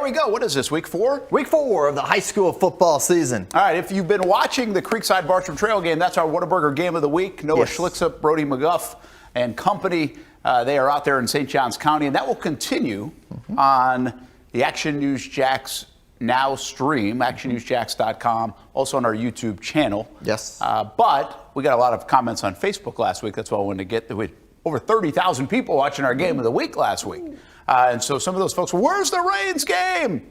we go. What is this, week 4? Week 4 of the high school football season. All right, if you've been watching the Creekside Bartram Trail game, that's our Whataburger game of the week. Noah Schlicksup, Brody McGuff, and company. They are out there in St. Johns County, and that will continue on the Action News Jacks Now stream, actionnewsjacks.com, also on our YouTube channel. Yes. But we got a lot of comments on Facebook last week. That's why I wanted to get to it. Over 30,000 people watching our game of the week last week. And so some of those folks, where's the Reigns game?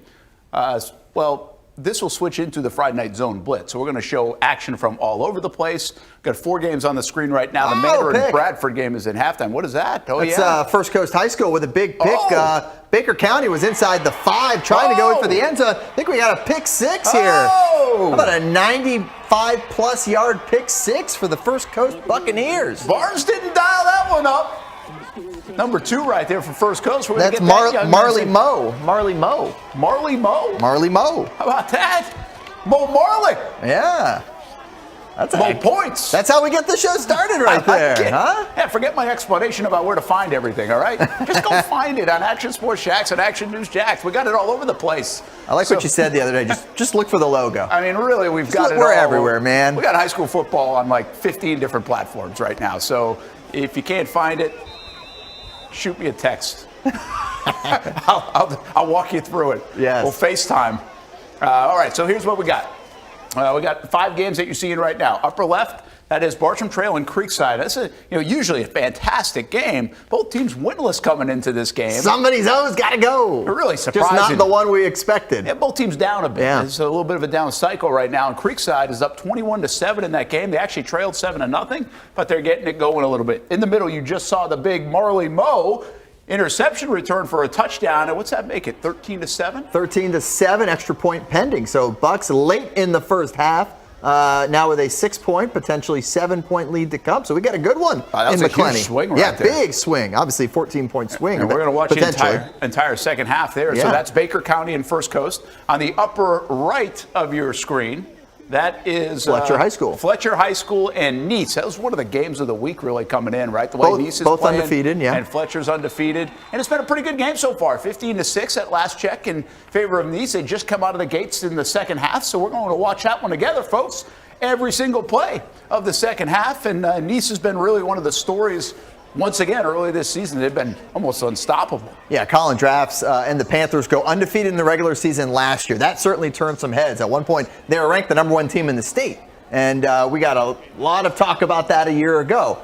Well, this will switch into the Friday Night Zone Blitz. So we're going to show action from all over the place. We've got 4 games on the screen right now. The Mandarin Bradford game is in halftime. What is that? Oh, it's First Coast High School with a big pick. Baker County was inside the 5 trying to go in for the end zone. I think we got a pick 6 here. How about a 95-plus yard pick 6 for the First Coast Buccaneers? Barnes didn't dial that one up. Number 2 right there for First Coast. That's Marley Moe. Marley Moe. Marley Moe? Marley Moe. How about that? Mo Marley. Yeah. That's Mo points. That's how we get the show started right there, huh? Yeah, forget my explanation about where to find everything, all right? Just go find it on Action Sports Jacks and Action News Jacks. We got it all over the place. I like what you said the other day. Just look for the logo. I mean, really, we've got it all. We're everywhere, man. We got high school football on like 15 different platforms right now. So if you can't find it, shoot me a text. I'll walk you through it. Yes. We'll FaceTime. All right, so here's what we got. We got 5 games that you're seeing right now. Upper left, that is Bartram Trail and Creekside. That's usually a fantastic game. Both teams winless coming into this game. Somebody's always got to go. Really surprising. Just not the one we expected. Yeah, both teams down a bit. Yeah. It's a little bit of a down cycle right now. And Creekside is up 21-7 in that game. They actually trailed 7-0, but they're getting it going a little bit. In the middle, you just saw the big Marley Moe interception return for a touchdown. And what's that make it, 13-7? 13-7, extra point pending. So Bucks late in the first half. Now with a 6-point, potentially 7-point lead to come. So we got a good one in McClenny. Huge swing right there. Big swing. Obviously 14-point swing. And we're going to watch the entire second half there. Yeah. So that's Baker County and First Coast. On the upper right of your screen, that is Fletcher High School. Fletcher High School and Nease. That was one of the games of the week really coming in, right? The way Nease is both playing, undefeated, yeah. And Fletcher's undefeated. And it's been a pretty good game so far. 15-6 at last check in favor of Nease. They just come out of the gates in the second half, so we're going to watch that one together, folks. Every single play of the second half. And Nease has been really one of the stories. Once again, early this season, they've been almost unstoppable. Yeah, Colin Drafts and the Panthers go undefeated in the regular season last year. That certainly turned some heads. At one point, they were ranked the number 1 team in the state. And we got a lot of talk about that a year ago.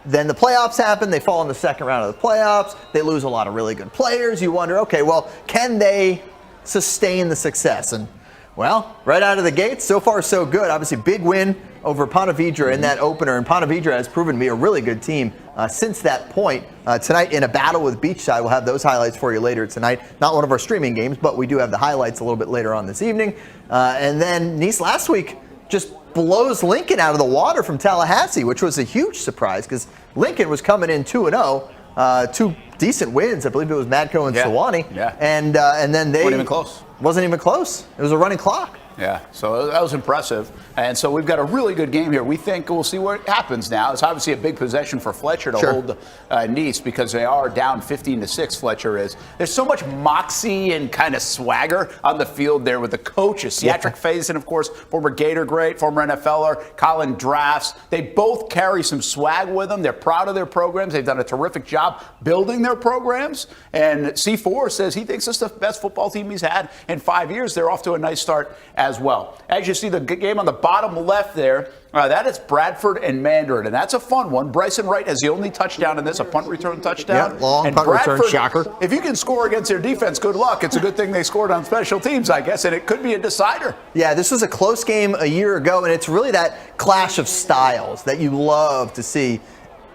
Then the playoffs happen. They fall in the second round of the playoffs. They lose a lot of really good players. You wonder, okay, well, can they sustain the success? And, well, right out of the gates, so far so good. Obviously, big win over Ponte Vedra in that opener, and Ponte Vedra has proven to be a really good team since that point. Tonight in a battle with Beachside, we'll have those highlights for you later tonight. Not one of our streaming games, but we do have the highlights a little bit later on this evening. And then Nease last week just blows Lincoln out of the water from Tallahassee, which was a huge surprise because Lincoln was coming in 2-0, 2 decent wins. I believe it was Madco and Sewanee. Yeah. And then they wasn't even close. It was a running clock. Yeah, so that was impressive. And so we've got a really good game here. We think we'll see what happens now. It's obviously a big possession for Fletcher to hold Nease because they are down 15-6, Fletcher is. There's so much moxie and kind of swagger on the field there with the coaches. Cedric Faison, of course, former Gator great, former NFLer, Colin Drafts. They both carry some swag with them. They're proud of their programs. They've done a terrific job building their programs. And C4 says he thinks this is the best football team he's had in 5 years. They're off to a nice start as well. As you see the game on the bottom left there, that is Bradford and Mandarin, and that's a fun one. Bryson Wright has the only touchdown in this, a punt return touchdown. Yeah, long and punt Bradford, return, shocker. If you can score against their defense, good luck. It's a good thing they scored on special teams, I guess, and it could be a decider. Yeah, this was a close game a year ago, and it's really that clash of styles that you love to see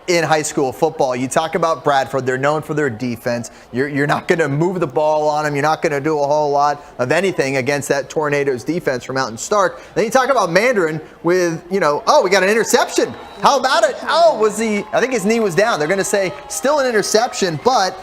in high school football. You talk about Bradford, they're known for their defense. You're not going to move the ball on them. You're not going to do a whole lot of anything against that Tornadoes defense from Mountain Stark. Then you talk about Mandarin with, we got an interception. How about it? I think his knee was down. They're going to say still an interception, but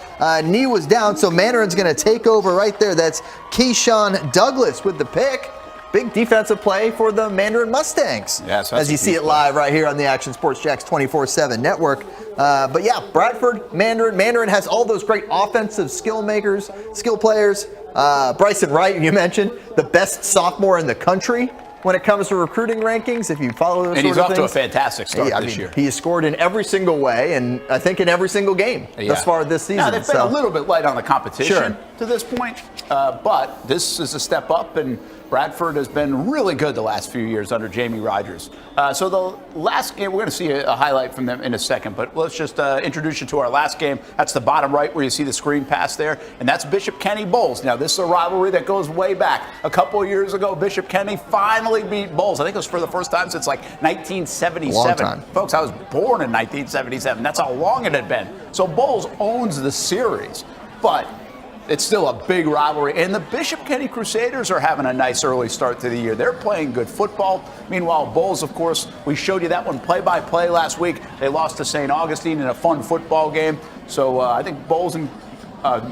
knee was down, so Mandarin's going to take over right there. That's Keyshawn Douglas with the pick. Big defensive play for the Mandarin Mustangs. Yes, as you see it live right here on the Action Sports Jacks 24/7 network. But yeah, Bradford, Mandarin has all those great offensive skill players. Bryson Wright, you mentioned, the best sophomore in the country when it comes to recruiting rankings, if you follow those and he's sort off of to a things. fantastic start this year. He has scored in every single way, and I think in every single game thus far this season. Now, they've been a little bit light on the competition to this point, but this is a step up, and Bradford has been really good the last few years under Jamie Rogers. So the last game, we're going to see a highlight from them in a second, but let's just introduce you to our last game. That's the bottom right where you see the screen pass there, and that's Bishop Kenny Bolles. Now, this is a rivalry that goes way back. A couple of years ago, Bishop Kenny finally beat Bolles. I think it was for the first time since like 1977. Long time. Folks, I was born in 1977. That's how long it had been. So Bolles owns the series, but it's still a big rivalry. And the Bishop Kenny Crusaders are having a nice early start to the year. They're playing good football. Meanwhile, Bolles, of course, we showed you that one play-by-play last week. They lost to St. Augustine in a fun football game. So I think Bolles and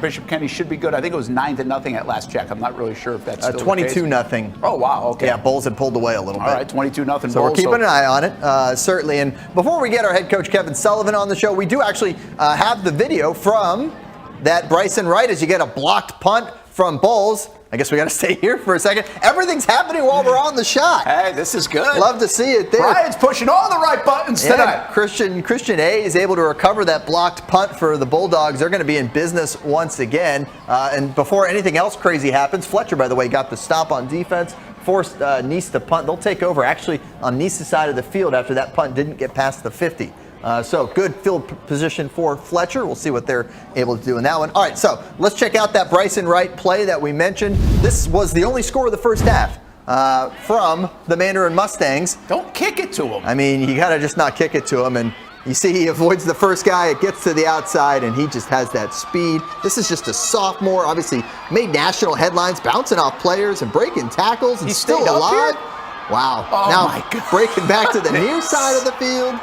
Bishop Kenny should be good. I think it was 9-0 at last check. I'm not really sure if that's still 22-0. Oh, wow. Okay. Yeah, Bolles had pulled away a little bit. All right, 22-0. So we're keeping an eye on it, certainly. And before we get our head coach, Kevin Sullivan, on the show, we do actually have the video from that Bryson Wright as you get a blocked punt from Bolles. I guess we got to stay here for a second. Everything's happening while we're on the shot. Hey, this is good. Love to see it there. Brian's pushing all the right buttons tonight. Christian A is able to recover that blocked punt for the Bulldogs. They're going to be in business once again. And before anything else crazy happens, Fletcher, by the way, got the stop on defense, forced Nease to punt. They'll take over actually on Nease's side of the field after that punt didn't get past the 50. So good field position for Fletcher. We'll see what they're able to do in that one. All right, so let's check out that Bryson Wright play that we mentioned. This was the only score of the first half from the Mandarin Mustangs. Don't kick it to him. I mean, you got to just not kick it to him. And you see he avoids the first guy. It gets to the outside, and he just has that speed. This is just a sophomore, obviously made national headlines, bouncing off players and breaking tackles. And He's still alive. Wow. Oh, now my God. breaking back to the near side of the field.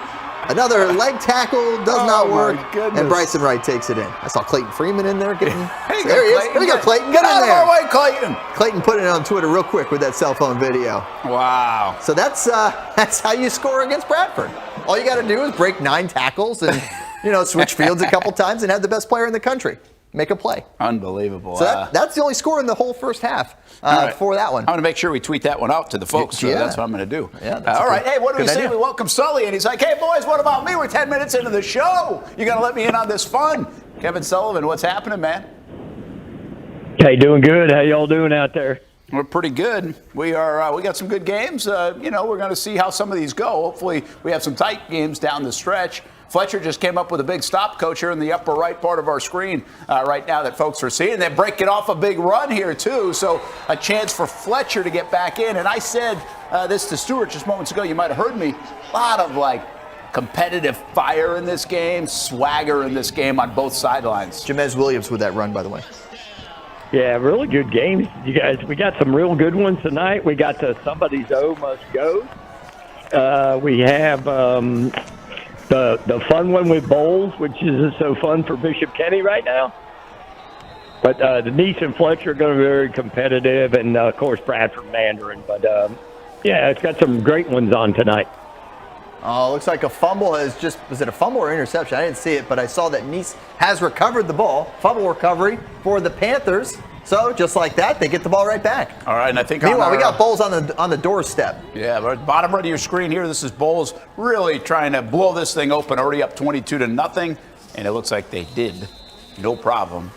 Another leg tackle does not work, and Bryson Wright takes it in. I saw Clayton Freeman in there getting. There he is. Here we go, Clayton. Get in there. Out of our way, Clayton. Clayton put it on Twitter real quick with that cell phone video. Wow. So that's how you score against Bradford. All you got to do is break 9 tackles and switch fields a couple times and have the best player in the country make a play. Unbelievable. So that's the only score in the whole first half for that one. I'm going to make sure we tweet that one out to the folks. So that's what I'm going to do. Yeah, all right. Hey, what do we say? We welcome Sully, and he's like, hey, boys, what about me? We're 10 minutes into the show. You got to let me in on this fun. Kevin Sullivan, what's happening, man? Hey, doing good. How y'all doing out there? We're pretty good. We are. We got some good games. We're going to see how some of these go. Hopefully, we have some tight games down the stretch. Fletcher just came up with a big stop, Coach, here in the upper right part of our screen right now that folks are seeing. They're breaking off a big run here, too, so a chance for Fletcher to get back in. And I said this to Stuart just moments ago. You might have heard me. A lot of, competitive fire in this game, swagger in this game on both sidelines. Jamez Williams with that run, by the way. Yeah, really good games, you guys. We got some real good ones tonight. We got the Somebody's O Must Go. We have the fun one with Bolles, which is so fun for Bishop Kenny right now. But the Nease and Fletcher are going to be very competitive, and, of course, Bradford Mandarin. But, it's got some great ones on tonight. Oh, looks like a fumble was it a fumble or interception? I didn't see it, but I saw that Nease has recovered the ball. Fumble recovery for the Panthers. So just like that, they get the ball right back. All right, and I think meanwhile, we got Bolles on the doorstep. Yeah, but bottom right of your screen here, this is Bolles really trying to blow this thing open, already up 22-0, and it looks like they did, no problem,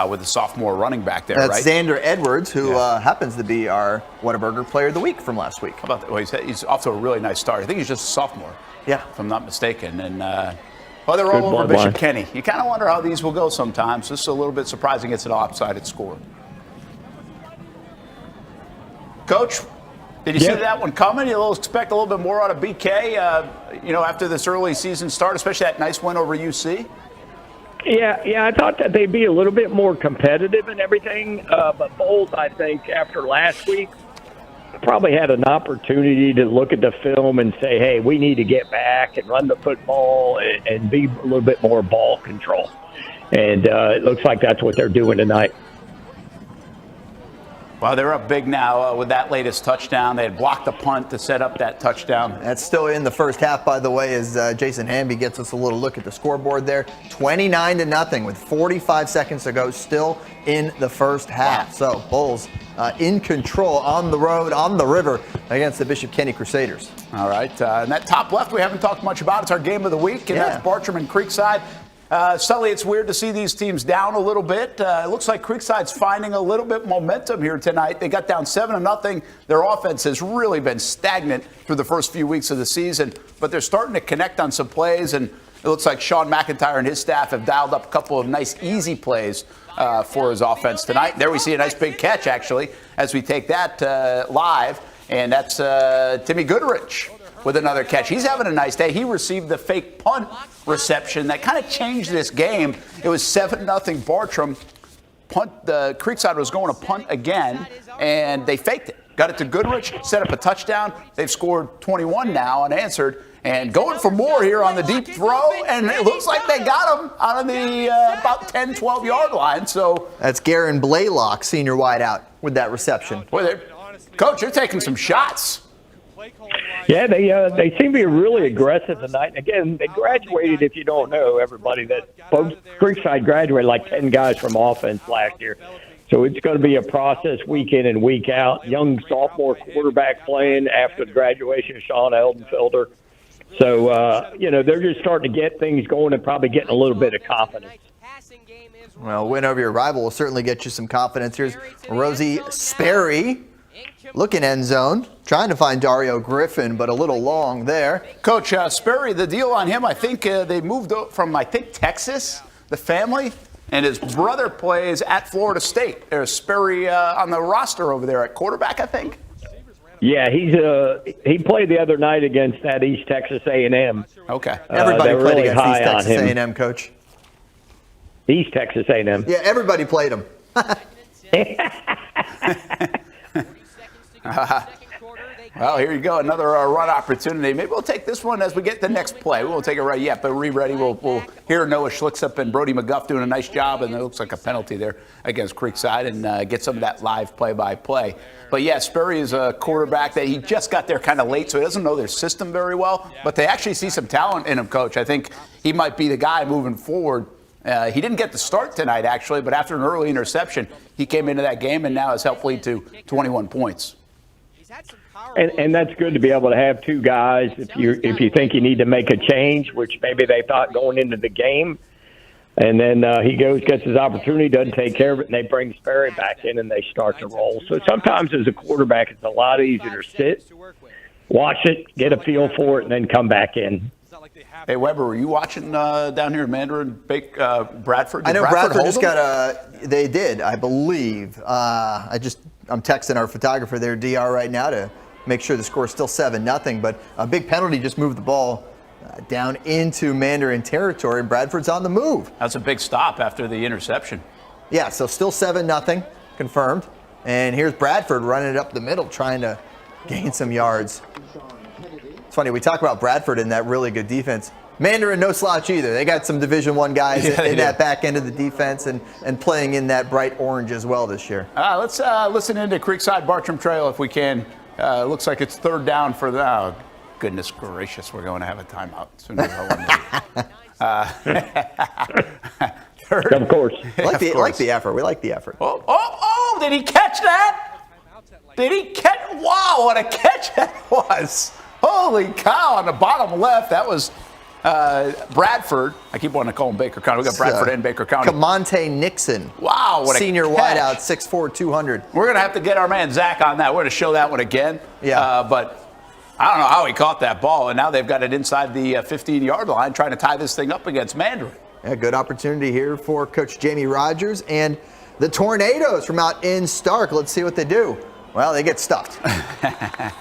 with the sophomore running back there, That's right? Xander Edwards, who happens to be our Whataburger Player of the Week from last week. How about that? Well, he's off to a really nice start. I think he's just a sophomore, if I'm not mistaken, and they're all over Bishop Kenny. You kind of wonder how these will go sometimes. This is a little bit surprising. It's an lopsided score. Coach, did you see that one coming? You expect a little bit more out of BK, after this early season start, especially that nice win over UC? Yeah, I thought that they'd be a little bit more competitive and everything. But Bolles, I think, after last week, probably had an opportunity to look at the film and say, hey, we need to get back and run the football and be a little bit more ball control. And it looks like that's what they're doing tonight. Well, they're up big now with that latest touchdown. They had blocked the punt to set up that touchdown. That's still in the first half, by the way, as Jason Hamby gets us a little look at the scoreboard there. 29-0 with 45 seconds to go, still in the first half. So Bolles in control on the road, on the river against the Bishop Kenny Crusaders. All right, and that top left we haven't talked much about. It's our game of the week, and that's Bartram and Creekside. Sully, it's weird to see these teams down a little bit. It looks like Creekside's finding a little bit momentum here tonight. They got down 7-0. Their offense has really been stagnant through the first few weeks of the season, but they're starting to connect on some plays, and it looks like Sean McIntyre and his staff have dialed up a couple of nice, easy plays for his offense tonight. There we see a nice big catch, actually, as we take that live, and that's Timmy Goodrich with another catch. He's having a nice day. He received the fake punt reception that kind of changed this game. It was 7-0 Bartram. The Creekside was going to punt again, and they faked it. Got it to Goodrich, set up a touchdown. They've scored 21 now unanswered, and going for more here on the deep throw, and it looks like they got him out of the about 10, 12-yard line. So that's Garen Blaylock, senior wideout, with that reception. Boy, Coach, you're taking some shots. Yeah, they seem to be really aggressive tonight. Again, they graduated, if you don't know, everybody, that both Creekside graduated like 10 guys from offense last year. So it's going to be a process week in and week out. Young sophomore quarterback playing after the graduation of Sean Eldenfelder. So, they're just starting to get things going and probably getting a little bit of confidence. Well, win over your rival will certainly get you some confidence. Here's Rosie Sperry. Looking end zone, trying to find Dario Griffin, but a little long there. Coach, Sperry, the deal on him, I think they moved from, Texas, the family, and his brother plays at Florida State. There's Sperry on the roster over there at quarterback, I think. Yeah, he played the other night against that East Texas A&M. Okay. Everybody played really against East Texas him. A&M, Coach. East Texas A&M. Yeah, everybody played him. Well, here you go, another run opportunity. Maybe we'll take this one as we get the next play. We won't take it right yet, but be ready. We'll hear Noah Schlicksup and Brody McGuff doing a nice job, and it looks like a penalty there against Creekside, and get some of that live play-by-play. But, yeah, Sperry is a quarterback that he just got there kind of late, so he doesn't know their system very well, but they actually see some talent in him, Coach. I think he might be the guy moving forward. He didn't get the start tonight, actually, but after an early interception, he came into that game and now has helped lead to 21 points. And that's good to be able to have two guys if you think you need to make a change, which maybe they thought going into the game. And then he gets his opportunity, doesn't take care of it, and they bring Sperry back in and they start to roll. So sometimes as a quarterback, it's a lot easier to sit, watch it, get a feel for it, and then come back in. Hey, Weber, were you watching down here in Mandarin, Bradford? I know Bradford just got they did, I believe. I'm texting our photographer there, DR, right now to make sure the score is still 7-0. But a big penalty just moved the ball down into Mandarin territory. Bradford's on the move. That's a big stop after the interception. Yeah, so still 7-0, confirmed. And here's Bradford running it up the middle, trying to gain some yards. It's funny, we talk about Bradford in that really good defense. Mandarin, no slouch either. They got some Division I guys in that back end of the defense and playing in that bright orange as well this year. Let's listen into Creekside Bartram Trail if we can. Looks like it's third down for the. Oh, goodness gracious, we're going to have a timeout soon as third. Of course. Like the effort. We like the effort. Oh, did he catch that? Did he catch? Wow, what a catch that was. Holy cow, on the bottom left, that was Bradford. I keep wanting to call him Baker County. We got Bradford and Baker County. Camonte Nixon. Wow, what a senior catch. wideout, 6'4", 200. We're going to have to get our man Zach on that. We're going to show that one again. Yeah. But I don't know how he caught that ball, and now they've got it inside the 15-yard line trying to tie this thing up against Mandarin. A good opportunity here for Coach Jamie Rogers and the Tornadoes from out in Stark. Let's see what they do. Well, they get stuffed.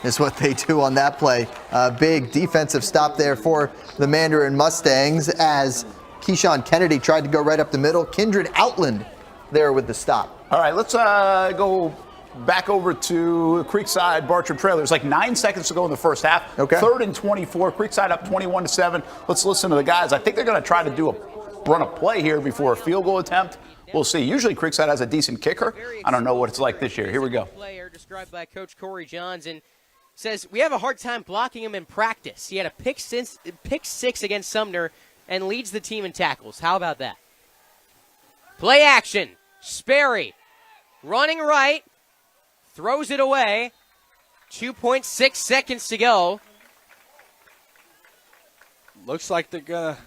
Is what they do on that play. Big defensive stop there for the Mandarin Mustangs as Keyshawn Kennedy tried to go right up the middle. Kindred Outland there with the stop. All right, let's go back over to Creekside Bartram Trail. There's like 9 seconds to go in the first half. Okay. 3rd and 24. Creekside up 21-7. Let's listen to the guys. I think they're going to try to run a play here before a field goal attempt. We'll see. Usually Creekside has a decent kicker. I don't know what it's like this year. Here we go. Player described by Coach Corey Johns and says, we have a hard time blocking him in practice. He had a pick six against Sumner and leads the team in tackles. How about that? Play action. Sperry running right, throws it away. 2.6 seconds to go. Looks like they're going to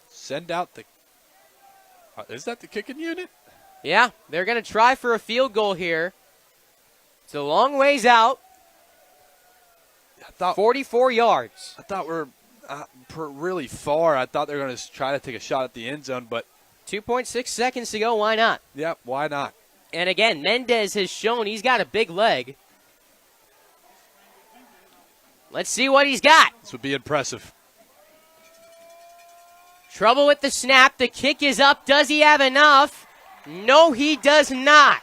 send out the is that the kicking unit? Yeah, they're going to try for a field goal here. It's a long ways out. 44 yards. I thought we're really far. I thought they were going to try to take a shot at the end zone, but 2.6 seconds to go. Why not? Yeah, why not? And again, Mendez has shown he's got a big leg. Let's see what he's got. This would be impressive. Trouble with the snap. The kick is up. Does he have enough? No, he does not.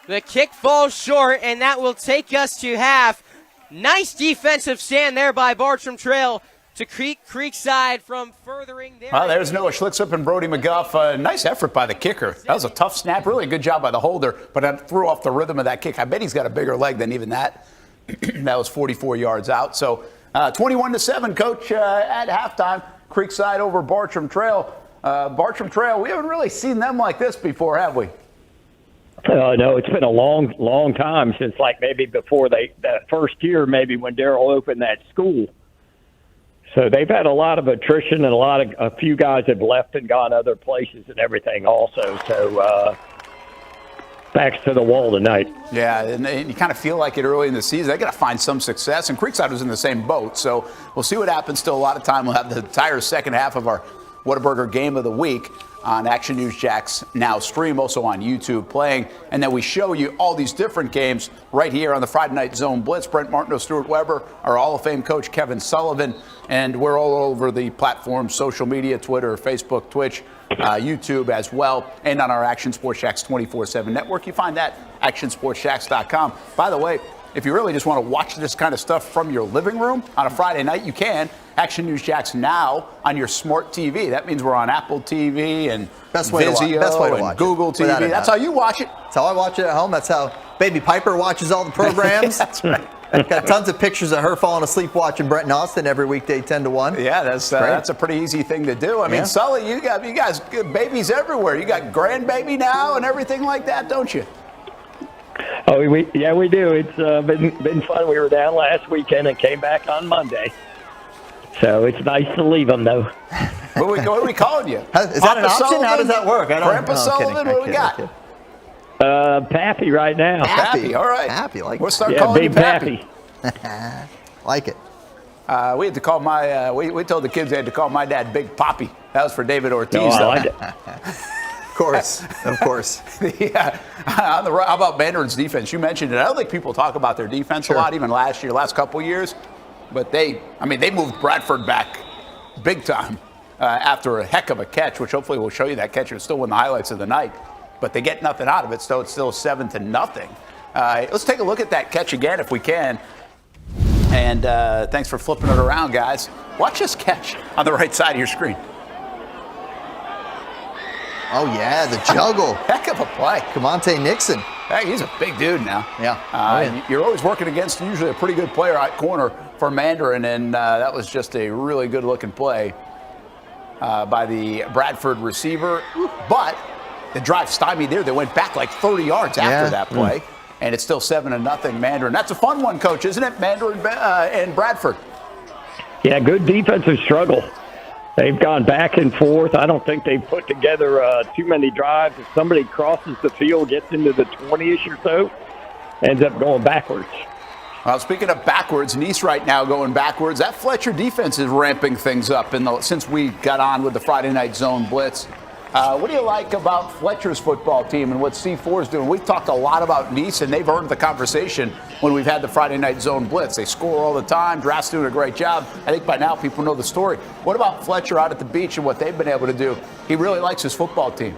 The kick falls short, and that will take us to half. Nice defensive stand there by Bartram Trail to Creekside from furthering there. There's Noah Schlicksup and Brody McGuff. Nice effort by the kicker. That was a tough snap. Really good job by the holder, but that threw off the rhythm of that kick. I bet he's got a bigger leg than even that. That was 44 yards out. So 21-7, Coach, at halftime. Creekside over Bartram Trail. Bartram Trail, we haven't really seen them like this before, have we? No, it's been a long time since, like, maybe before that first year, maybe when Darrell opened that school. So they've had a lot of attrition, and a few guys have left and gone other places and everything also. So backs to the wall tonight. Yeah, and you kind of feel like it early in the season. They got to find some success, and Creekside was in the same boat. So we'll see what happens. Still a lot of time. We'll have the entire second half of our Whataburger Game of the Week on Action News Jax Now stream, also on YouTube playing. And then we show you all these different games right here on the Friday Night Zone Blitz. Brent Martineau, Stuart Weber, our Hall of Fame coach Kevin Sullivan, and we're all over the platforms, social media, Twitter, Facebook, Twitch, YouTube as well, and on our Action Sports Shacks 24/7 network. You find that at actionsportshacks.com. By the way, if you really just want to watch this kind of stuff from your living room on a Friday night, you can. Action News Jax Now on your smart TV. That means we're on Apple TV and Vizio and Google TV. That's how you watch it. That's how I watch it at home. That's how Baby Piper watches all the programs. That's right. Got tons of pictures of her falling asleep watching Brent and Austin every weekday 10 to 1. Yeah, that's a pretty easy thing to do. I mean, Sully, you guys got babies everywhere. You got grandbaby now and everything like that, don't you? Oh, we do. It's been fun. We were down last weekend and came back on Monday. So it's nice to leave them, though. What are we calling you? Is that an option? Sullivan? How does that work? Grandpa Sullivan, what do we got? Pappy right now. Pappy, all right. Pappy, like we'll start calling you Big Pappy. Like it. We had to call we told the kids they had to call my dad Big Poppy. That was for David Ortiz. No, I like it. Of course. Yeah. How about Mandarin's defense? You mentioned it. I don't think people talk about their defense a lot, even last couple years. But they moved Bradford back big time after a heck of a catch, which hopefully we'll show you that catch. It was still one of the highlights of the night. But they get nothing out of it, so it's still 7-0. Let's take a look at that catch again if we can. And thanks for flipping it around, guys. Watch this catch on the right side of your screen. Oh, yeah, the juggle. Heck of a play. Camonte Nixon. Hey, he's a big dude now. Yeah. You're always working against usually a pretty good player at corner for Mandarin, and that was just a really good-looking play by the Bradford receiver. But the drive stymied there. They went back like 30 yards after that play, and it's still 7-0 Mandarin. That's a fun one, Coach, isn't it? Mandarin and Bradford. Yeah, good defensive struggle. They've gone back and forth. I don't think they've put together too many drives. If somebody crosses the field, gets into the 20-ish or so, ends up going backwards. Well, speaking of backwards, Nease right now going backwards. That Fletcher defense is ramping things up since we got on with the Friday Night Zone Blitz. What do you like about Fletcher's football team and what C4 is doing? We've talked a lot about Nease, and they've earned the conversation when we've had the Friday Night Zone Blitz. They score all the time. Draft's doing a great job. I think by now people know the story. What about Fletcher out at the beach and what they've been able to do? He really likes his football team.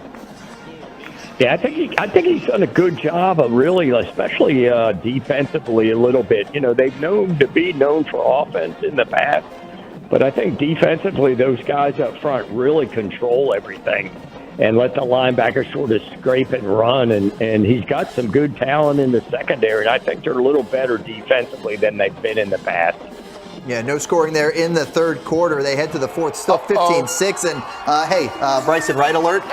Yeah, I think he's done a good job of really, especially defensively a little bit. You know, they've known to be known for offense in the past. But I think defensively, those guys up front really control everything and let the linebacker sort of scrape and run. And he's got some good talent in the secondary. And I think they're a little better defensively than they've been in the past. Yeah, no scoring there in the third quarter. They head to the fourth, still 15-6. And, Bryson Wright alert.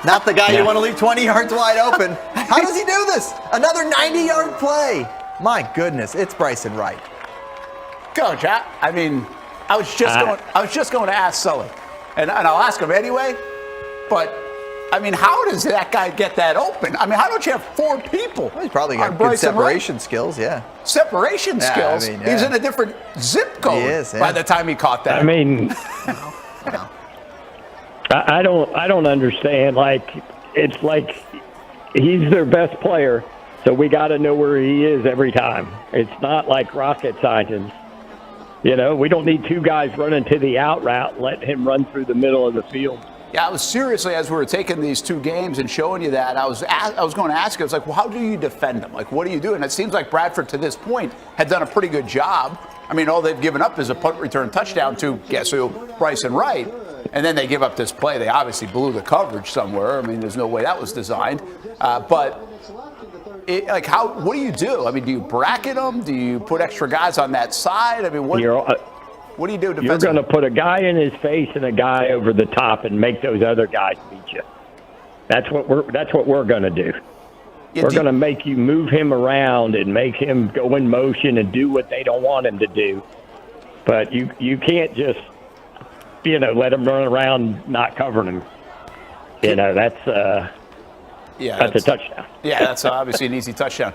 Not the guy you want to leave 20 yards wide open. How does he do this? Another 90-yard play. My goodness, it's Bryson Wright. Coach, I mean, I was just going to ask Sully, and I'll ask him anyway. But I mean, how does that guy get that open? I mean, how don't you have 4 people? Well, he's probably got good separation skills, yeah. Separation skills? I mean, he's in a different zip code by the time he caught that. I mean, I don't understand. Like, it's like he's their best player, so we got to know where he is every time. It's not like rocket science. You know, we don't need 2 guys running to the out route and letting him run through the middle of the field. Yeah, I was seriously, as we were taking these 2 games and showing you that, I was going to ask you, I was like, well, how do you defend them? Like, what do you do? And it seems like Bradford, to this point, had done a pretty good job. I mean, all they've given up is a punt return touchdown to, guess who, Bryson Wright. And then they give up this play. They obviously blew the coverage somewhere. I mean, there's no way that was designed. What do you do? I mean, do you bracket them? Do you put extra guys on that side? I mean, what do you do defensively? You're going to put a guy in his face and a guy over the top and make those other guys beat you. That's what we're going to do. We're going to make you move him around and make him go in motion and do what they don't want him to do. But you can't just, let him run around not covering him. That's a touchdown. Yeah, that's obviously an easy touchdown.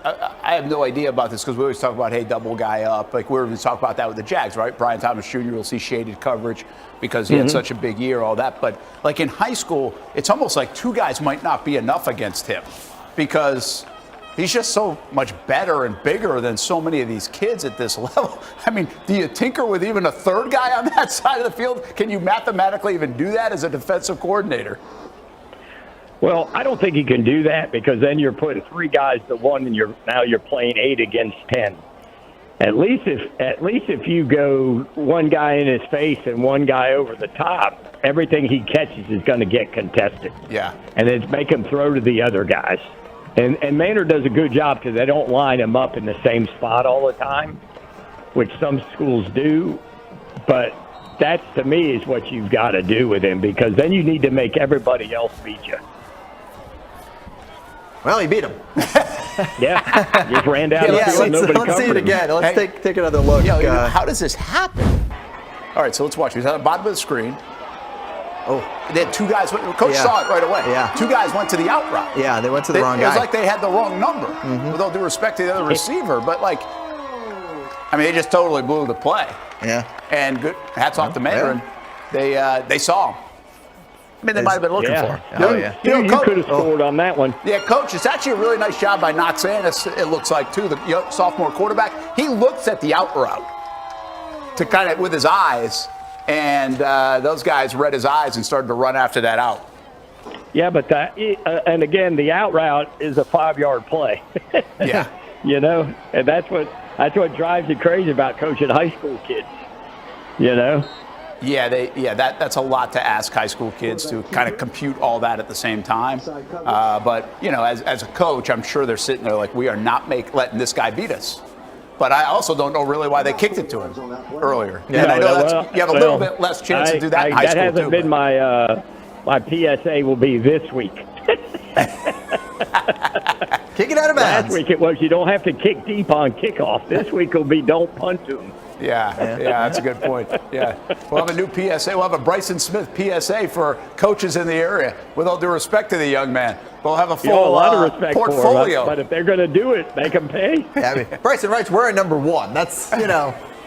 I have no idea about this because we always talk about, hey, double guy up. Like, we were going to talk about that with the Jags, right? Brian Thomas Jr. will see shaded coverage because he had such a big year, all that. But, like, in high school, it's almost like 2 guys might not be enough against him because he's just so much better and bigger than so many of these kids at this level. I mean, do you tinker with even a 3rd guy on that side of the field? Can you mathematically even do that as a defensive coordinator? Well, I don't think you can do that because then you're putting 3 guys to 1 and you're playing 8 against 10. At least if you go 1 guy in his face and 1 guy over the top, everything he catches is going to get contested. Yeah. And it's make him throw to the other guys. And Mandarin does a good job because they don't line him up in the same spot all the time, which some schools do. But that, to me, is what you've got to do with him because then you need to make everybody else beat you. Well, he beat him. Yeah, just ran down the field. Let's see it again. Let's take another look. How does this happen? All right, so let's watch. He's at the bottom of the screen. Oh, they had 2 guys. Coach saw it right away. Yeah. 2 guys went to the out route. Yeah, they went to the wrong guy. It was like they had the wrong number, with all due respect to the other receiver. But, they just totally blew the play. Yeah. And good. Hats off to Mandarin. They saw him. I mean, they might have been looking for him. Oh, yeah. You could have scored on that one. Yeah, Coach, it's actually a really nice job by not saying this, it looks like, too, the sophomore quarterback. He looks at the out route to kind of with his eyes, and those guys read his eyes and started to run after that out. Yeah, but and again, the out route is a 5-yard play. Yeah. And that's what drives you crazy about coaching high school kids. Yeah, that's a lot to ask high school kids to kind of compute all that at the same time. But as a coach, I'm sure they're sitting there like, we are not letting this guy beat us. But I also don't know really why they kicked it to him earlier. Yeah, and I know you have a little bit less chance to do that in high school, that hasn't been my PSA will be this week. Kick it out of bounds. Last week it was you don't have to kick deep on kickoff. This week will be don't punt to him. Yeah, that's a good point. Yeah, we'll have a new PSA. We'll have a Bryson Smith PSA for coaches in the area. With all due respect to the young man, we'll have a full a lot of respect portfolio. For him, but if they're going to do it, make them pay. Yeah, I mean, Bryson Wright's wearing number 1. That's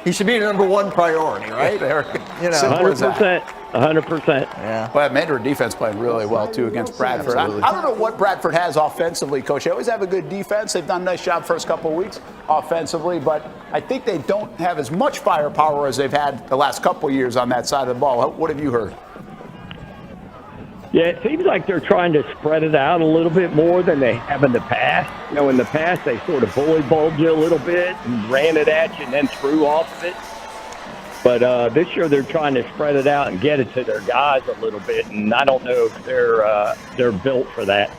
he should be the number 1 priority, right? 100%. 100%. Yeah. Well, Mandarin defense playing really well, too, against Bradford. I don't know what Bradford has offensively, Coach. They always have a good defense. They've done a nice job first couple of weeks offensively, but I think they don't have as much firepower as they've had the last couple of years on that side of the ball. What have you heard? Yeah, it seems like they're trying to spread it out a little bit more than they have in the past. In the past, they sort of bully balled you a little bit and ran it at you and then threw off of it. But this year they're trying to spread it out and get it to their guys a little bit, and I don't know if they're built for that.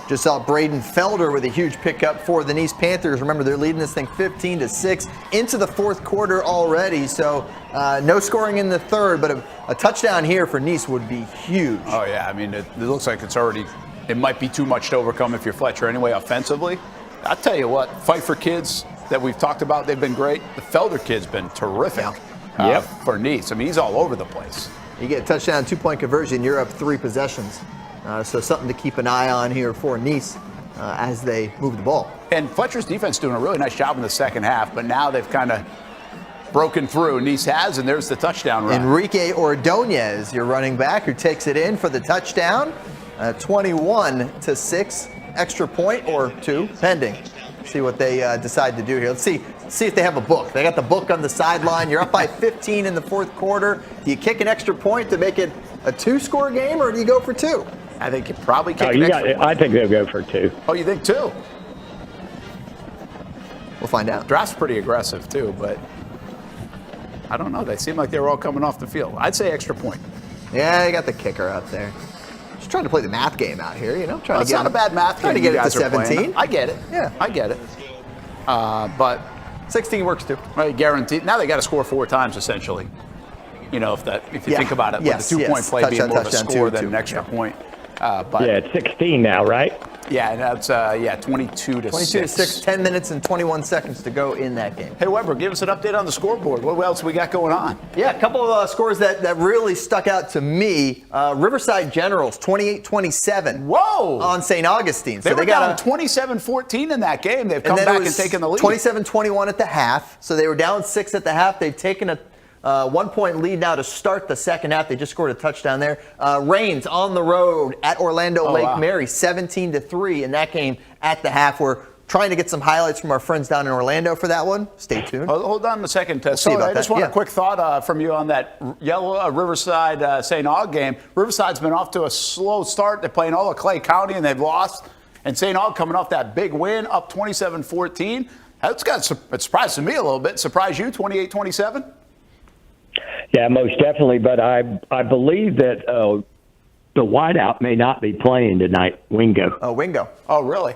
Just saw Braden Felder with a huge pickup for the Nease Panthers. Remember, they're leading this thing 15-6 into the fourth quarter already. So no scoring in the third, but a touchdown here for Nease would be huge. Oh, yeah. I mean, it looks like it might be too much to overcome if you're Fletcher anyway offensively. I'll tell you what, Fight for Kids that we've talked about, they've been great. The Felder kid's been terrific for Nease. I mean, he's all over the place. You get a touchdown, 2-point conversion, you're up 3 possessions. So something to keep an eye on here for Nease as they move the ball. And Fletcher's defense doing a really nice job in the second half, but now they've kind of broken through. Nease has, and there's the touchdown run. Enrique Ordonez, your running back, who takes it in for the touchdown. 21-6, extra point or 2, pending. See what they decide to do here. Let's see if they have a book. They got the book on the sideline. You're up by 15 in the fourth quarter. Do you kick an extra point to make it a 2-score game, or do you go for 2? I think you probably kick an extra point. I think they'll go for 2. Oh, you think 2? We'll find out. Draft's pretty aggressive, too, but I don't know. They seem like they were all coming off the field. I'd say extra point. Yeah, they got the kicker out there. Just trying to play the math game out here, you know. It's not a bad math game. Trying to get it to 17. I get it. Yeah. I get it. But 16 works too. I guarantee. Now they got to score 4 times essentially. You know, if you think about it, with the 2-point play being more of a score than an extra point. But it's 16 now, right? Yeah, and that's 22-6. 22-6, 10 minutes and 21 seconds to go in that game. Hey, Weber, give us an update on the scoreboard. What else we got going on? Yeah, a couple of scores that really stuck out to me. Riverside Generals, 28-27. Whoa! On St. Augustine. So they got down 27-14 in that game. They've come back and taken the lead. 27-21 at the half. So they were down 6 at the half. They've taken a 1-point lead now to start the second half. They just scored a touchdown there. Reigns on the road at Orlando Lake Mary, 17-3 in that game at the half. We're trying to get some highlights from our friends down in Orlando for that one. Stay tuned. Hold on a second. See about I just that. want a quick thought from you on that yellow Riverside St. Aug game. Riverside's been off to a slow start. They're playing all of Clay County, and they've lost. And St. Aug coming off that big win, up 27-14. It surprised me a little bit. Surprised you, 28-27? Yeah, most definitely. But I believe that the wideout may not be playing tonight, Wingo. Oh, Wingo. Oh, really?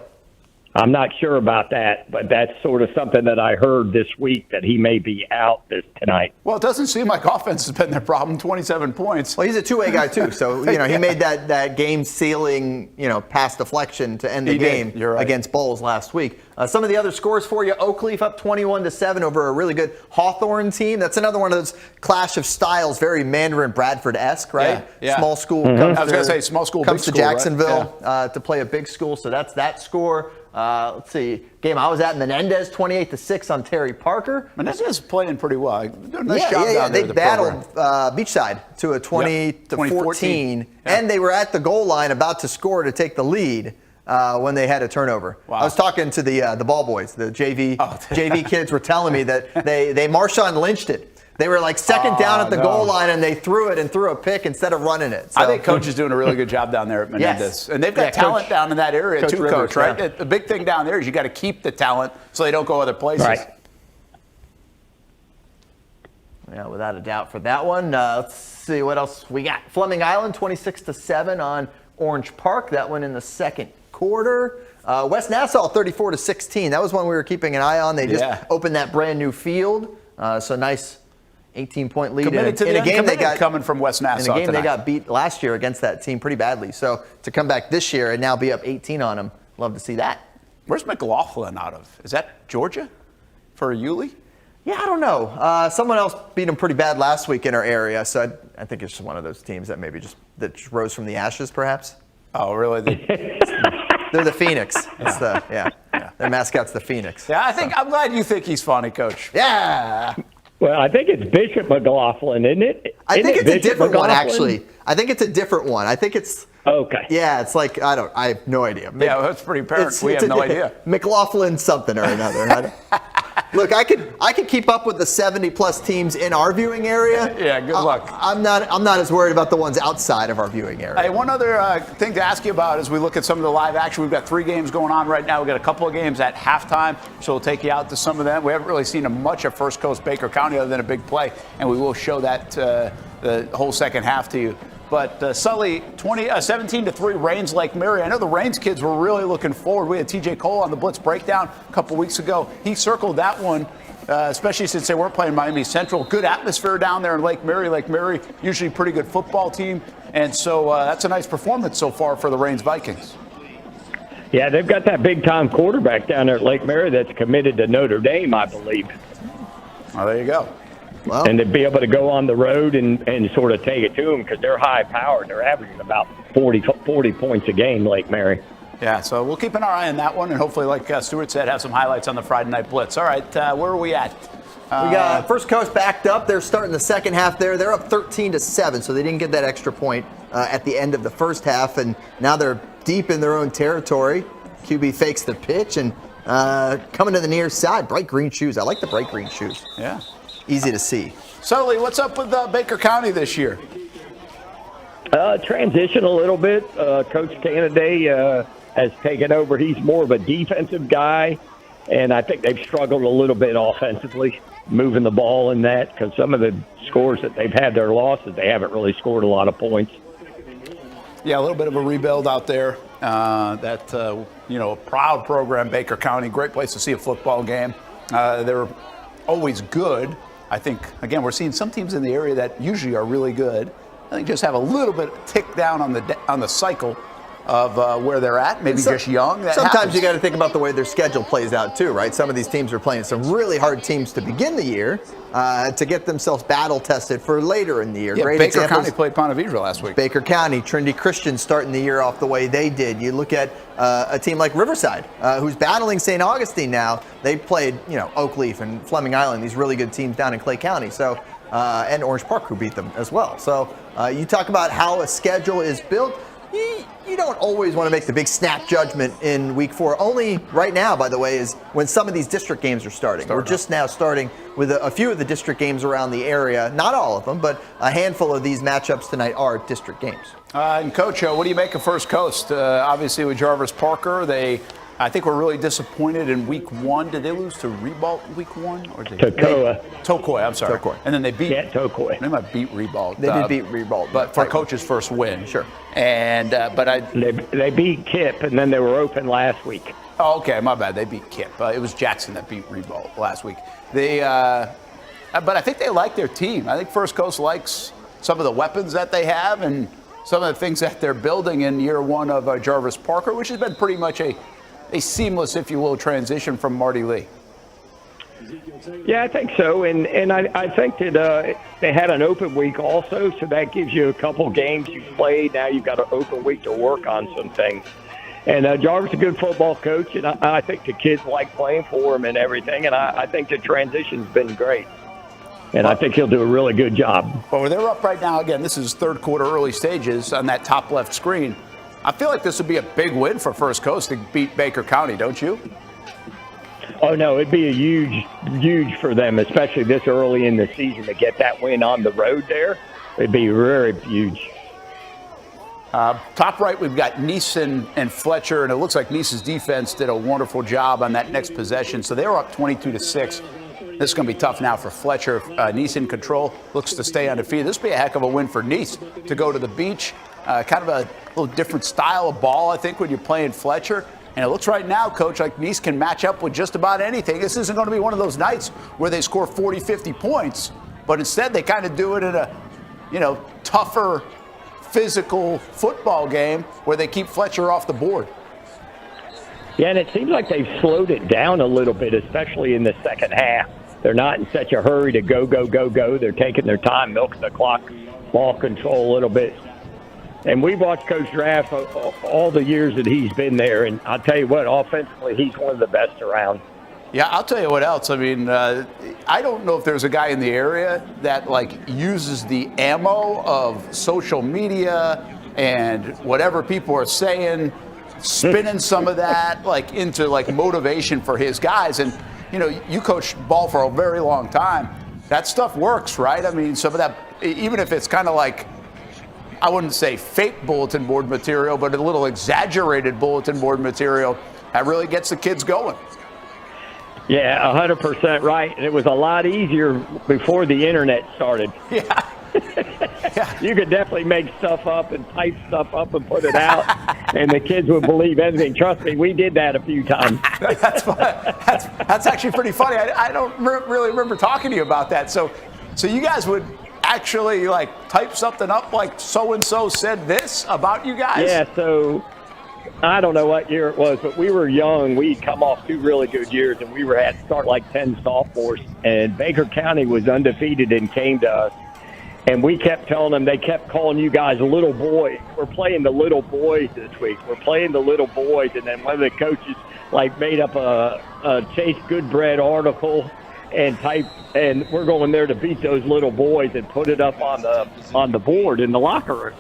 I'm not sure about that, but that's sort of something that I heard this week, that he may be out tonight. Well, it doesn't seem like offense has been their problem, 27 points. Well, he's a two-way guy, too. So, he made that game-sealing, pass deflection to end the game against Bolles last week. Some of the other scores for you, Oakleaf up 21-7 over a really good Hawthorne team. That's another one of those clash of styles, very Mandarin Bradford-esque, right? Yeah. Small school. I was going to say small school, comes big to school, Jacksonville right? to play a big school, so that's that score. Let's see. Game I was at, Menendez, 28-6 on Terry Parker. Menendez is playing pretty well. Doing a nice job down They there, battled Beachside to a 20-14, and they were at the goal line about to score to take the lead when they had a turnover. Wow. I was talking to the ball boys, the JV kids were telling me that they Marshawn Lynched it. They were like second down at the goal line, and they threw it and threw a pick instead of running it. So, I think Coach is doing a really good job down there at Menendez. Yes. And they've got talent down in that area too, Rivers, Coach, right? The big thing down there is you got to keep the talent so they don't go other places. Right. Yeah, without a doubt for that one. Let's see what else we got. Fleming Island, 26-7 on Orange Park. That one in the second quarter. West Nassau, 34-16. That was one we were keeping an eye on. They just opened that brand new field. So nice 18-point lead in a game they got coming from West Nassau. In a game tonight. they got beat last year against that team pretty badly. So to come back this year and now be up 18 on them, love to see that. Where's McLaughlin out of? Is that Georgia for Yulee? Yeah, I don't know. Someone else beat them pretty bad last week in our area, so I think it's just one of those teams that maybe just rose from the ashes, perhaps. Oh, really? They're the Phoenix. Their mascot's the Phoenix. Yeah, I'm glad you think he's funny, Coach. Yeah. Well, I think it's Bishop McLaughlin, isn't it? I think it's a different one, McLaughlin? actually. I think it's a different one. I think it's. Okay. Yeah, it's like, I have no idea. Yeah, that's pretty apparent. We have no idea. McLaughlin something or another. Look, I could keep up with the 70+ teams in our viewing area. Yeah, good luck. I'm not as worried about the ones outside of our viewing area. Hey, one other thing to ask you about as we look at some of the live action. We've got 3 games going on right now. We've got a couple of games at halftime, so we'll take you out to some of them. We haven't really seen much of First Coast Baker County other than a big play, and we will show that the whole second half to you. But Sully, 17-3 Rains Lake Mary. I know the Rains kids were really looking forward. We had TJ Cole on the Blitz breakdown a couple weeks ago. He circled that one, especially since they weren't playing Miami Central. Good atmosphere down there in Lake Mary. Lake Mary, usually a pretty good football team. And so that's a nice performance so far for the Rains Vikings. Yeah, they've got that big-time quarterback down there at Lake Mary that's committed to Notre Dame, I believe. Well, there you go. Well, And to be able to go on the road and sort of take it to them because they're high-powered. They're averaging about 40 points a game, Lake Mary. Yeah, so we'll keep an eye on that one, and hopefully, like Stuart said, have some highlights on the Friday Night Blitz. All right, where are we at? we got First Coast backed up. They're starting the second half there. They're up 13-7, so they didn't get that extra point at the end of the first half, and now they're deep in their own territory. QB fakes the pitch and coming to the near side. Bright green shoes. I like the bright green shoes. Yeah. Easy to see. Sully, what's up with Baker County this year? Transition a little bit. Coach Canaday has taken over. He's more of a defensive guy, and I think they've struggled a little bit offensively, moving the ball in that, because some of the scores that they've had, their losses, they haven't really scored a lot of points. Yeah, a little bit of a rebuild out there. A proud program, Baker County. Great place to see a football game. They're always good. I think, again, we're seeing some teams in the area that usually are really good. I think just have a little bit tick down on the cycle of where they're at, maybe just young. Sometimes you got to think about the way their schedule plays out too, right? Some of these teams are playing some really hard teams to begin the year to get themselves battle tested for later in the year. Yeah, Great Baker examples. County played Ponte Vedra last week. Baker County, Trinity Christian starting the year off the way they did. You look at a team like Riverside, who's battling St. Augustine now. They played, Oakleaf and Fleming Island, these really good teams down in Clay County. So, and Orange Park, who beat them as well. So you talk about how a schedule is built. You don't always want to make the big snap judgment in week 4. Only right now, by the way, is when some of these district games are starting. We're just now starting with a few of the district games around the area. Not all of them, but a handful of these matchups tonight are district games. And Coach, what do you make of First Coast? Obviously with Jarvis Parker, I think we're really disappointed in week 1. Did they lose to Ribault week 1? Or did Tokoi, I'm sorry. Tokoi. And then they beat Tokoi. They might beat Ribault. They did beat Ribault. But for Coach's first win. Sure. And They beat Kip, and then they were open last week. Oh, okay, my bad. They beat Kip. It was Jackson that beat Ribault last week. But I think they like their team. I think First Coast likes some of the weapons that they have and some of the things that they're building in year 1 of Jarvis Parker, which has been pretty much a seamless, if you will, transition from Marty Lee. Yeah, I think so, and I think that they had an open week also, so that gives you a couple games you've played. Now you've got an open week to work on some things. And Jarvis is a good football coach, and I think the kids like playing for him and everything, and I think the transition's been great. And I think he'll do a really good job. Well, they're up right now. Again, this is third quarter, early stages on that top left screen. I feel like this would be a big win for First Coast to beat Baker County, don't you? Oh, no, it'd be a huge for them, especially this early in the season to get that win on the road there. It'd be very huge. Top right, we've got Nease and Fletcher, and it looks like Nease's defense did a wonderful job on that next possession. So they were up 22-6. This is going to be tough now for Fletcher. Nease in control, looks to stay undefeated. This will be a heck of a win for Nease to go to the beach. Kind of a little different style of ball, I think, when you're playing Fletcher. And it looks right now, Coach, like Nease can match up with just about anything. This isn't going to be one of those nights where they score 40, 50 points, but instead they kind of do it in a, tougher, physical football game where they keep Fletcher off the board. Yeah, and it seems like they've slowed it down a little bit, especially in the second half. They're not in such a hurry to go. They're taking their time, milking the clock, ball control a little bit. And we've watched Coach Draft all the years that he's been there, and I'll tell you what, offensively, he's one of the best around. Yeah, I'll tell you what else. I mean, I don't know if there's a guy in the area that, uses the ammo of social media and whatever people are saying, spinning some of that, into, motivation for his guys. And you coached ball for a very long time. That stuff works, right? I mean, some of that, even if it's kind of like, I wouldn't say fake bulletin board material, but a little exaggerated bulletin board material, that really gets the kids going. Yeah, 100% right. And it was a lot easier before the internet started. Yeah. You could definitely make stuff up and type stuff up and put it out, and the kids would believe anything. Trust me, we did that a few times. That's actually pretty funny. I don't really remember talking to you about that. So you guys would actually like type something up like so-and-so said this about you guys? Yeah, so I don't know what year it was, but we were young. We'd come off 2 really good years, and we had to start like 10 sophomores, and Baker County was undefeated and came to us. And we kept telling them, they kept calling you guys little boys. We're playing the little boys this week. We're playing the little boys. And then one of the coaches made up a Chase Goodbread article and typed, and we're going there to beat those little boys and put it up on the board in the locker room.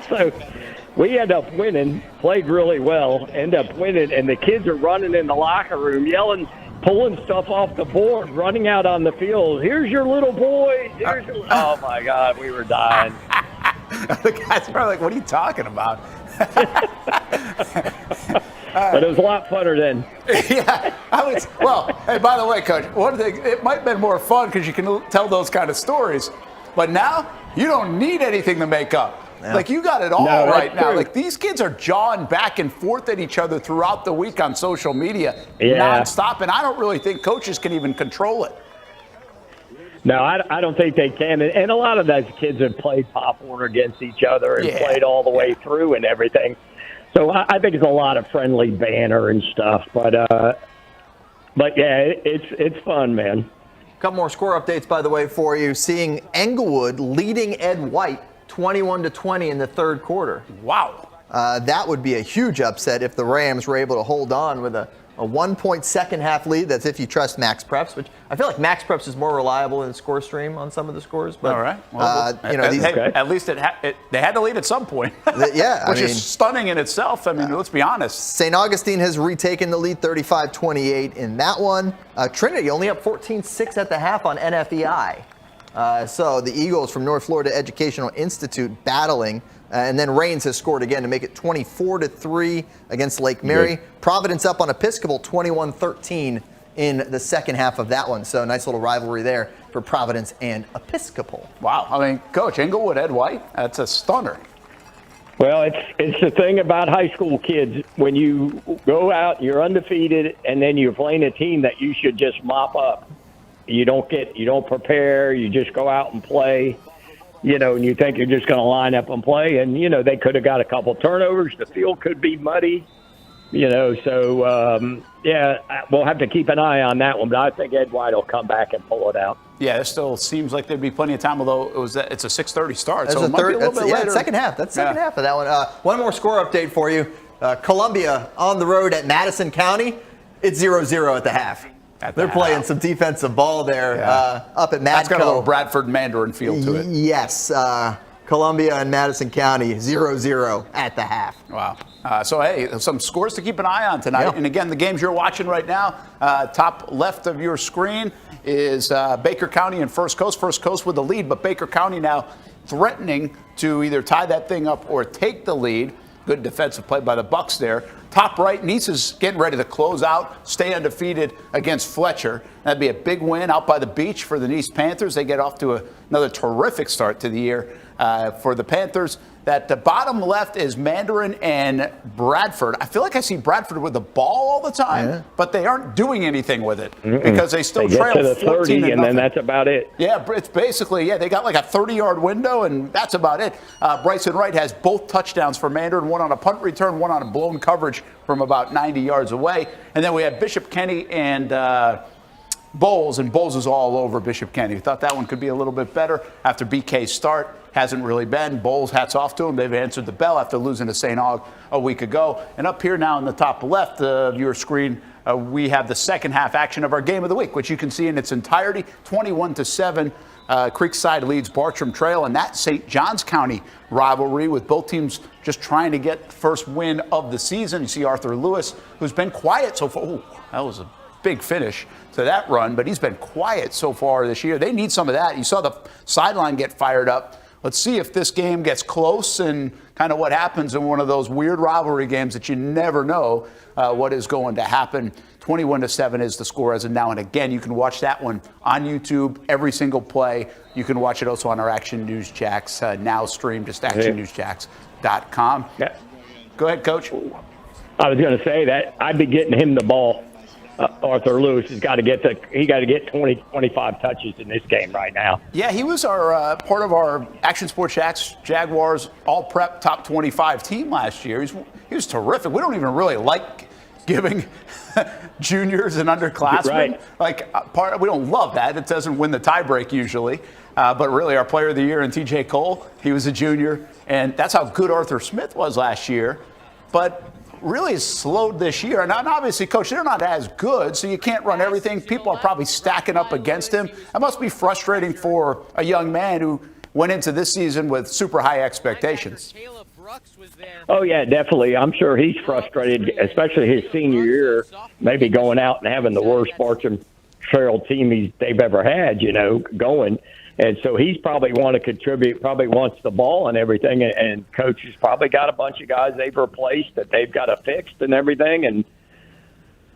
So we ended up winning, played really well, ended up winning, and the kids are running in the locker room yelling, pulling stuff off the board, running out on the field. Here's your little boy. Oh, my God, we were dying. The guys are like, what are you talking about? But it was a lot funner then. Yeah. Well, hey, by the way, Coach, one thing, it might have been more fun because you can tell those kind of stories. But now you don't need anything to make up. Yeah. Like, you got it all right now. Like, these kids are jawing back and forth at each other throughout the week on social media nonstop, and I don't really think coaches can even control it. No, I don't think they can. And a lot of those kids have played Pop Warner against each other and played all the way through and everything. So I think it's a lot of friendly banter and stuff. But yeah, it's fun, man. A couple more score updates, by the way, for you. Seeing Englewood leading Ed White 21-20 in the third quarter. Wow. That would be a huge upset if the Rams were able to hold on with a 1-point second-half lead. That's if you trust Max Preps, which I feel like Max Preps is more reliable than Score Stream on some of the scores. But, all right. Well, at least they had to lead at some point. Which is stunning in itself. I mean, let's be honest. St. Augustine has retaken the lead 35-28 in that one. Trinity only up 14-6 at the half on NFEI. So the Eagles from North Florida Educational Institute battling, and then Rains has scored again to make it 24-3 against Lake Mary. Providence up on Episcopal 21-13 in the second half of that one. So nice little rivalry there for Providence and Episcopal. Wow. I mean, Coach, Englewood, Ed White, that's a stunner. Well, it's the thing about high school kids. When you go out, you're undefeated, and then you're playing a team that you should just mop up. You don't prepare. You just go out and play, and you think you're just going to line up and play. And, they could have got a couple turnovers. The field could be muddy, So, we'll have to keep an eye on that one. But I think Ed White will come back and pull it out. Yeah, it still seems like there'd be plenty of time, although it's a 6:30 start. So it might be a little bit later. Second half. That's second half of that one. One more score update for you. Columbia on the road at Madison County. It's 0-0 at the half. They're playing some defensive ball there up at Madco. That's got a little Bradford Mandarin feel to it. Yes. Columbia and Madison County, 0-0 at the half. Wow. So, hey, some scores to keep an eye on tonight. Yep. And, again, the games you're watching right now, top left of your screen is Baker County and First Coast. First Coast with the lead, but Baker County now threatening to either tie that thing up or take the lead. Good defensive play by the Bucks there. Top right, Nease is getting ready to close out, stay undefeated against Fletcher. That'd be a big win out by the beach for the Nease Panthers. They get off to another terrific start to the year for the Panthers. That bottom left is Mandarin and Bradford. I feel like I see Bradford with the ball all the time, but they aren't doing anything with it because they still trail 14 to the 30, and then that's about it. Yeah, it's basically, they got like a 30-yard window, and that's about it. Bryson Wright has both touchdowns for Mandarin, one on a punt return, one on a blown coverage from about 90 yards away. And then we have Bishop Kenny and Bolles, and Bolles is all over Bishop Kenny. We thought that one could be a little bit better after BK's start. Hasn't really been. Bolles, hats off to him. They've answered the bell after losing to St. Aug a week ago. And up here now in the top left of your screen, we have the second half action of our game of the week, which you can see in its entirety, 21-7. Creekside leads Bartram Trail, and that St. Johns County rivalry with both teams just trying to get the first win of the season. You see Arthur Lewis, who's been quiet so far. Ooh, that was a big finish to that run, but he's been quiet so far this year. They need some of that. You saw the sideline get fired up. Let's see if this game gets close and kind of what happens in one of those weird rivalry games that you never know what is going to happen. 21-7 is the score as of now. And again, you can watch that one on YouTube, every single play. You can watch it also on our Action News Jacks now stream, just actionnewsjacks.com. Yeah. Go ahead, Coach. I was going to say that I'd be getting him the ball. Arthur Lewis has got to get 20, 25 touches in this game right now. Yeah, he was our part of our Action Sports Jacks Jaguars All Prep Top 25 team last year. He was terrific. We don't even really like giving juniors and underclassmen. Right. We don't love that. It doesn't win the tiebreak usually. But really, our Player of the Year in T.J. Cole, he was a junior, and that's how good Arthur Smith was last year. But really has slowed this year. And obviously, Coach, they're not as good, so you can't run everything. People are probably stacking up against him. That must be frustrating for a young man who went into this season with super high expectations. Oh, yeah, definitely. I'm sure he's frustrated, especially his senior year, maybe going out and having the worst Bartram Trail team they've ever had, going. And so he's probably want to contribute, probably wants the ball and everything. And Coach has probably got a bunch of guys they've replaced that they've got to fix and everything. And,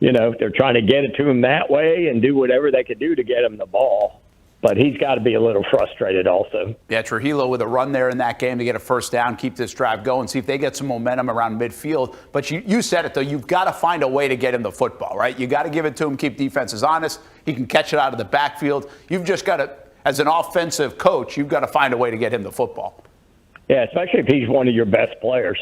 they're trying to get it to him that way and do whatever they could do to get him the ball. But he's got to be a little frustrated also. Yeah, Trujillo with a run there in that game to get a first down, keep this drive going, see if they get some momentum around midfield. But you said it, though. You've got to find a way to get him the football, right? You got to give it to him, keep defenses honest. He can catch it out of the backfield. You've just got to, as an offensive coach, you've got to find a way to get him the football. Yeah, especially if he's one of your best players.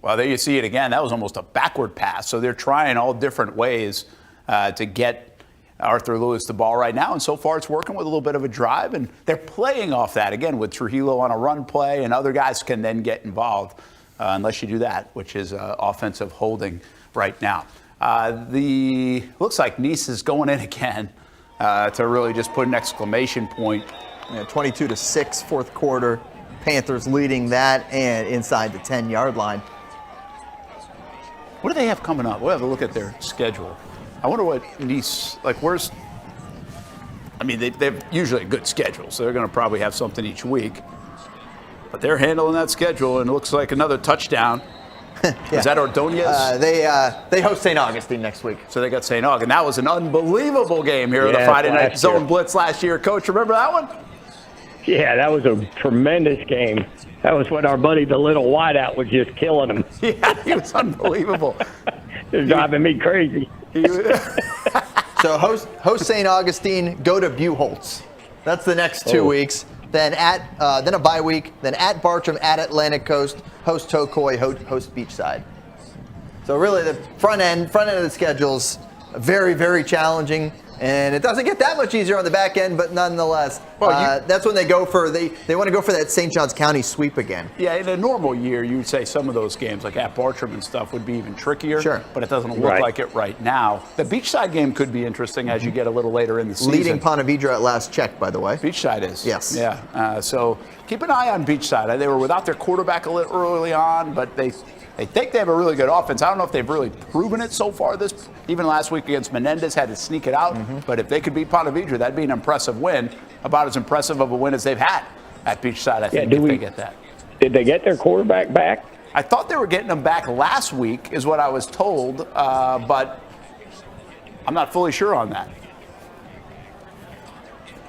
Well, there you see it again. That was almost a backward pass. So they're trying all different ways to get Arthur Lewis the ball right now. And so far it's working with a little bit of a drive. And they're playing off that, again, with Trujillo on a run play. And other guys can then get involved unless you do that, which is offensive holding right now. Looks like Nease is going in again. To really just put an exclamation point. 22-6, fourth quarter. Panthers leading that and inside the 10-yard line. What do they have coming up? We'll have a look at their schedule. I wonder what Nease, where's... I mean, they've usually a good schedule, so they're going to probably have something each week. But they're handling that schedule, and it looks like another touchdown. Yeah. Is that Ordonez? They host St. Augustine next week. So they got St. Augustine. That was an unbelievable game here in the Friday Night Zone Blitz last year. Coach, remember that one? Yeah, that was a tremendous game. That was when our buddy, the little wideout, was just killing him. Yeah, he was unbelievable. It was driving me crazy. So host St. Augustine, go to Buchholz. That's the next 2 weeks. Then then a bye week. Then at Bartram, at Atlantic Coast, host Tokoi, host Beachside. So really, the front end of the schedule's very, very challenging, and it doesn't get that much easier on the back end. But nonetheless, that's when they go for they want to go for that St. Johns County sweep again. Yeah, in a normal year, you'd say some of those games, like at Bartram and stuff, would be even trickier. Sure, but it doesn't look like it right now. The Beachside game could be interesting as you get a little later in the season. Leading Ponte Vedra at last check, by the way. Beachside is. Yes. Yeah. So keep an eye on Beachside. They were without their quarterback a little early on, but they think they have a really good offense. I don't know if they've really proven it so far. Even last week against Menendez, had to sneak it out. But if they could beat Ponte Vedra, that'd be an impressive win. About as impressive of a win as they've had at Beachside, I think, if they get that. Did they get their quarterback back? I thought they were getting him back last week, is what I was told. But I'm not fully sure on that.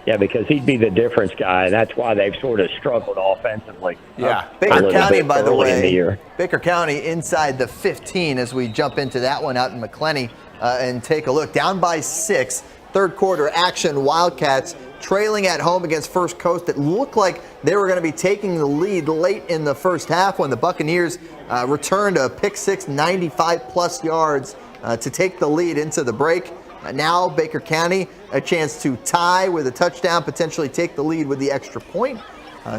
Yeah, because he'd be the difference guy, and that's why they've sort of struggled offensively. Yeah. Baker County, by the way, Baker County inside the 15 as we jump into that one out in McClenny and take a look. Down by 6, third quarter action, Wildcats trailing at home against First Coast. It looked like they were going to be taking the lead late in the first half when the Buccaneers returned a pick six, 95-plus yards to take the lead into the break. Now Baker County a chance to tie with a touchdown, potentially take the lead with the extra point.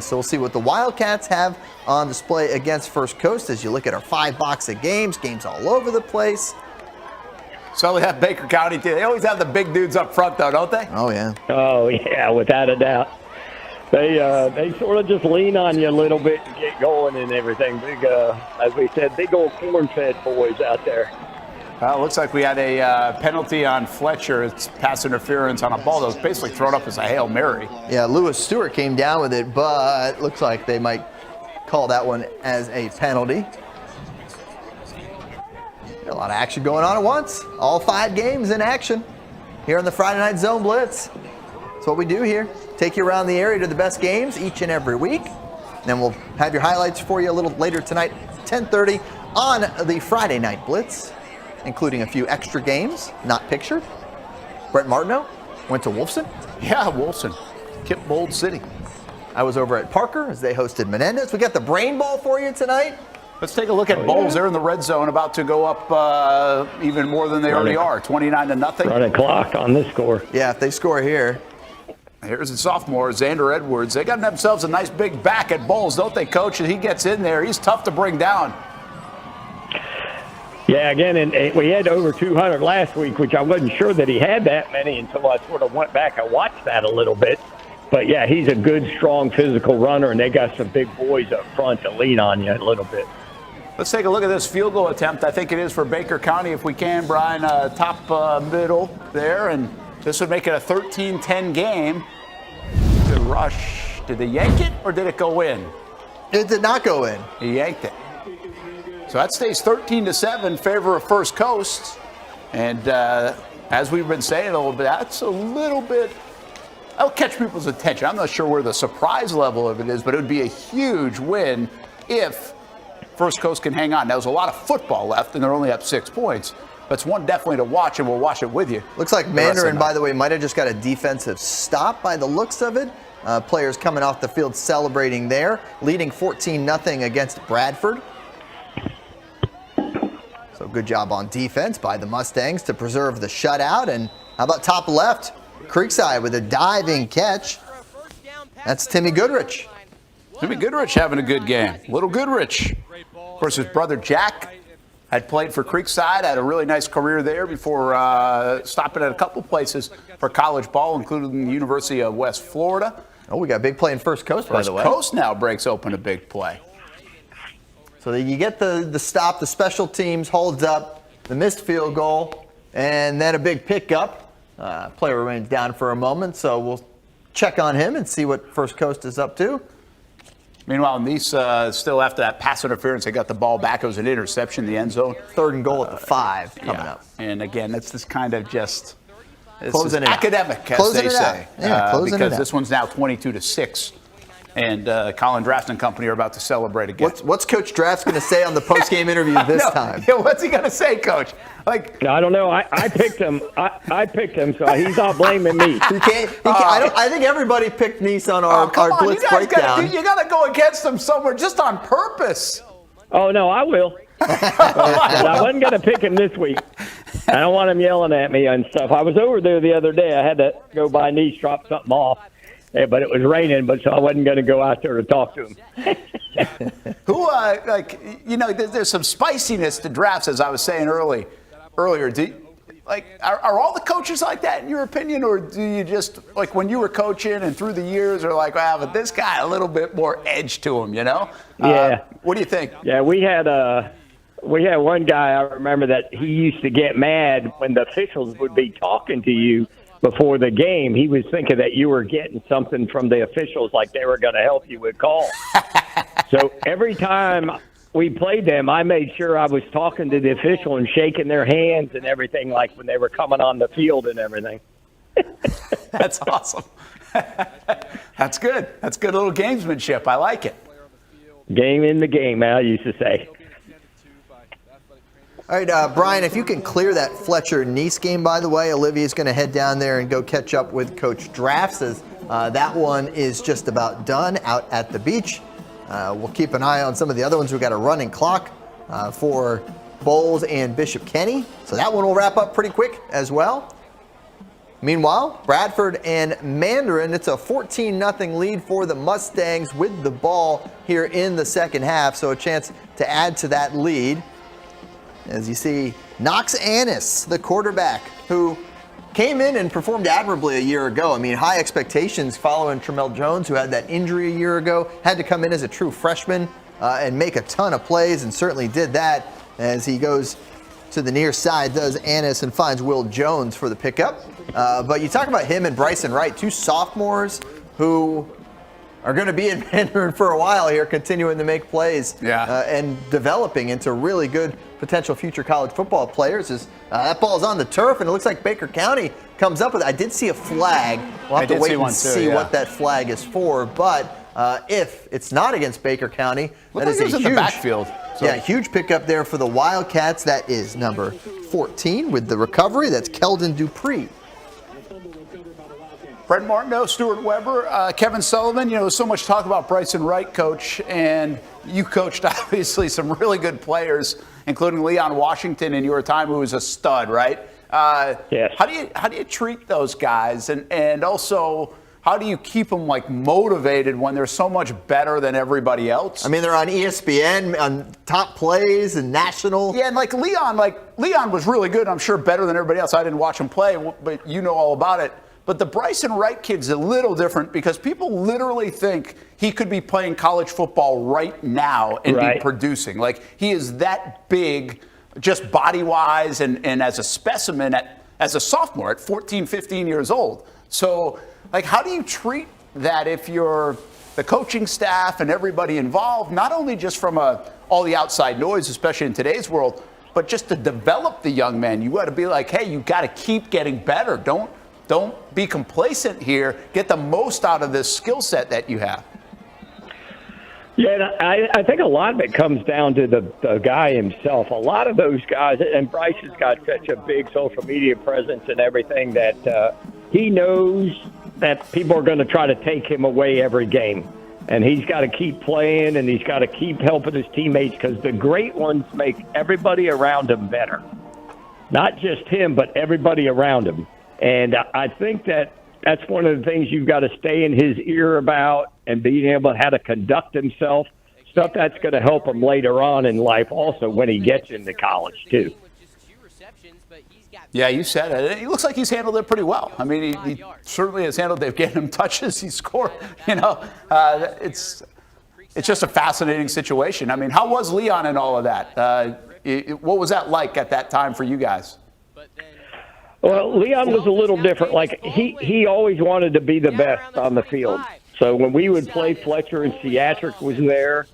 So we'll see what the Wildcats have on display against First Coast as you look at our 5 box of games all over the place. So we have Baker County too. They always have the big dudes up front though, don't they? Oh yeah. Oh yeah, without a doubt. They sort of just lean on you a little bit and get going and everything. Big, as we said, big old corn-fed boys out there. Well, it looks like we had a penalty on Fletcher. It's pass interference on a ball that was basically thrown up as a Hail Mary. Yeah, Lewis Stewart came down with it, but looks like they might call that one as a penalty. A lot of action going on at once. All 5 games in action here on the Friday Night Zone Blitz. That's what we do here. Take you around the area to the best games each and every week. Then we'll have your highlights for you a little later tonight, 10:30 on the Friday Night Blitz, including a few extra games not pictured. Brett Martineau went to Wolfson. Yeah, Wolfson. Kip Bold City. I was over at Parker as they hosted Menendez. We got the Brain Bowl for you tonight. Let's take a look at Bolles. They're in the red zone, about to go up even more than they already are, 29-0. Running clock on this score. Yeah, if they score here. Here's the sophomore, Xander Edwards. They got themselves a nice big back at Bolles, don't they, Coach? And he gets in there. He's tough to bring down. Yeah, again, and we had over 200 last week, which I wasn't sure that he had that many until I sort of went back and watched that a little bit. But, yeah, he's a good, strong, physical runner, and they got some big boys up front to lean on you a little bit. Let's take a look at this field goal attempt. I think it is for Baker County, if we can, Brian. Top middle there, and this would make it a 13-10 game. The rush, did they yank it or did it go in? It did not go in. He yanked it. So that stays 13-7, favor of First Coast. And as we've been saying a little bit, that's a little bit, that'll catch people's attention. I'm not sure where the surprise level of it is, but it would be a huge win if First Coast can hang on. Now, there's a lot of football left, and they're only up 6 points. But it's one definitely to watch, and we'll watch it with you. Looks like Mandarin, by the way, might have just got a defensive stop by the looks of it. Players coming off the field celebrating there, leading 14-0 against Bradford. So good job on defense by the Mustangs to preserve the shutout. And how about top left? Creekside with a diving catch. That's Timmy Goodrich. Timmy Goodrich having a good game. Little Goodrich. Of course, his brother Jack had played for Creekside, had a really nice career there before stopping at a couple places for college ball, including the University of West Florida. Oh, we got a big play in First Coast, by the way. First Coast now breaks open a big play. So you get the stop, the special teams holds up, the missed field goal, and then a big pickup. Player remains down for a moment, so we'll check on him and see what First Coast is up to. Meanwhile, Nease still after that pass interference, they got the ball back. It was an interception in the end zone. 3rd and goal at the 5 coming up. And again, it's this kind of just closing it academic, out. as they say. Yeah, closing it out. Because this one's now 22-6. And Colin Draft and company are about to celebrate again. What's Coach Draft going to say on the post-game interview this time? Yeah, what's he going to say, Coach? Like, I don't know. I picked him. I picked him, so he's not blaming me. I think everybody picked Nease on our Blitz breakdown. You got to go against him somewhere just on purpose. Oh, no, I will. I wasn't going to pick him this week. I don't want him yelling at me and stuff. I was over there the other day. I had to go by Nease, drop something off. Yeah, but it was raining, so I wasn't going to go out there to talk to him. There's some spiciness to drafts, as I was saying earlier. Are all the coaches like that, in your opinion, or do you just, like, when you were coaching and through the years, are like, wow, but this guy, a little bit more edge to him, you know? Yeah. What do you think? Yeah, we had one guy, I remember, that he used to get mad when the officials would be talking to you before the game. He was thinking that you were getting something from the officials, like they were going to help you with calls. So every time we played them, I made sure I was talking to the official and shaking their hands and everything, like when they were coming on the field and everything. That's awesome. That's good. That's good little gamesmanship. I like it. Game in the game, I used to say. All right, Brian, if you can clear that Fletcher Nease game, by the way, Olivia's going to head down there and go catch up with Coach Drafts, as that one is just about done out at the beach. We'll keep an eye on some of the other ones. We've got a running clock for Bolles and Bishop Kenny, so that one will wrap up pretty quick as well. Meanwhile, Bradford and Mandarin, it's a 14-0 lead for the Mustangs with the ball here in the second half, so a chance to add to that lead. As you see, Knox Annis, the quarterback, who came in and performed admirably a year ago. I mean, high expectations following Tramel Jones, who had that injury a year ago, had to come in as a true freshman and make a ton of plays, and certainly did that as he goes to the near side, does Annis, and finds Will Jones for the pickup. But you talk about him and Bryson Wright, two sophomores who are going to be in Mandarin for a while here, continuing to make plays and developing into really good potential future college football players. As that ball's on the turf, and it looks like Baker County comes up with it. I did see a flag. We'll have to wait and see what that flag is for. But if it's not against Baker County, that is a huge, in the backfield. So. Huge pickup there for the Wildcats. That is number 14 with the recovery. That's Keldon Dupree. Brent Martineau, Stuart Weber, Kevin Sullivan. There's so much talk about Bryson Wright, Coach, and you coached obviously some really good players, including Leon Washington in your time, who was a stud, right? Yes. How do you treat those guys, and also how do you keep them motivated when they're so much better than everybody else? I mean, they're on ESPN on top plays and national. Yeah, and Leon was really good. I'm sure better than everybody else. I didn't watch him play, but you know all about it. But the Bryson Wright kid's a little different because people literally think he could be playing college football right now and be producing. He is that big, just body-wise and as a specimen as a sophomore at 14, 15 years old. So, how do you treat that if you're the coaching staff and everybody involved, not only just from all the outside noise, especially in today's world, but just to develop the young man? You got to be hey, you got to keep getting better. Don't be complacent here. Get the most out of this skill set that you have. Yeah, and I think a lot of it comes down to the guy himself. A lot of those guys, and Bryce has got such a big social media presence and everything that he knows that people are going to try to take him away every game. And he's got to keep playing, and he's got to keep helping his teammates because the great ones make everybody around him better. Not just him, but everybody around him. And I think that's one of the things you've got to stay in his ear about and being able to how to conduct himself, stuff that's going to help him later on in life also when he gets into college, too. Yeah, you said it. He looks like he's handled it pretty well. I mean, he certainly has handled it. They've given him touches. He scored. It's just a fascinating situation. I mean, how was Leon in all of that? What was that like at that time for you guys? Well, Leon was a little different. He always wanted to be the best on the field. So when we would play Fletcher and Theatric was there,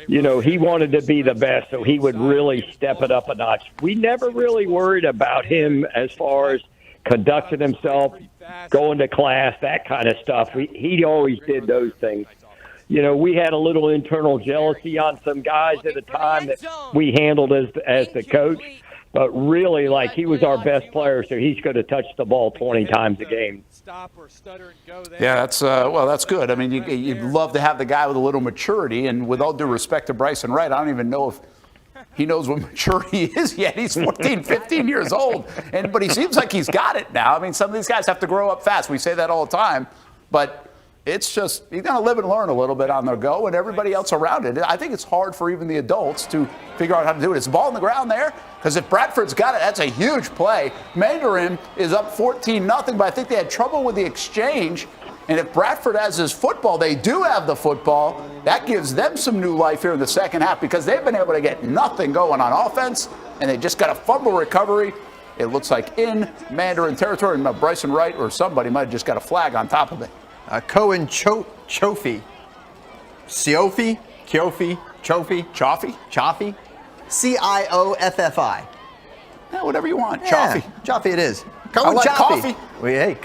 he wanted to be the best, so he would really step it up a notch. We never really worried about him as far as conducting himself, going to class, that kind of stuff. He always did those things. We had a little internal jealousy on some guys at a time that we handled as the coach. But really, he was our best player, so he's going to touch the ball 20 times a game. Yeah, that's good. I mean, you'd love to have the guy with a little maturity, and with all due respect to Bryson Wright, I don't even know if he knows what maturity is yet. He's 14, 15 years old, but he seems like he's got it now. I mean, some of these guys have to grow up fast. We say that all the time, but it's just you got to live and learn a little bit on their go, and everybody else around it. I think it's hard for even the adults to figure out how to do it. Is the ball on the ground there? Because if Bradford's got it, that's a huge play. Mandarin is up 14-0, but I think they had trouble with the exchange. And if Bradford has his football, they do have the football. That gives them some new life here in the second half because they've been able to get nothing going on offense, and they just got a fumble recovery. It looks like in Mandarin territory, and Bryson Wright or somebody might have just got a flag on top of it. Cohen Choffi. Siofi? Kyofi? Chofi? Chaffee? Chaffee? Cioffi. Yeah, whatever you want. Yeah, Chaffee. Chaffee it is. I like coffee.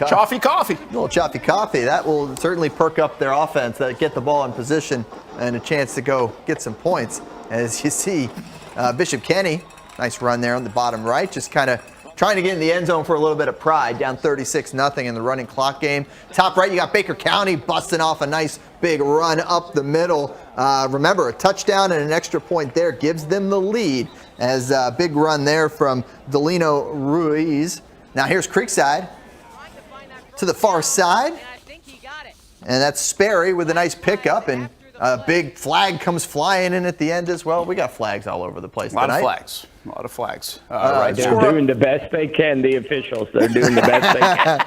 Chaffee coffee. A little Chaffee coffee. That will certainly perk up their offense, get the ball in position and a chance to go get some points. As you see, Bishop Kenny, nice run there on the bottom right, just kind of trying to get in the end zone for a little bit of pride, down 36-0 in the running clock game. Top right, you got Baker County busting off a nice big run up the middle. Remember, a touchdown and an extra point there gives them the lead as a big run there from Delino Ruiz. Now here's Creekside to the far side. And that's Sperry with a nice pickup, and a big flag comes flying in at the end as well. We got flags all over the place tonight. A lot of flags. They're doing the best they can, the officials. They're doing the best they can.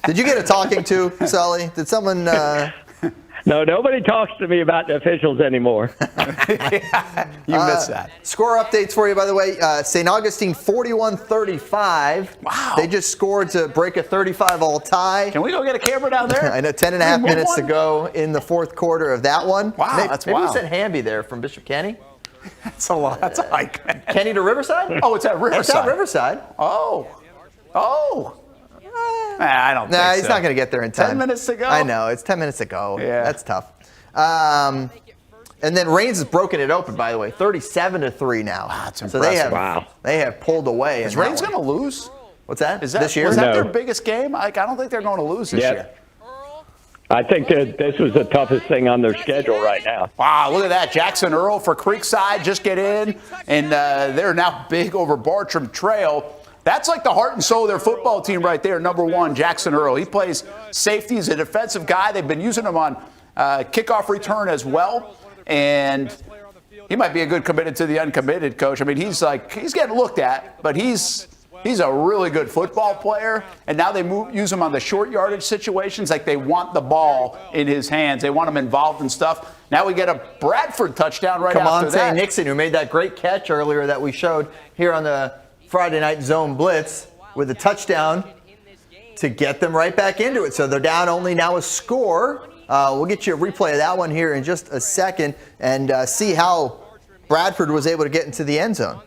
Did you get a talking to, Sully? Did someone No, nobody talks to me about the officials anymore. You missed that. Score updates for you, by the way. St. Augustine 41-35. Wow. They just scored to break a 35-all tie. Can we go get a camera down there? I know, 10 and a half minutes to go in the fourth quarter of that one. Wow, maybe, that's maybe wild. we sent Hamby there from Bishop Kenny. That's a lot. That's a hike. Kenny to Riverside? Oh, it's at Riverside. It's at Riverside. Oh. Nah, I don't think Nah, so. he's not going to get there in time. 10 minutes to go? I know, it's 10 minutes to go. Yeah. That's tough. And then Reigns has broken it open, by the way, 37-3 now. Wow, that's so they impressive. they have pulled away. Is Reigns going to lose? What's that? Is that this year? Was that No. their biggest game? I don't think they're going to lose this Yep. year. I think that this was the toughest thing on their schedule right now. Wow, look at that. Jackson Earl for Creekside just get in, and they're now big over Bartram Trail. That's like the heart and soul of their football team right there, number one, Jackson Earl. He plays safety. He's a defensive guy. They've been using him on kickoff return as well, and he might be a good committed to the uncommitted coach. I mean, he's getting looked at, but he's a really good football player, and now they use him on the short yardage situations. Like, they want the ball in his hands. They want him involved in stuff. Now we get a Bradford touchdown right after that. Nixon, who made that great catch earlier that we showed here on the Friday Night Zone Blitz with a touchdown to get them right back into it. So they're down only now a score. We'll get you a replay of that one here in just a second and see how Bradford was able to get into the end zone.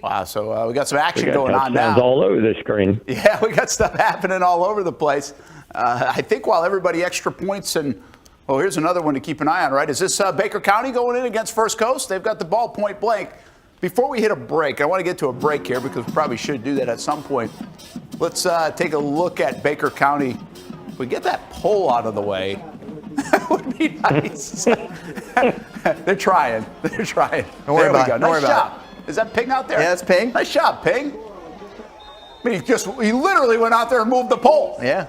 Wow, so we got some action We got going on touchdowns now. all over the screen. Yeah, we got stuff happening all over the place. I think while everybody extra points and, well, here's another one to keep an eye on, right? Is this Baker County going in against First Coast? They've got the ball point blank. Before we hit a break, I want to get to a break here because we probably should do that at some point. Let's take a look at Baker County. If we get that pole out of the way, that would be nice. They're trying. They're trying. Don't worry there about we it. go. Don't worry Nice about job. Is that Ping out there? Yeah, it's Ping. Nice job, Ping. I mean, he literally went out there and moved the pole. Yeah.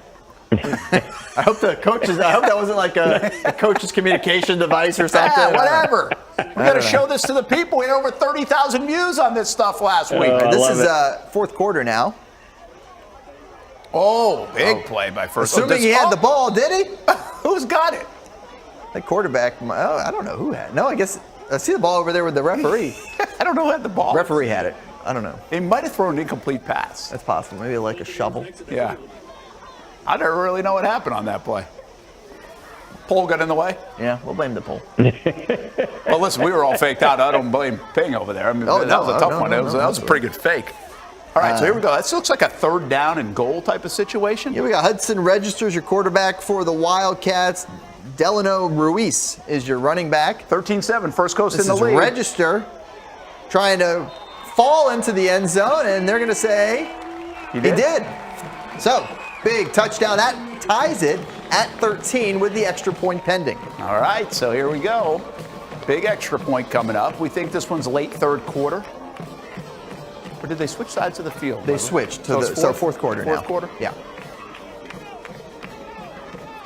I hope that wasn't like a coach's communication device or something. Yeah, whatever. We got to show this to the people. We had over 30,000 views on this stuff last week. This is fourth quarter now. Oh, big play by First. Assuming he had the ball, did he? Who's got it? The quarterback, I don't know who had it. No, I guess I see the ball over there with the referee. I don't know who had the ball. Referee had it. I don't know. He might have thrown an incomplete pass. That's possible. Maybe like a shovel. Yeah. I don't really know what happened on that play. Pole got in the way? Yeah, we'll blame the pole. Well, listen, we were all faked out. I don't blame Ping over there. I mean, that was a tough one. That was a pretty good fake. All right, so here we go. This looks like a third down and goal type of situation. Yeah, we got Hudson Registers, your quarterback for the Wildcats. Delano Ruiz is your running back. 13-7, First Coast This in the is lead. Register trying to fall into the end zone, and they're going to say he did. So, big touchdown. That ties it at 13 with the extra point pending. All right, so here we go. Big extra point coming up. We think this one's late third quarter. Or did they switch sides of the field? They switched to fourth quarter now. Fourth quarter? Yeah.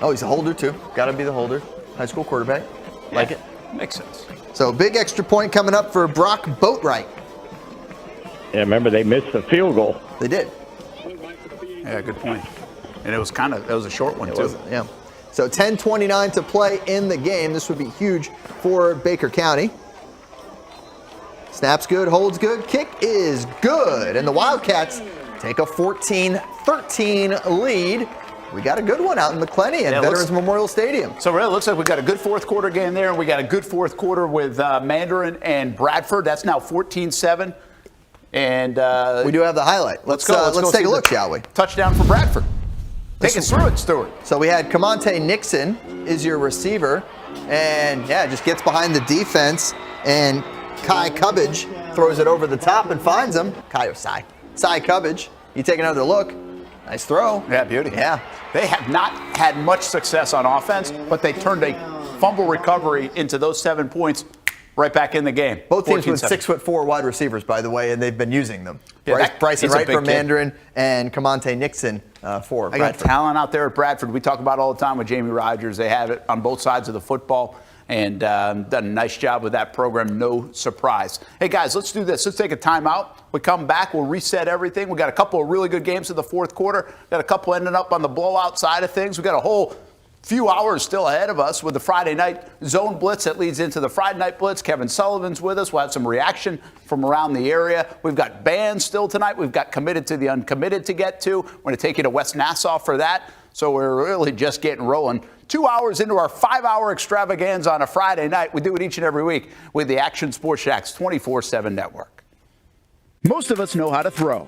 Oh, he's a holder too. Got to be the holder. High school quarterback. Like it. Makes sense. So big extra point coming up for Brock Boatwright. Yeah, remember they missed the field goal. They did. Yeah, good point. And it was a short one, too. Yeah. So 10:29 to play in the game. This would be huge for Baker County. Snap's good, holds good, kick is good. And the Wildcats take a 14-13 lead. We got a good one out in McClenny at Veterans Memorial Stadium. So really, it looks like we got a good fourth quarter game there, and we got a good fourth quarter with Mandarin and Bradford. That's now 14-7. And we do have the highlight. Let's take a look, shall we? Touchdown for Bradford. Take us through it, Stuart. So we had Camonte Nixon is your receiver, and yeah, just gets behind the defense, and Kai Cubbage throws it over the top and finds him. Cy Cubbage. You take another look. Nice throw. Yeah, beauty. Yeah. They have not had much success on offense, but they turned a fumble recovery into those 7 points right back in the game. Both teams with 14-7. 6'4" wide receivers, by the way, and they've been using them. Yeah, Bryson he's a Wright big for kid. Mandarin and Camonte Nixon for They got Bradford. talent out there at Bradford. We talk about it all the time with Jamie Rogers. They have it on both sides of the football, and done a nice job with that program. No surprise. Hey, guys, let's do this. Let's take a timeout. We come back. We'll reset everything. We got a couple of really good games in the fourth quarter. Got a couple ending up on the blowout side of things. We got a whole Few hours still ahead of us with the Friday night zone blitz that leads into the Friday night blitz. Kevin Sullivan's with us. We'll have some reaction from around the area. We've got bands still tonight. We've got committed to the uncommitted to get to. We're going to take you to West Nassau for that. So we're really just getting rolling. 2 hours into our 5-hour extravaganza on a Friday night. We do it each and every week with the Action Sports Jax 24/7 network. Most of us know how to throw.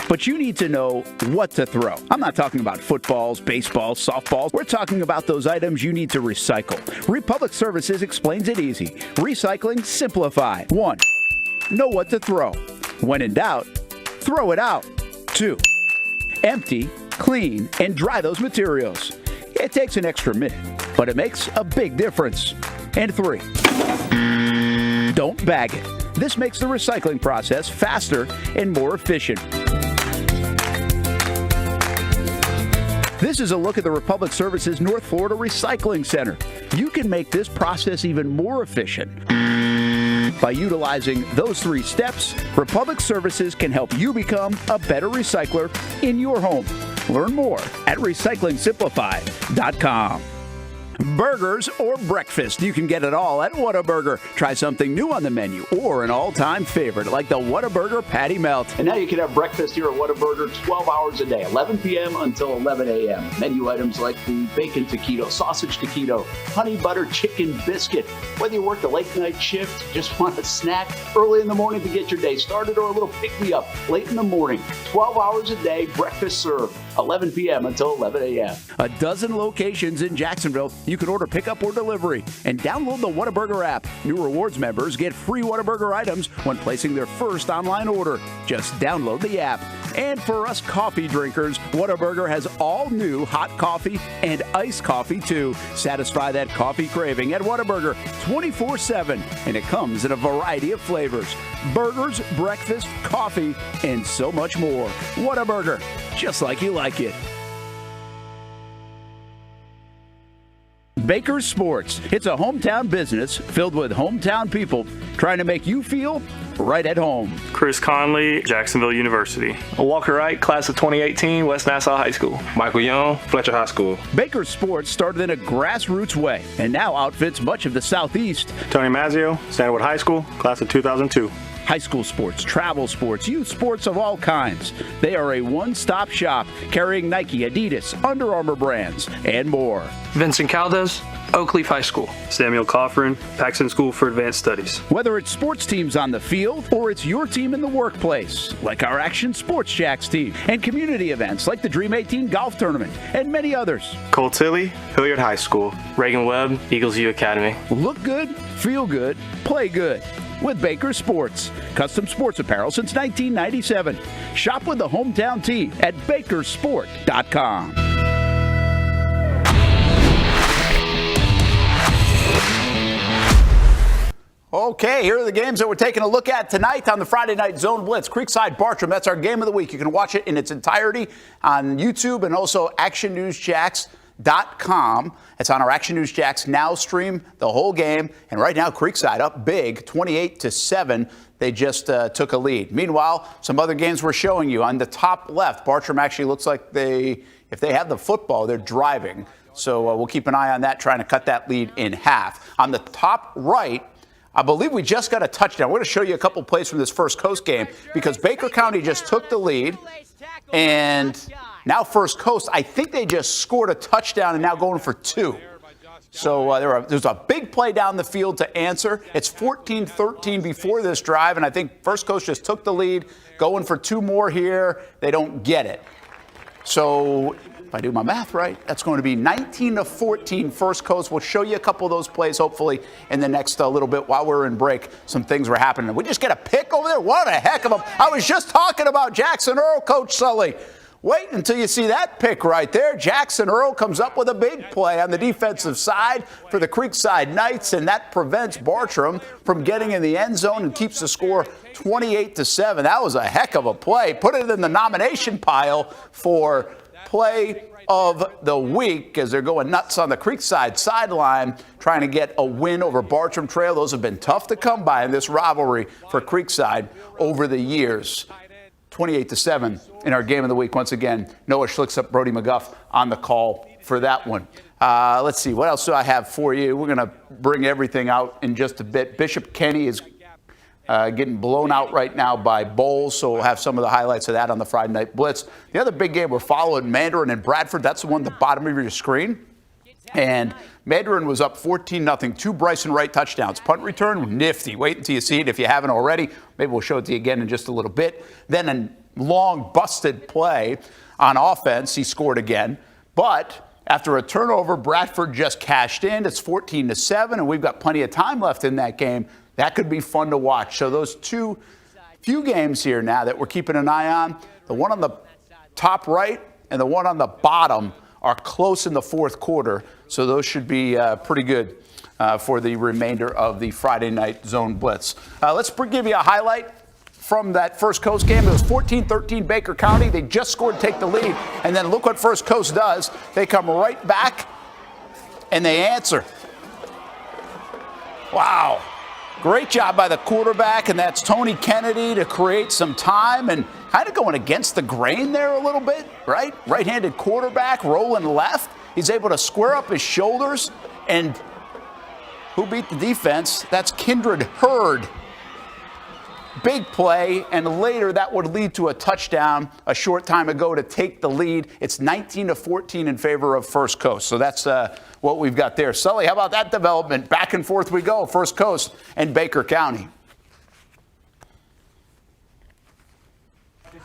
But you need to know what to throw. I'm not talking about footballs, baseballs, softballs. We're talking about those items you need to recycle. Republic Services explains it easy. Recycling simplified. 1. Know what to throw. When in doubt, throw it out. 2. Empty, clean, and dry those materials. It takes an extra minute, but it makes a big difference. And 3. Don't bag it. This makes the recycling process faster and more efficient. This is a look at the Republic Services North Florida Recycling Center. You can make this process even more efficient. By utilizing those 3 steps, Republic Services can help you become a better recycler in your home. Learn more at recyclingsimplified.com. Burgers or breakfast, you can get it all at Whataburger. Try something new on the menu or an all-time favorite like the Whataburger Patty Melt. And now you can have breakfast here at Whataburger 12 hours a day, 11 p.m. until 11 a.m. Menu items like the bacon taquito, sausage taquito, honey butter chicken biscuit. Whether you work a late night shift, just want a snack early in the morning to get your day started, or a little pick-me-up late in the morning, 12 hours a day, breakfast served, 11 p.m. until 11 a.m. A dozen locations in Jacksonville. You can order pickup or delivery and download the Whataburger app. New rewards members get free Whataburger items when placing their first online order. Just download the app. And for us coffee drinkers, Whataburger has all new hot coffee and iced coffee too. Satisfy that coffee craving at Whataburger 24/7, and it comes in a variety of flavors. Burgers, breakfast, coffee, and so much more. Whataburger, just like you like it. Baker's Sports. It's a hometown business filled with hometown people trying to make you feel right at home. Chris Conley, Jacksonville University. Walker Wright, class of 2018, West Nassau High School. Michael Young, Fletcher High School. Baker's Sports started in a grassroots way and now outfits much of the Southeast. Tony Mazzio, Sandwood High School, class of 2002. High school sports, travel sports, youth sports of all kinds. They are a one-stop shop carrying Nike, Adidas, Under Armour brands, and more. Vincent Caldes, Oak Leaf High School. Samuel Coffrin, Paxton School for Advanced Studies. Whether it's sports teams on the field or it's your team in the workplace, like our Action Sports Jax team, and community events like the Dream 18 Golf Tournament, and many others. Cole Tilley, Hilliard High School. Reagan Webb, Eagles View Academy. Look good, feel good, play good with Baker Sports. Custom sports apparel since 1997. Shop with the hometown team at bakersport.com. Okay, here are the games that we're taking a look at tonight on the Friday Night Zone Blitz. Creekside, Bartram, that's our game of the week. You can watch it in its entirety on YouTube and also actionnewsjax.com. It's on our Action News Jax Now stream, the whole game. And right now, Creekside up big, 28-7. They just took a lead. Meanwhile, some other games we're showing you. On the top left, Bartram actually looks like if they have the football, they're driving. So we'll keep an eye on that, trying to cut that lead in half. On the top right, I believe we just got a touchdown. We're going to show you a couple plays from this First Coast game because Baker County just took the lead. And now First Coast, I think they just scored a touchdown and now going for 2. So there's a big play down the field to answer. It's 14-13 before this drive, and I think First Coast just took the lead, going for 2 more here. They don't get it. So if I do my math right, that's going to be 19-14 First Coast. We'll show you a couple of those plays, hopefully, in the next little bit while we're in break. Some things were happening. We just get a pick over there? What a heck of a... I was just talking about Jackson Earl, Coach Sully. Wait until you see that pick right there. Jackson Earl comes up with a big play on the defensive side for the Creekside Knights, and that prevents Bartram from getting in the end zone and keeps the score 28-7. That was a heck of a play. Put it in the nomination pile for play of the week as they're going nuts on the Creekside sideline, trying to get a win over Bartram Trail. Those have been tough to come by in this rivalry for Creekside over the years. 28-7 in our game of the week. Once again, Noah Schlicksup, Brody McGuff on the call for that one. Let's see, what else do I have for you? We're going to bring everything out in just a bit. Bishop Kenny is getting blown out right now by Bolles, so we'll have some of the highlights of that on the Friday Night Blitz. The other big game we're following, Mandarin and Bradford. That's the one at the bottom of your screen. And Mandarin was up 14-0, 2 Bryson Wright touchdowns. Punt return, nifty. Wait until you see it if you haven't already. Maybe we'll show it to you again in just a little bit. Then a long busted play on offense. He scored again. But after a turnover, Bradford just cashed in. It's 14-7, and we've got plenty of time left in that game. That could be fun to watch. So those few games here now that we're keeping an eye on, the one on the top right and the one on the bottom are close in the fourth quarter. So those should be pretty good for the remainder of the Friday Night Zone Blitz. Let's give you a highlight from that First Coast game. It was 14-13 Baker County. They just scored to take the lead. And then look what First Coast does. They come right back and they answer. Wow. Great job by the quarterback, and that's Tony Kennedy to create some time and kind of going against the grain there a little bit, right? Right-handed quarterback rolling left. He's able to square up his shoulders, and who beat the defense? That's Kindred Hurd. Big play, and later that would lead to a touchdown a short time ago to take the lead. It's 19-14 in favor of First Coast. So that's what we've got there. Sully, how about that development? Back and forth we go, First Coast and Baker County.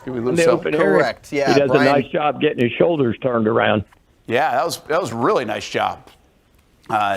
Did we lose something? Correct. Yeah, he does Brian, a nice job getting his shoulders turned around. Yeah, that was a really nice job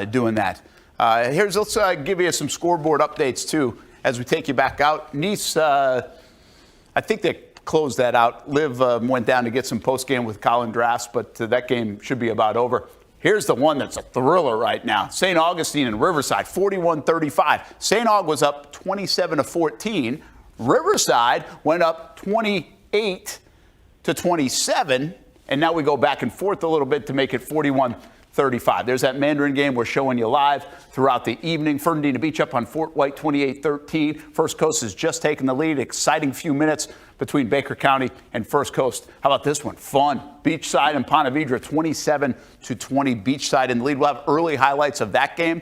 doing that. Let's give you some scoreboard updates too as we take you back out. Nease, I think they closed that out. Liv went down to get some post-game with Colin Drafts, but that game should be about over. Here's the one that's a thriller right now. St. Augustine and Riverside, 41-35. St. Aug was up 27-14. Riverside went up 28-27, and now we go back and forth a little bit to make it 41-35. There's that Mandarin game we're showing you live throughout the evening. Fernandina Beach up on Fort White 28-13. First Coast has just taken the lead. Exciting few minutes between Baker County and First Coast. How about this one? Fun. Beachside and Ponte Vedra 27-20. Beachside in the lead. We'll have early highlights of that game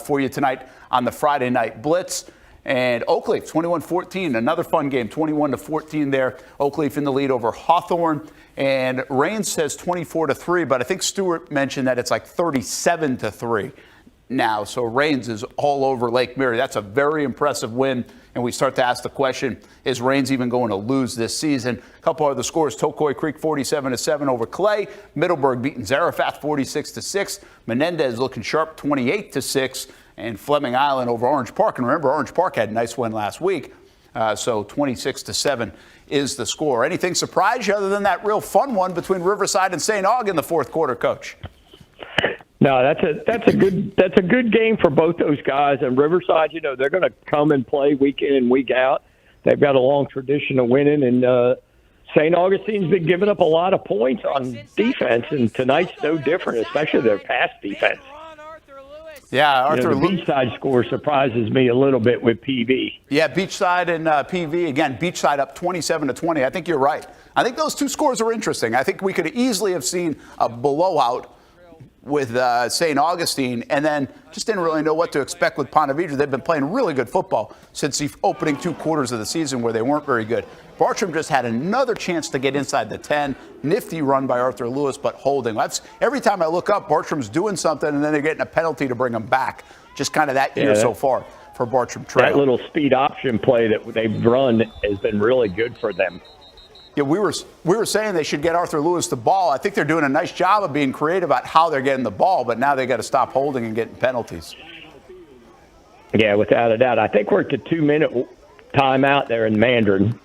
for you tonight on the Friday Night Blitz. And Oakleaf 21-14, another fun game, 21-14 there. Oakleaf in the lead over Hawthorne. And Rains says 24-3, but I think Stewart mentioned that it's like 37-3 now. So Rains is all over Lake Mary. That's a very impressive win. And we start to ask the question, is Rains even going to lose this season? A couple of the scores, Tokoi Creek 47-7 over Clay. Middleburg beating Zarephath 46-6. Menendez looking sharp 28-6. And Fleming Island over Orange Park. And remember, Orange Park had a nice win last week. So 26-7 is the score. Anything surprise you other than that real fun one between Riverside and St. Aug in the fourth quarter, Coach? No, that's a good game for both those guys. And Riverside, they're going to come and play week in and week out. They've got a long tradition of winning, and St. Augustine's been giving up a lot of points on defense, and tonight's no different, especially their pass defense. Yeah, Arthur the Beachside score surprises me a little bit with PV. Yeah, Beachside and PV. Again, Beachside up 27-20. I think you're right. I think those two scores are interesting. I think we could easily have seen a blowout with St. Augustine, and then just didn't really know what to expect with Ponte Vedra. They've been playing really good football since the opening 2 quarters of the season where they weren't very good. Bartram just had another chance to get inside the 10. Nifty run by Arthur Lewis, but holding. Every time I look up, Bartram's doing something, and then they're getting a penalty to bring them back. Just kind of that year so far for Bartram Trail. That little speed option play that they've run has been really good for them. Yeah, we were saying they should get Arthur Lewis the ball. I think they're doing a nice job of being creative about how they're getting the ball, but now they got to stop holding and getting penalties. Yeah, without a doubt. I think we're at the 2-minute timeout there in Mandarin.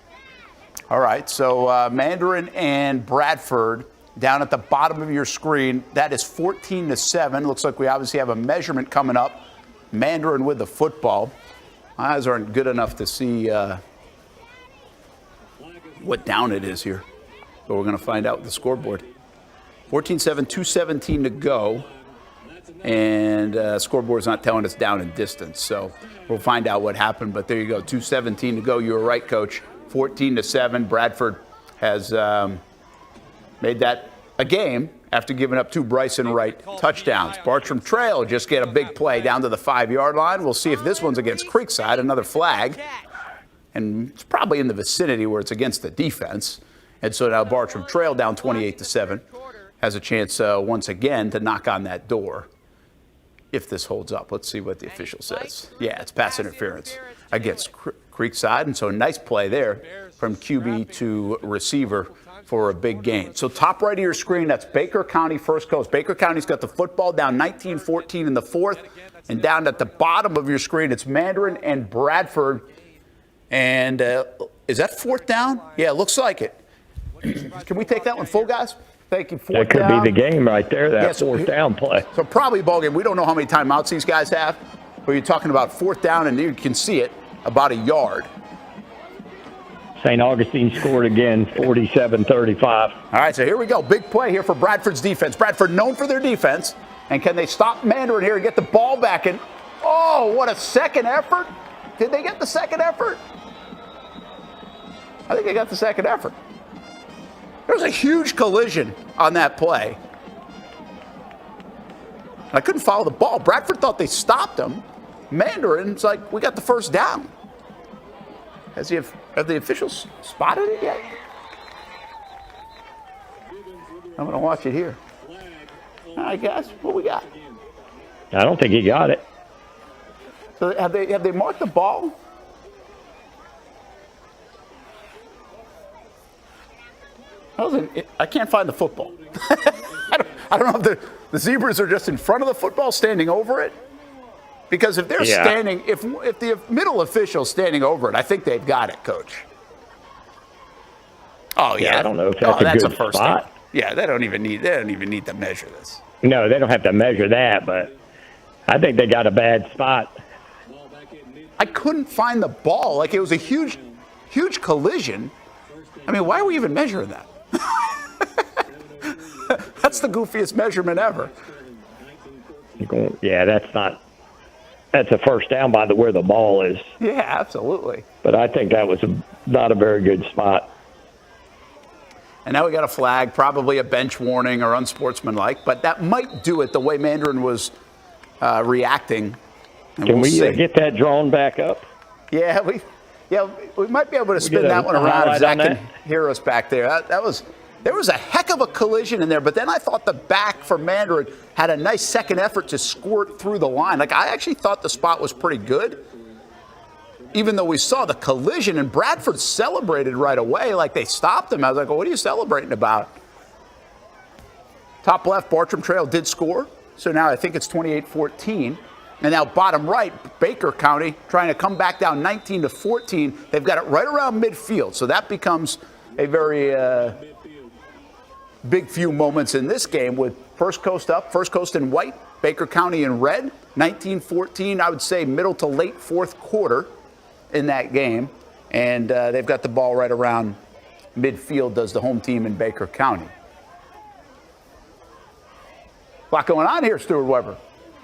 All right, so Mandarin and Bradford down at the bottom of your screen. That is 14-7. Looks like we obviously have a measurement coming up. Mandarin with the football. My eyes aren't good enough to see what down it is here, but we're going to find out with the scoreboard. 14-7, 2:17 to go. And scoreboard's not telling us down in distance, so we'll find out what happened. But there you go, 2:17 to go. You were right, Coach. 14-7. Bradford has made that a game after giving up 2 Bryson Wright touchdowns. Bartram Trail just get a big play down to the 5-yard line. We'll see if this one's against Creekside, another flag. And it's probably in the vicinity where it's against the defense. And so now Bartram Trail down 28-7 has a chance once again to knock on that door. If this holds up, let's see what the official says. Yeah, it's pass interference against Creekside, and so a nice play there from QB to receiver for a big gain. So top right of your screen, that's Baker County First Coast. Baker County's got the football down 19-14 in the fourth, and down at the bottom of your screen, it's Mandarin and Bradford. And is that fourth down? Yeah, it looks like it. Can we take that one full, guys? Thank you. That could be the game right there, that fourth down play. So probably ball game. We don't know how many timeouts these guys have, but you're talking about fourth down, and you can see it about a yard. St. Augustine scored again, 47-35. All right, so here we go. Big play here for Bradford's defense. Bradford known for their defense. And can they stop Mandarin here and get the ball back? And, oh, what a second effort. Did they get the second effort? I think they got the second effort. There was a huge collision on that play. I couldn't follow the ball. Bradford thought they stopped him. Mandarin's like, we got the first down. Have the officials spotted it yet? I'm going to watch it here. All right, guys, what we got? I don't think he got it. So have they marked the ball? I can't find the football. I don't know if the Zebras are just in front of the football, standing over it. Because if they're standing, if the middle official's standing over it, I think they've got it, Coach. Oh yeah, I don't know if that's a good first spot. down. Yeah, they don't even need to measure this. No, they don't have to measure that, but I think they got a bad spot. I couldn't find the ball. Like, it was a huge collision. I mean, why are we even measuring that? That's the goofiest measurement ever. Yeah, that's a first down by where the ball is. Yeah, absolutely. But I think that was not a very good spot. And now we got a flag, probably a bench warning or unsportsmanlike, but that might do it the way Mandarin was reacting. And Can we get that drawn back up? Yeah, we might be able to spin that one around if Zach can hear us back there. There was a heck of a collision in there, but then I thought the back for Mandarin had a nice second effort to squirt through the line. Like, I actually thought the spot was pretty good, even though we saw the collision, and Bradford celebrated right away like they stopped him. I was like, well, what are you celebrating about? Top left, Bartram Trail did score, so now I think it's 28-14. And now bottom right, Baker County trying to come back down 19-14. They've got it right around midfield, so that becomes a very big few moments in this game with First Coast up, First Coast in white, Baker County in red. 19-14, I would say middle to late fourth quarter in that game. And they've got the ball right around midfield, does the home team in Baker County. A lot going on here, Stuart Weber.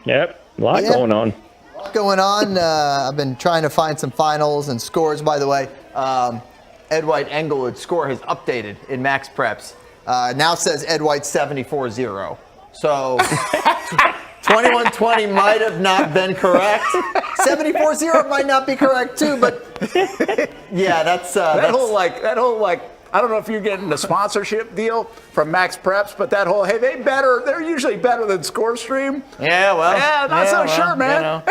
Yep, a lot going on. I've been trying to find some finals and scores, by the way. Ed White Englewood's score has updated in Max Preps. Now says Ed White 74-0. So 21-20 might have not been correct. 74-0 might not be correct too, but yeah, that's that whole I don't know if you're getting a sponsorship deal from Max Preps, but that whole, hey, they're usually better than ScoreStream. Yeah, well. Yeah, not so sure, man. You know,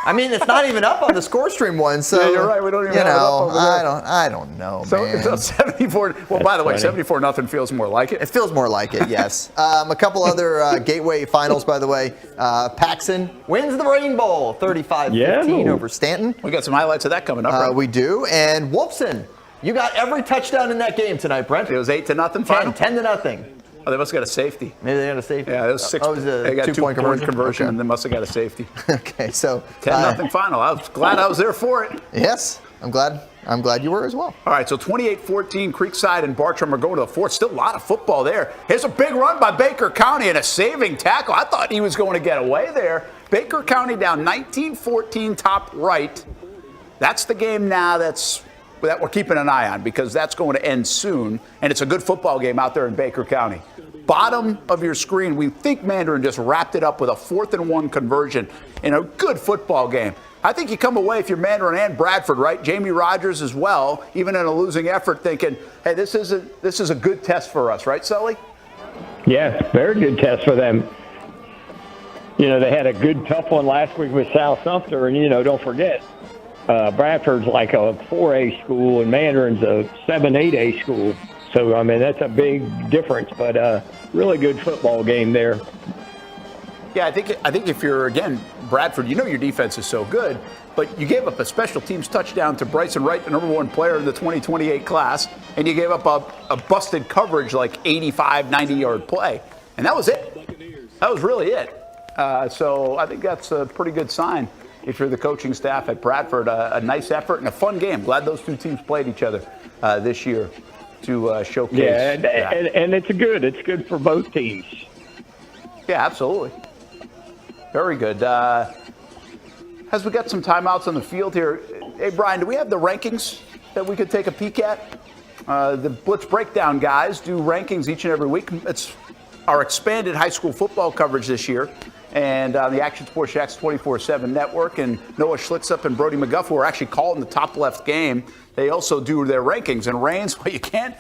I mean, it's not even up on the ScoreStream one, so. Yeah, you're right. We don't even have it up over there. I don't know, so, man. So 74. Well, by the way, 74-0 feels more like it. It feels more like it, yes. A couple other Gateway finals, by the way. Paxson wins the Rain Bowl, 35-15 over Stanton. We got some highlights of that coming up. Right? We do. And Wolfson, you got every touchdown in that game tonight, Brent. It was 8-0 final. 10-0. Oh, they must have got a safety. Maybe they got a safety. Yeah, it was 6. They got 2-point conversion, and they must have got a safety. Okay, so 10-0 final. I was glad I was there for it. Yes. I'm glad you were as well. All right, so 28-14, Creekside and Bartram are going to the fourth. Still a lot of football there. Here's a big run by Baker County and a saving tackle. I thought he was going to get away there. Baker County down 19-14, top right. That's the game now that we're keeping an eye on because that's going to end soon, and it's a good football game out there in Baker County. Bottom of your screen, we think Mandarin just wrapped it up with a 4th-and-1 conversion in a good football game. I think you come away if you're Mandarin and Bradford, right? Jamie Rogers as well, even in a losing effort, thinking, hey, this is a good test for us, right, Sully? Yeah, very good test for them. You know, they had a good, tough one last week with South Sumter, and, you know, don't forget, Bradford's like a 4A school, and Mandarin's a 7-8A school. So, I mean, that's a big difference, but really good football game there. Yeah, I think if you're, again, Bradford, you know your defense is so good, but you gave up a special teams touchdown to Bryson Wright, the number 1 player in the 2028 class, and you gave up a busted coverage like 85, 90-yard play. And that was it. That was really it. So I think that's a pretty good sign if you're the coaching staff at Bradford. A nice effort and a fun game. Glad those two teams played each other this year to showcase. Yeah, and it's good. It's good for both teams. Yeah, absolutely. Very good. As we got some timeouts on the field here, hey, Brian, do we have the rankings that we could take a peek at? The Blitz Breakdown guys do rankings each and every week. It's our expanded high school football coverage this year. And on the Action Sports Jacks 24/7 network, and Noah Schlicksup and Brody McGuff, who are actually calling the top left game, they also do their rankings. And Reigns, well, you can't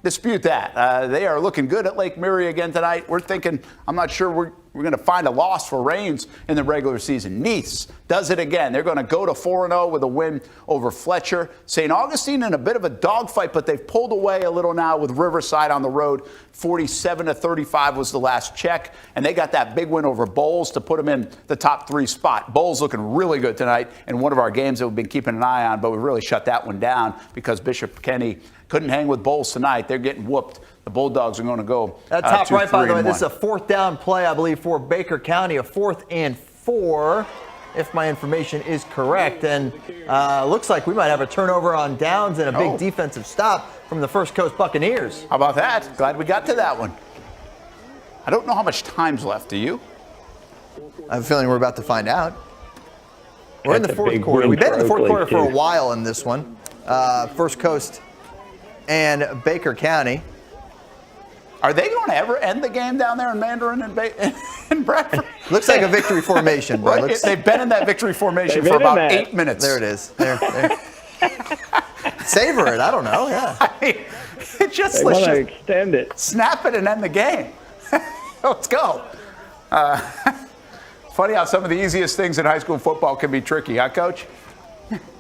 dispute that. They are looking good at Lake Mary again tonight. We're thinking, I'm not sure we're going to find a loss for Reigns in the regular season. Nease does it again. They're going to go to 4-0 with a win over Fletcher. St. Augustine in a bit of a dogfight, but they've pulled away a little now with Riverside on the road. 47-35 was the last check, and they got that big win over Bolles to put them in the top 3 spot. Bolles looking really good tonight in one of our games that we've been keeping an eye on, but we really shut that one down because Bishop Kenny couldn't hang with Bolles tonight. They're getting whooped. The Bulldogs are going to go that top right, by the way, 2-3-1. this is a 4th down play, I believe, for Baker County, a 4th and 4, if my information is correct. And looks like we might have a turnover on downs and a big defensive stop from the First Coast Buccaneers. How about that? Glad we got to that one. I don't know how much time's left. Do you? I have a feeling we're about to find out. We're in the 4th quarter. win We've been in the for 4th quarter Oakley, for a too. while in this one. First Coast and Baker County. Are they going to ever end the game down there in Mandarin and Bradford? Looks like a victory formation, boy. Right? They've been in that victory formation They've for been in about that. 8 minutes. There it is. There. Savor it. I don't know. Yeah. I mean, let's They want to just extend it. snap it and end the game. Let's go. Funny how some of the easiest things in high school football can be tricky, huh, Coach?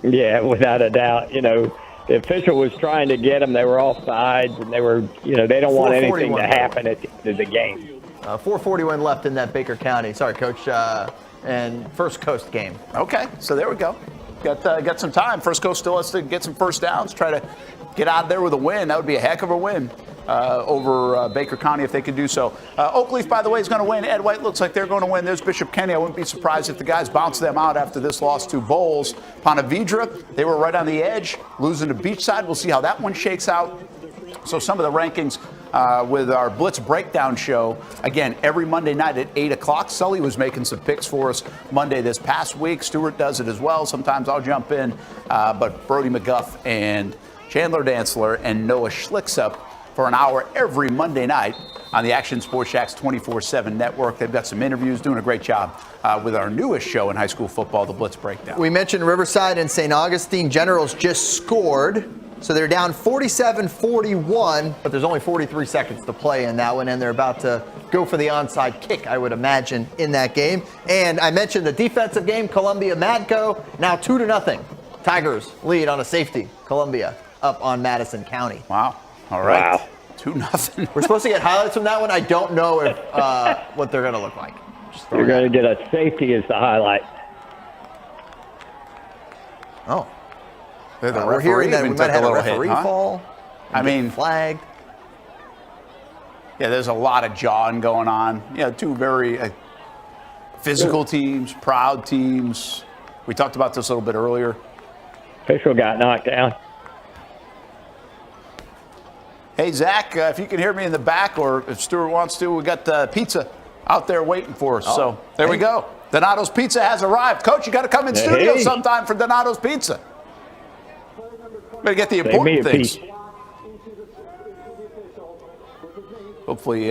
Yeah, without a doubt. You know, the official was trying to get them. They were offsides, and they were, you know, they don't want anything to happen at the end of the game. 4:41 left in that Baker County. Sorry, Coach. And First Coast game. Okay, so there we go. Got some time. First Coast still has to get some first downs, try to get out there with a win. That would be a heck of a win over Baker County if they could do so. Oakleaf, by the way, is going to win. Ed White looks like they're going to win. There's Bishop Kenny. I wouldn't be surprised if the guys bounce them out after this loss to Bolles. Ponte Vedra, they were right on the edge, losing to Beachside. We'll see how that one shakes out. So some of the rankings with our Blitz Breakdown show, again, every Monday night at 8 o'clock. Sully was making some picks for us Monday this past week. Stuart does it as well. Sometimes I'll jump in. But Brody McGuff and Chandler Dantzler and Noah Schlicksup for an hour every Monday night on the Action Sports Jacks 24/7 network. They've got some interviews, doing a great job with our newest show in high school football, the Blitz Breakdown. We mentioned Riverside and St. Augustine. Generals just scored, so they're down 47-41, but there's only 43 seconds to play in that one, and they're about to go for the onside kick, I would imagine, in that game. And I mentioned the defensive game, Columbia Madco, now 2-0. Tigers lead on a safety. Columbia up on Madison County. Wow. All right. Wow. 2-0. We're supposed to get highlights from that one. I don't know if what they're going to look like. You're going to get a safety as the highlight. Oh. The We're hearing that we even might took have had a little hit, referee huh? fall. I mean, flagged. Yeah, there's a lot of jawing going on. Yeah, two very physical teams, proud teams. We talked about this a little bit earlier. Official got knocked down. Hey, Zach, if you can hear me in the back, or if Stuart wants to, we got the pizza out there waiting for us. So there we go. Donato's Pizza has arrived. Coach, you got to come in studio sometime for Donato's Pizza. Better get the important things. Hopefully,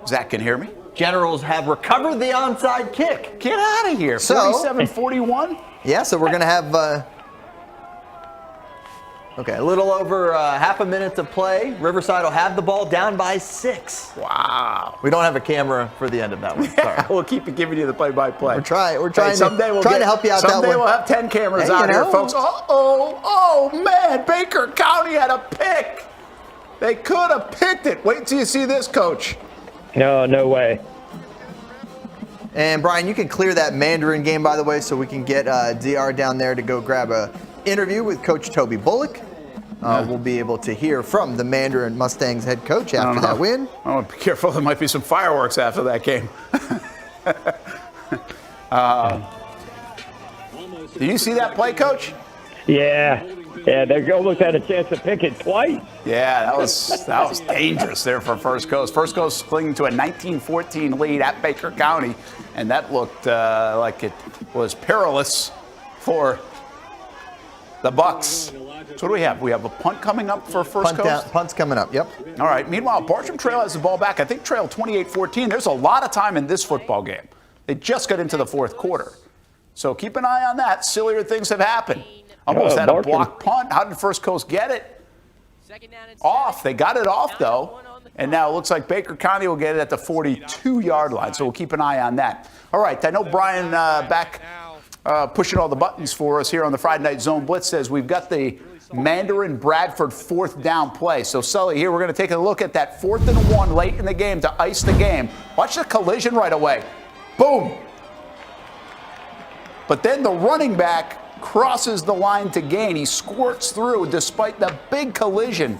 Zach can hear me. Generals have recovered the onside kick. Get out of here. 47-41? Yeah, so we're going to have a little over half a minute to play. Riverside will have the ball down by 6. Wow. We don't have a camera for the end of that one. Sorry. We'll keep giving you the play-by-play. We're trying to help you out that way. Someday we'll have 10 cameras out here, folks. Oh, man, Baker County had a pick. They could have picked it. Wait till you see this, Coach. No way. And, Brian, you can clear that Mandarin game, by the way, so we can get DR down there to go grab a interview with Coach Toby Bullock. We'll be able to hear from the Mandarin Mustangs head coach after that win. I want to be careful. There might be some fireworks after that game. Did you see that play, Coach? Yeah, they almost had a chance to pick it twice. Yeah, that was dangerous there for First Coast. First Coast clinging to a 19-14 lead at Baker County, and that looked like it was perilous for the Bucks. So what do we have? We have a punt coming up for First Coast? Punt's coming up, yep. All right. Meanwhile, Bartram Trail has the ball back. I think Trail 28-14. There's a lot of time in this football game. They just got into the fourth quarter. So keep an eye on that. Sillier things have happened. Almost had a blocked punt. How did First Coast get it? Off. They got it off, though. And now it looks like Baker County will get it at the 42-yard line. So we'll keep an eye on that. All right. I know Brian back pushing all the buttons for us here on the Friday Night Zone Blitz says we've got the Mandarin Bradford 4th down play. So, Sully, here we're going to take a look at that 4th and 1 late in the game to ice the game. Watch the collision right away. Boom. But then the running back crosses the line to gain. He squirts through despite the big collision.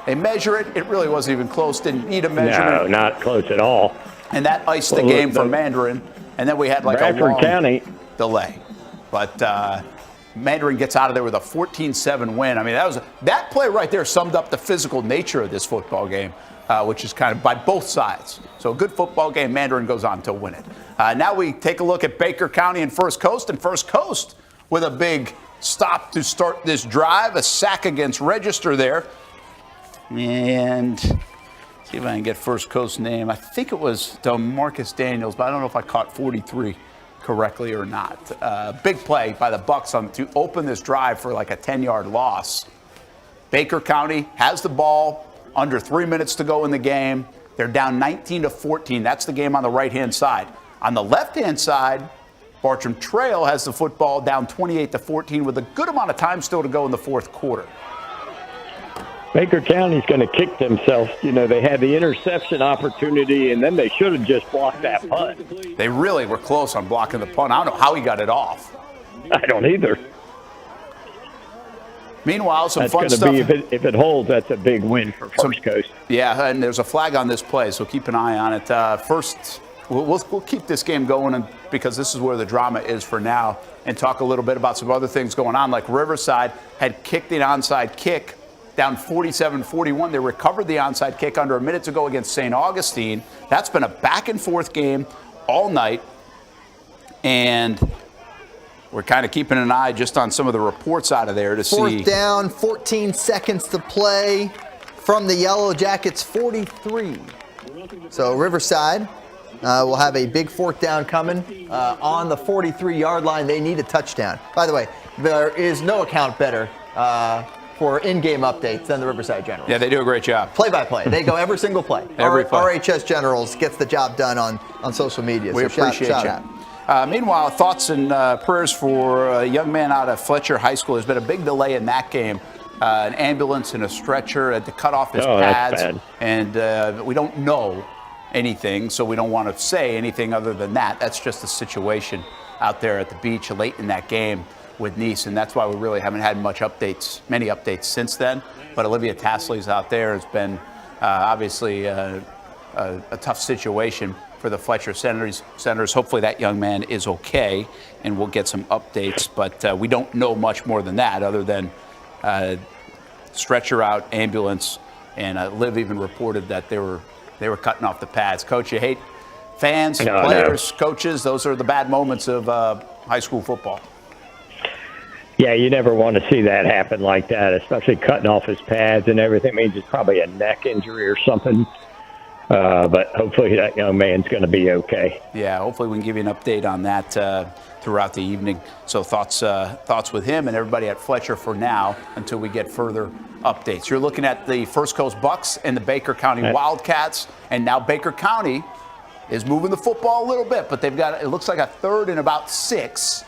They measure it. It really wasn't even close. Didn't need a measurement. No, not close at all. And that iced the game for Mandarin. And then we had like Bradford a long County delay. But Mandarin gets out of there with a 14-7 win. I mean, that play right there summed up the physical nature of this football game, which is kind of by both sides. So a good football game. Mandarin goes on to win it. Now we take a look at Baker County and First Coast. And First Coast with a big stop to start this drive, a sack against Register there. And see if I can get First Coast's name. I think it was DeMarcus Daniels, but I don't know if I caught 43 correctly or not. Big play by the Bucks to open this drive for like a 10-yard loss. Baker County has the ball, under 3 minutes to go in the game. They're down 19-14. That's the game on the right-hand side. On the left-hand side, Bartram Trail has the football down 28-14 with a good amount of time still to go in the fourth quarter. Baker County's going to kick themselves. You know, they had the interception opportunity, and then they should have just blocked that punt. They really were close on blocking the punt. I don't know how he got it off. I don't either. Meanwhile, some that's fun stuff. If it holds, that's a big win for First Coast. Yeah, and there's a flag on this play, so keep an eye on it. First, we'll keep this game going because this is where the drama is for now, and talk a little bit about some other things going on, like Riverside had kicked the onside kick down 47-41. They recovered the onside kick under a minute to go against St. Augustine. That's been a back-and-forth game all night, and we're kind of keeping an eye just on some of the reports out of there to see. Fourth down, 14 seconds to play from the Yellow Jackets, 43. So Riverside will have a big fourth down coming on the 43-yard line. They need a touchdown. By the way, there is no account better for in-game updates than the Riverside Generals. Yeah, they do a great job. Play-by-play. They go every single play. Every play. RHS Generals gets the job done on social media. We appreciate shout you. out. Meanwhile, thoughts and prayers for a young man out of Fletcher High School. There's been a big delay in that game. An ambulance and a stretcher had to cut off his pads. That's bad. And we don't know anything, so we don't want to say anything other than that. That's just the situation out there at the beach late in that game with Nease, and that's why we really haven't had many updates since then. But Olivia Tasley's out there. It's been obviously a tough situation for the Fletcher Senators. Hopefully that young man is okay, and we'll get some updates. But we don't know much more than that, other than stretcher out, ambulance, and Liv even reported that they were cutting off the pads. Coach, you hate fans, players, coaches. Those are the bad moments of high school football. Yeah, you never want to see that happen like that, especially cutting off his pads and everything. It means it's probably a neck injury or something. But hopefully that young man's going to be okay. Yeah, hopefully we can give you an update on that throughout the evening. So thoughts with him and everybody at Fletcher for now until we get further updates. You're looking at the First Coast Bucks and the Baker County Wildcats, and now Baker County is moving the football a little bit, but they've got, it looks like a 3rd and about 6.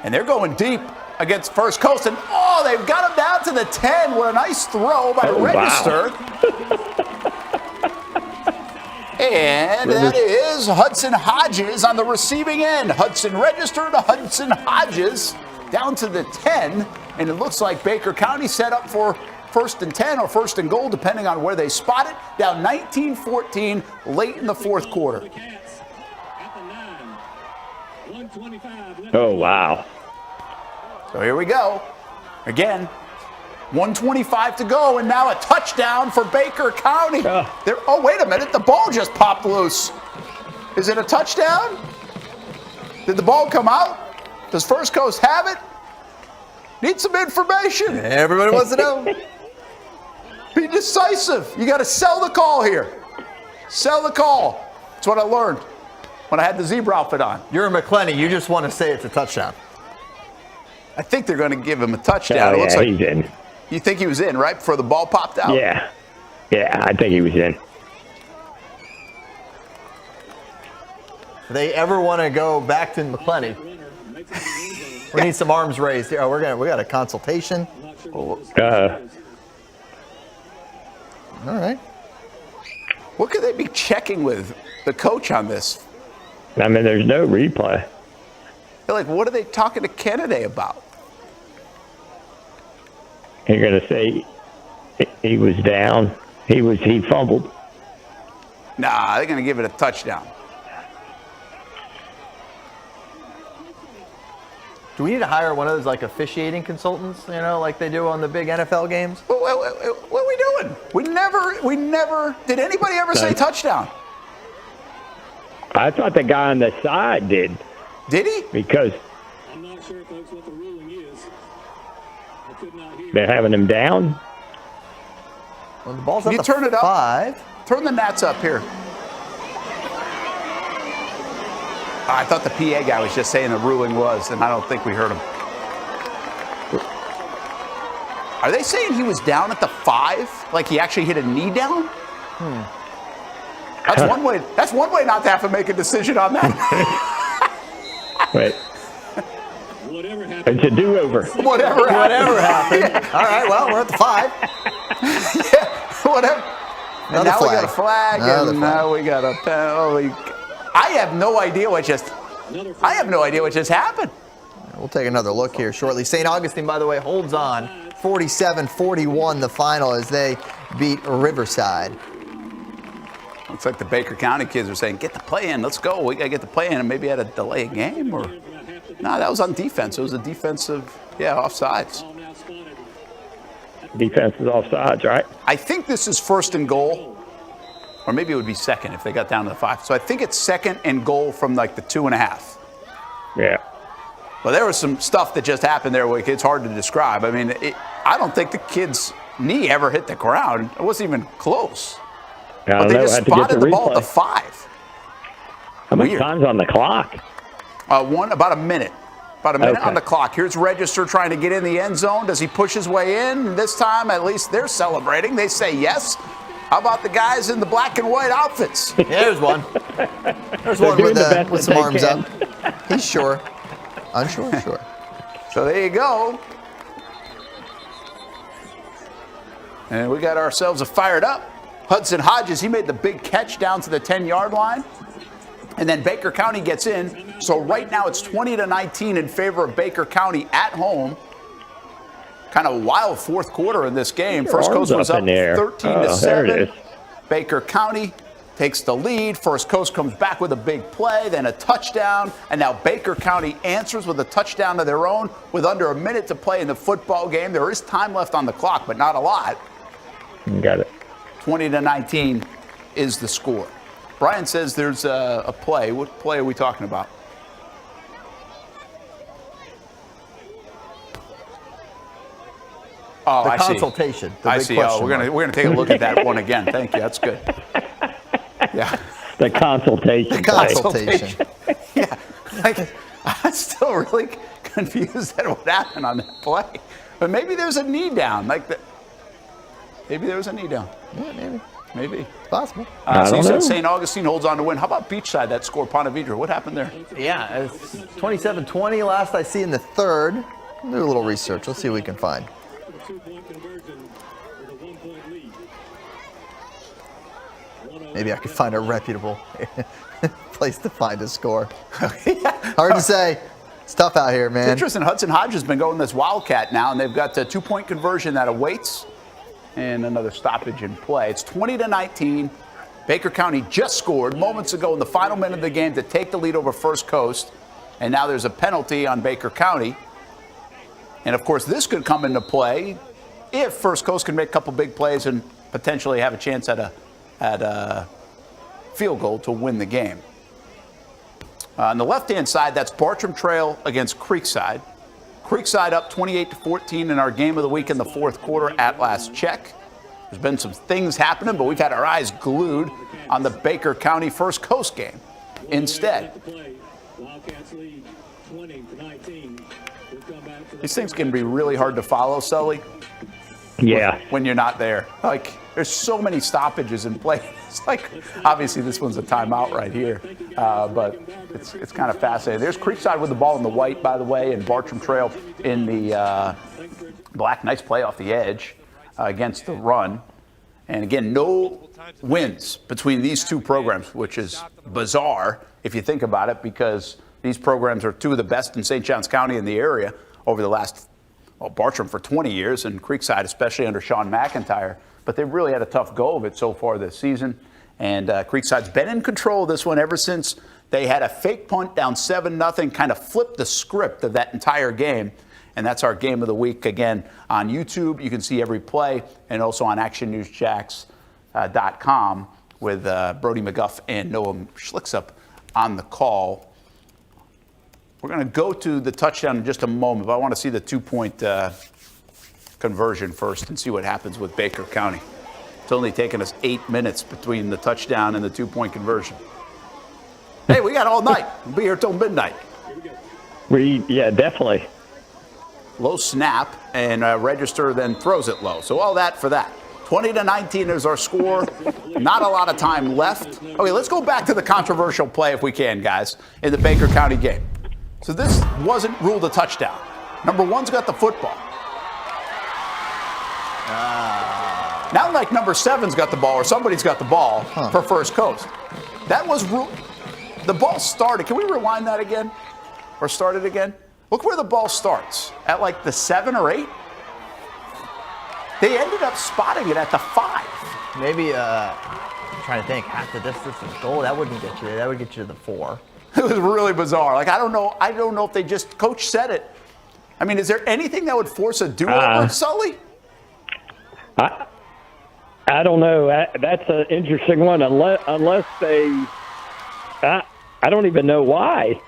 And they're going deep against First Coast, and they've got him down to the 10. What a nice throw by Register. And that is Hudson Hodges on the receiving end. Hudson Register to Hudson Hodges down to the 10. And it looks like Baker County set up for 1st and 10 or 1st and goal, depending on where they spot it. Down 19-14 late in the 4th quarter. Oh, wow. So here we go. Again, 1:25 to go, and now a touchdown for Baker County. Oh, wait a minute. The ball just popped loose. Is it a touchdown? Did the ball come out? Does First Coast have it? Need some information. Everybody wants to know. Be decisive. You got to sell the call here. Sell the call. That's what I learned when I had the zebra outfit on. You're a McClenny. You just want to say it's a touchdown. I think they're going to give him a touchdown. Oh, It looks yeah, like he's in. You think he was in, right, before the ball popped out? Yeah, I think he was in. If they ever want to go back to McClenny, we need some arms raised. Yeah, we got a consultation. All right. What could they be checking with the coach on this? I mean, there's no replay. They're like, what are they talking to Kennedy about? You're going to say he was down. He fumbled. Nah, they're going to give it a touchdown. Do we need to hire one of those like officiating consultants, like they do on the big NFL games? What are we doing? We never, did anybody ever say touchdown? I thought the guy on the side did. Did he? Because I'm not sure, folks, what the ruling is. I could not hear. they're having him down. Well, the ball's Can at you the turn it up? 5. Turn the gnats up here. I thought the PA guy was just saying the ruling was, and I don't think we heard him. Are they saying he was down at the 5? Like he actually hit a knee down? That's one way. That's one way not to have to make a decision on that. Wait. Whatever happened. It's a do-over. Whatever happened. Yeah. All right, well, we're at the 5. Yeah, whatever. And now we got a flag, and now we got a penalty. I have no idea what just happened. We'll take another look here shortly. St. Augustine, by the way, holds on. 47-41 the final as they beat Riverside. Looks like the Baker County kids are saying, get the play in, let's go. We got to get the play in, and maybe had a delay a game. Or no, that was on defense. It was a defensive, offsides. Defense is offsides, right? I think this is 1st and goal, or maybe it would be 2nd if they got down to the 5. So I think it's 2nd and goal from like the 2.5. Yeah. Well, there was some stuff that just happened there where it's hard to describe. I mean, I don't think the kid's knee ever hit the ground. It wasn't even close. But they just spotted the ball at the 5. How many times on the clock? About a minute. About a minute Okay. on the clock. Here's Register trying to get in the end zone. Does he push his way in? This time, at least they're celebrating. They say yes. How about the guys in the black and white outfits? Yeah, there's one. There's one with some arms up. He's sure. Unsure, sure. So there you go. And we got ourselves a fired up. Hudson Hodges, he made the big catch down to the 10-yard line. And then Baker County gets in. So right now it's 20-19 in favor of Baker County at home. Kind of wild 4th quarter in this game. First Coast was up 13-7. There it is. Baker County takes the lead. First Coast comes back with a big play, then a touchdown, and now Baker County answers with a touchdown of their own with under a minute to play in the football game. There is time left on the clock, but not a lot. Got it. 20-19 is the score. Brian says there's a play. What play are we talking about? Oh, The I see. consultation. The I big see. question Oh, we're gonna take a look at that one again. Thank you. That's good. Yeah. The consultation. Consultation. Yeah. Like, I'm still really confused at what happened on that play. But maybe there's a knee down. Maybe there was a knee down. Yeah, maybe. Maybe. Possible. So you said know. St. Augustine holds on to win. How about Beachside, that score, Ponte Vedra? What happened there? Yeah, it's 27-20 last I see in the third. Do a little research. Let's see what we can find. The 2-point conversion with a 1-point lead. Maybe I could find a reputable place to find a score. Hard to say. It's tough out here, man. It's interesting. Hudson Hodge has been going this Wildcat now, and they've got a 2-point conversion that awaits and another stoppage in play. It's 20-19. Baker County just scored moments ago in the final minute of the game to take the lead over First Coast, and now there's a penalty on Baker County. And, of course, this could come into play if First Coast can make a couple big plays and potentially have a chance at a field goal to win the game. On the left-hand side, that's Bartram Trail against Creekside. Creekside up 28-14 in our game of the week in the fourth quarter at last check. There's been some things happening, but we've had our eyes glued on the Baker County First Coast game instead. Wildcats lead 20-19. These things can be really hard to follow, Sully. Yeah. When you're not there. Like, there's so many stoppages in play. It's like, obviously this one's a timeout right here, but it's kind of fascinating. There's Creekside with the ball in the white, by the way, and Bartram Trail in the black. Nice play off the edge against the run. And again, no wins between these two programs, which is bizarre if you think about it, because these programs are two of the best in St. Johns County in the area over the last, Bartram for 20 years and Creekside, especially under Sean McIntyre. But they've really had a tough go of it so far this season. And Creekside's been in control of this one ever since they had a fake punt down 7-0, kind of flipped the script of that entire game. And that's our game of the week. Again, on YouTube, you can see every play, and also on actionnewsjacks.com with Brody McGuff and Noah Schlicksup on the call. We're going to go to the touchdown in just a moment, but I want to see the 2-point conversion first and see what happens with Baker County. It's only taken us 8 minutes between the touchdown and the 2-point conversion. Hey, we got all night. We'll be here till midnight. Yeah, definitely. Low snap, and Register then throws it low. So all that for that. 20-19 is our score. Not a lot of time left. Okay, let's go back to the controversial play if we can, guys, in the Baker County game. So this wasn't ruled a touchdown. Number one's got the football. Now, like number 7's got the ball, or somebody's got the ball for First Coast. That was ruled. The ball started. Can we rewind that again? Or start it again? Look where the ball starts. At like the 7 or 8. They ended up spotting it at the 5. Maybe, I'm trying to think, half the distance of goal, that wouldn't get you there. That would get you to the 4. It was really bizarre. Like, I don't know if they just, Coach said it. I mean, is there anything that would force a do-over, Sully? I don't know. That's an interesting one. Unless they, I don't even know why.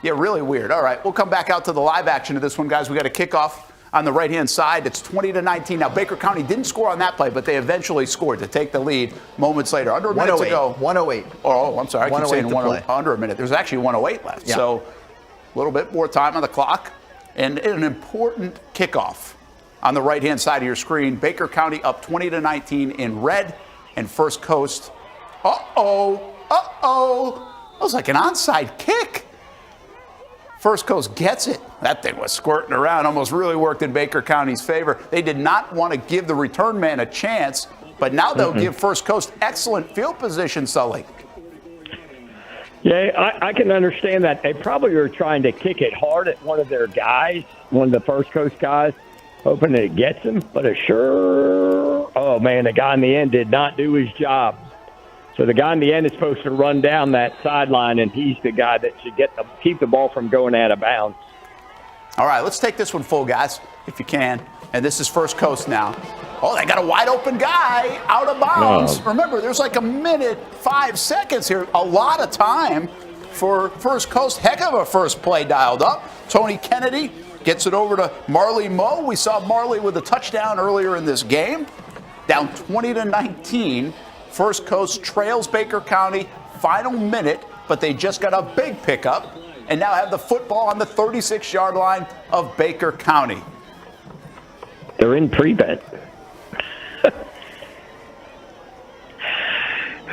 Yeah, really weird. All right, we'll come back out to the live action of this one, guys. We got a kickoff on the right-hand side. It's 20-19. Now, Baker County didn't score on that play, but they eventually scored to take the lead moments later. Under a minute to go. 108. Oh, I'm sorry. I keep saying under a minute. There's actually 108 left. Yeah. So a little bit more time on the clock. And an important kickoff on the right-hand side of your screen. Baker County up 20-19 in red, and First Coast. That was like an onside kick. First Coast gets it. That thing was squirting around, almost really worked in Baker County's favor. They did not want to give the return man a chance, but now they'll give First Coast excellent field position, Sully. Yeah, I can understand that. They probably were trying to kick it hard at one of their guys, one of the First Coast guys, hoping that it gets him. But the guy in the end did not do his job. So the guy in the end is supposed to run down that sideline, and he's the guy that should keep the ball from going out of bounds. All right, let's take this one full, guys, if you can. And this is First Coast now. Oh, they got a wide open guy out of bounds. Remember, there's like a minute, 5 seconds here. A lot of time for First Coast. Heck of a first play dialed up. Tony Kennedy gets it over to Marley Moe. We saw Marley with a touchdown earlier in this game. Down 20-19. First Coast trails Baker County. Final minute, but they just got a big pickup and now have the football on the 36-yard line of Baker County. They're in prevent.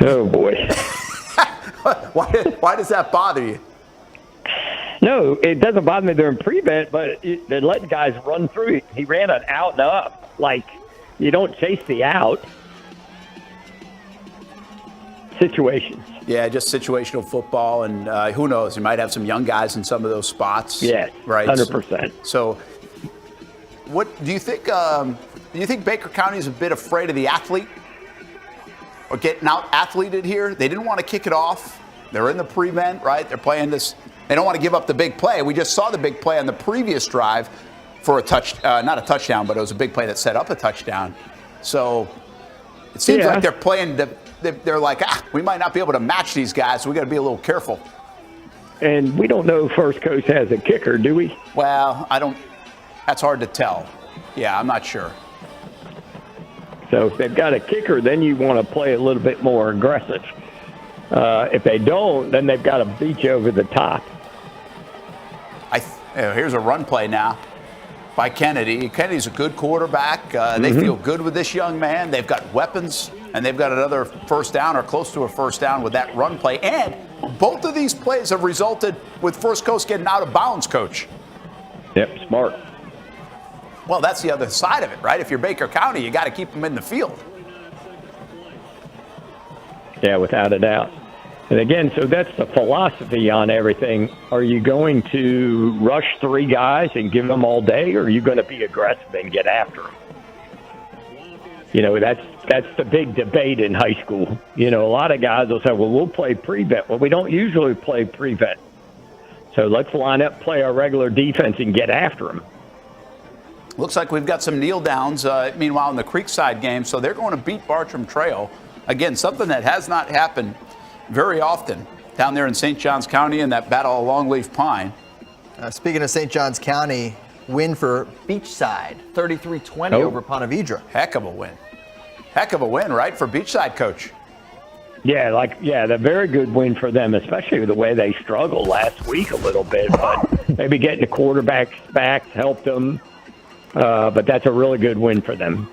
Oh, boy. Why does that bother you? No, it doesn't bother me. They're in prevent, but they're letting guys run through. He ran an out and up. Like, you don't chase the out. Situations. Yeah, just situational football, and who knows? You might have some young guys in some of those spots. Yeah, right. 100%. So, what do you think? Do you think Baker County is a bit afraid of the athlete or getting out athleted here? They didn't want to kick it off. They're in the prevent, right? They're playing this. They don't want to give up the big play. We just saw the big play on the previous drive for a not a touchdown, but it was a big play that set up a touchdown. So it seems like they're playing. They're like, we might not be able to match these guys, so we got to be a little careful. And we don't know if First Coast has a kicker, do we? Well, I don't. That's hard to tell. Yeah, I'm not sure. So if they've got a kicker, then you want to play a little bit more aggressive. If they don't, then they've got to beat you over the top. Here's a run play now by Kennedy. Kennedy's a good quarterback. They feel good with this young man. They've got weapons, and they've got another first down or close to a first down with that run play. And both of these plays have resulted with First Coast getting out of bounds, Coach. Yep, smart. Well, that's the other side of it, right? If you're Baker County, you got to keep them in the field. Yeah, without a doubt. And again, so that's the philosophy on everything. Are you going to rush three guys and give them all day, or are you going to be aggressive and get after them? You know, that's the big debate in high school. You know, a lot of guys will say, well, we'll play prevent. Well, we don't usually play prevent. So let's line up, play our regular defense, and get after them. Looks like we've got some kneel downs, meanwhile, in the Creekside game. So they're going to beat Bartram Trail. Again, something that has not happened very often down there in St. Johns County in that battle of Longleaf Pine. Speaking of St. Johns County, win for Beachside, 33-20 over Ponte Vedra. Heck of a win. Heck of a win, right, for Beachside, Coach? Yeah, the very good win for them, especially with the way they struggled last week a little bit. But maybe getting the quarterbacks back helped them. But that's a really good win for them.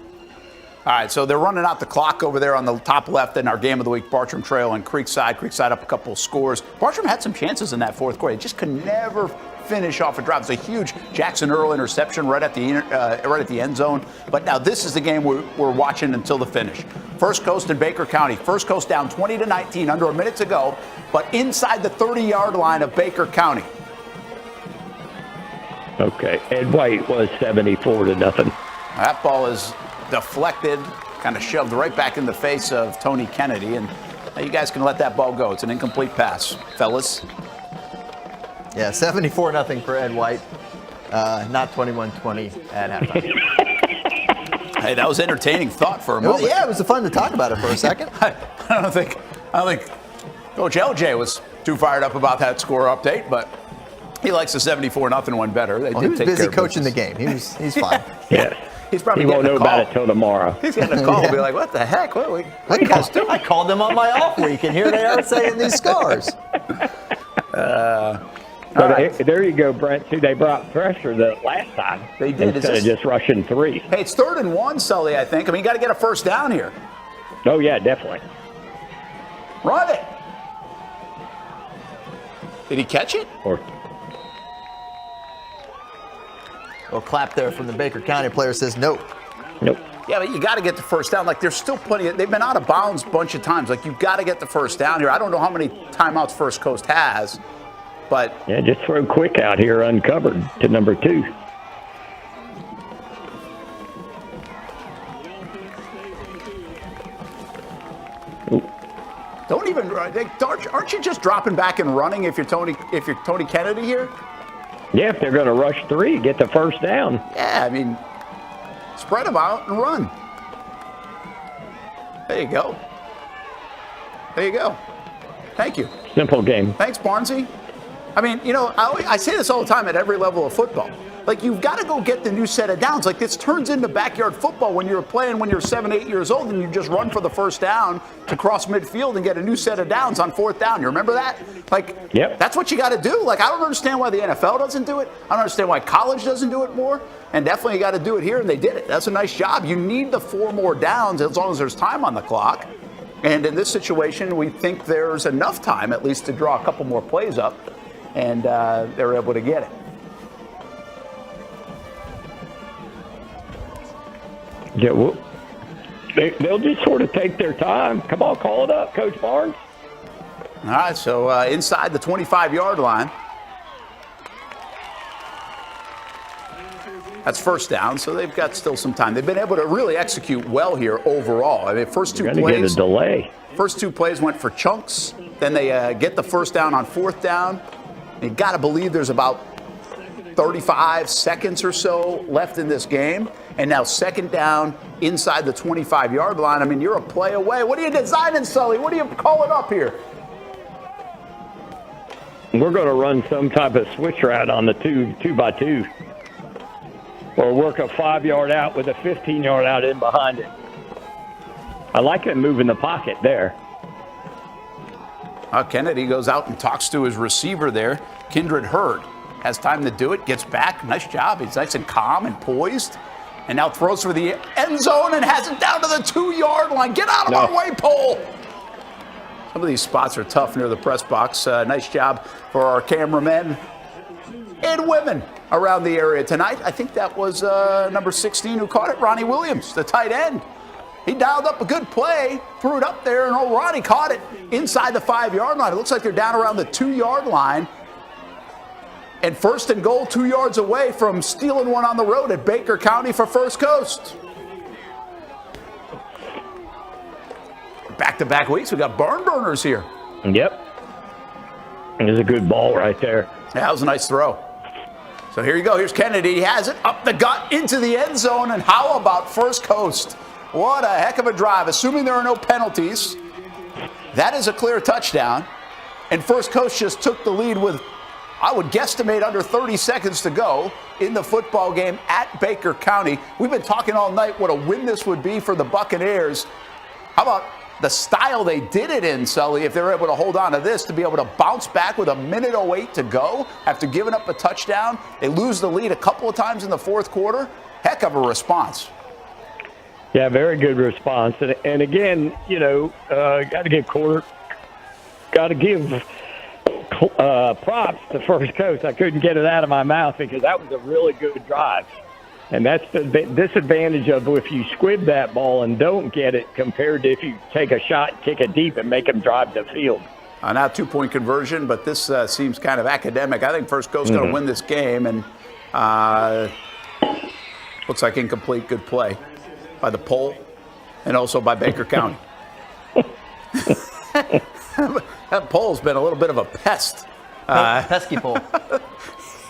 All right, so they're running out the clock over there on the top left in our game of the week, Bartram Trail and Creekside. Creekside up a couple of scores. Bartram had some chances in that fourth quarter. They just could never finish off a drive. It's a huge Jackson Earl interception right at the end zone. But now this is the game we're watching until the finish. First Coast and Baker County. First Coast down 20-19, under a minute to go, but inside the 30-yard line of Baker County. Okay, Ed White was 74-0. That ball is deflected, kind of shoved right back in the face of Tony Kennedy, and you guys can let that ball go. It's an incomplete pass, fellas. Yeah, 74-0 for Ed White, not 21-20 at halftime. Hey, that was entertaining thought for a moment. Yeah, it was fun to talk about it for a second. I don't think Coach LJ was too fired up about that score update, but he likes the 74-0 one better. He was busy coaching the game. He's fine. Yes. He's probably he won't know about it till tomorrow. He's getting a call and be like, what the heck? I called them on my off week, and here they are saying these scores. There you go, Brent. See, they brought pressure the last time. They did. Instead of just rushing three. Hey, it's 3rd and 1, Sully, I think. I mean, you got to get a first down here. Oh, yeah, definitely. Run it. Did he catch it? Well, clap there from the Baker County player says nope. Nope. Yeah, but you got to get the first down. Like, there's still plenty. They've been out of bounds a bunch of times. Like, you got to get the first down here. I don't know how many timeouts First Coast has, but yeah, just throw quick out here uncovered to number 2. Aren't you just dropping back and running if you're Tony Kennedy here? Yeah, if they're going to rush 3, get the first down. Yeah, I mean, spread them out and run. There you go. There you go. Thank you. Simple game. Thanks, Barnesy. I mean, I say this all the time at every level of football. Like, you've got to go get the new set of downs. Like, this turns into backyard football when you're playing when you're 7, 8 years old and you just run for the first down to cross midfield and get a new set of downs on 4th down. You remember that? Like, yep. That's what you got to do. Like, I don't understand why the NFL doesn't do it. I don't understand why college doesn't do it more. And definitely you got to do it here, and they did it. That's a nice job. You need the 4 more downs as long as there's time on the clock. And in this situation, we think there's enough time at least to draw a couple more plays up, and they're able to get it. Yeah, well, they'll just sort of take their time. Come on, call it up, Coach Barnes. All right, so inside the 25-yard line. That's first down, so they've got still some time. They've been able to really execute well here overall. I mean, first 2 plays. Get a delay. First 2 plays went for chunks. Then they get the first down on 4th down. You got to believe there's about 35 seconds or so left in this game. And now 2nd down inside the 25-yard line. I mean, you're a play away. What are you designing, Sully? What are you calling up here? We're going to run some type of switch route on the 2-by-2. Or work a 5-yard out with a 15-yard out in behind it. I like it moving the pocket there. Kennedy goes out and talks to his receiver there. Kindred Hurd has time to do it, gets back. Nice job. He's nice and calm and poised. And now throws for the end zone and has it down to the 2-yard line. Get out of our way, Pole. Some of these spots are tough near the press box. Nice job for our cameramen and women around the area tonight. I think that was number 16 who caught it, Ronnie Williams, the tight end. He dialed up a good play, threw it up there, and old Ronnie caught it inside the 5-yard line. It looks like they're down around the 2-yard line. And 1st and goal, 2 yards away from stealing one on the road at Baker County for First Coast. Back-to-back weeks, we got barn burners here. Yep. There's a good ball right there. Yeah, that was a nice throw. So here you go. Here's Kennedy. He has it up the gut into the end zone. And how about First Coast? What a heck of a drive. Assuming there are no penalties, that is a clear touchdown. And First Coast just took the lead with, I would guesstimate, under 30 seconds to go in the football game at Baker County. We've been talking all night what a win this would be for the Buccaneers. How about the style they did it in, Sully, if they're able to hold on to this, to be able to bounce back with 1:08 to go after giving up a touchdown? They lose the lead a couple of times in the 4th quarter. Heck of a response. Yeah, very good response. And again, got to give props to First Coast. I couldn't get it out of my mouth because that was a really good drive. And that's the disadvantage of if you squib that ball and don't get it compared to if you take a shot, kick it deep, and make them drive the field. Now 2-point conversion, but this seems kind of academic. I think First Coast is going to win this game, and looks like incomplete. Good play by the pole and also by Baker County. That pole's been a little bit of a pest. Pesky pole.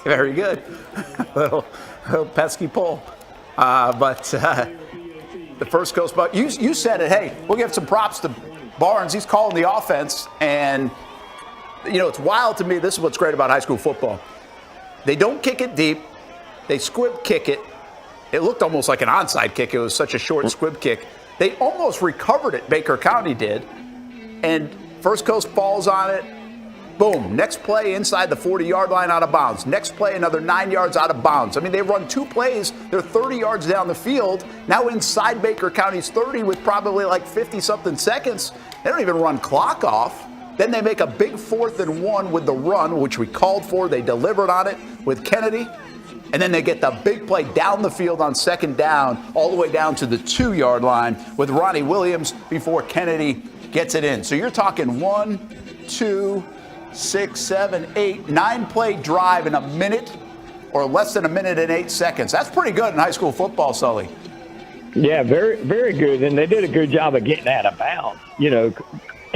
Very good. little pesky pole. But the First Coast, but you said it. Hey, we'll give some props to Barnes. He's calling the offense. And, it's wild to me. This is what's great about high school football. They don't kick it deep. They squib kick it. It looked almost like an onside kick. It was such a short squib kick. They almost recovered it, Baker County did. And First Coast falls on it. Boom. Next play inside the 40-yard line out of bounds. Next play another 9 yards out of bounds. I mean, they run 2 plays. They're 30 yards down the field. Now inside Baker County's 30 with probably like 50-something seconds. They don't even run clock off. Then they make a big 4th and 1 with the run, which we called for. They delivered on it with Kennedy. And then they get the big play down the field on 2nd down, all the way down to the 2-yard line with Ronnie Williams before Kennedy gets it in. So you're talking 1, 2, 6, 7, 8, 9-play drive in a minute or less than a minute and 8 seconds. That's pretty good in high school football, Sully. Yeah, very, very good. And they did a good job of getting out of bounds.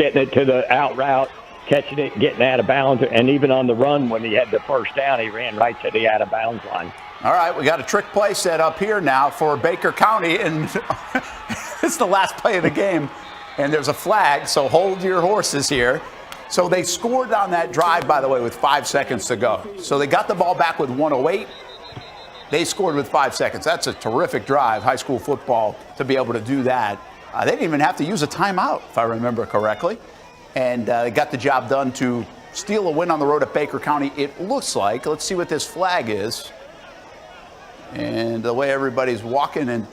getting it to the out route, catching it, getting out of bounds, and even on the run when he had the first down, he ran right to the out of bounds line. All right, we got a trick play set up here now for Baker County, and it's the last play of the game, and there's a flag, so hold your horses here. So they scored on that drive, by the way, with 5 seconds to go. So they got the ball back with 1:08. They scored with 5 seconds. That's a terrific drive, high school football, to be able to do that. They didn't even have to use a timeout, if I remember correctly. And they got the job done to steal a win on the road at Baker County, it looks like. Let's see what this flag is. And the way everybody's walking and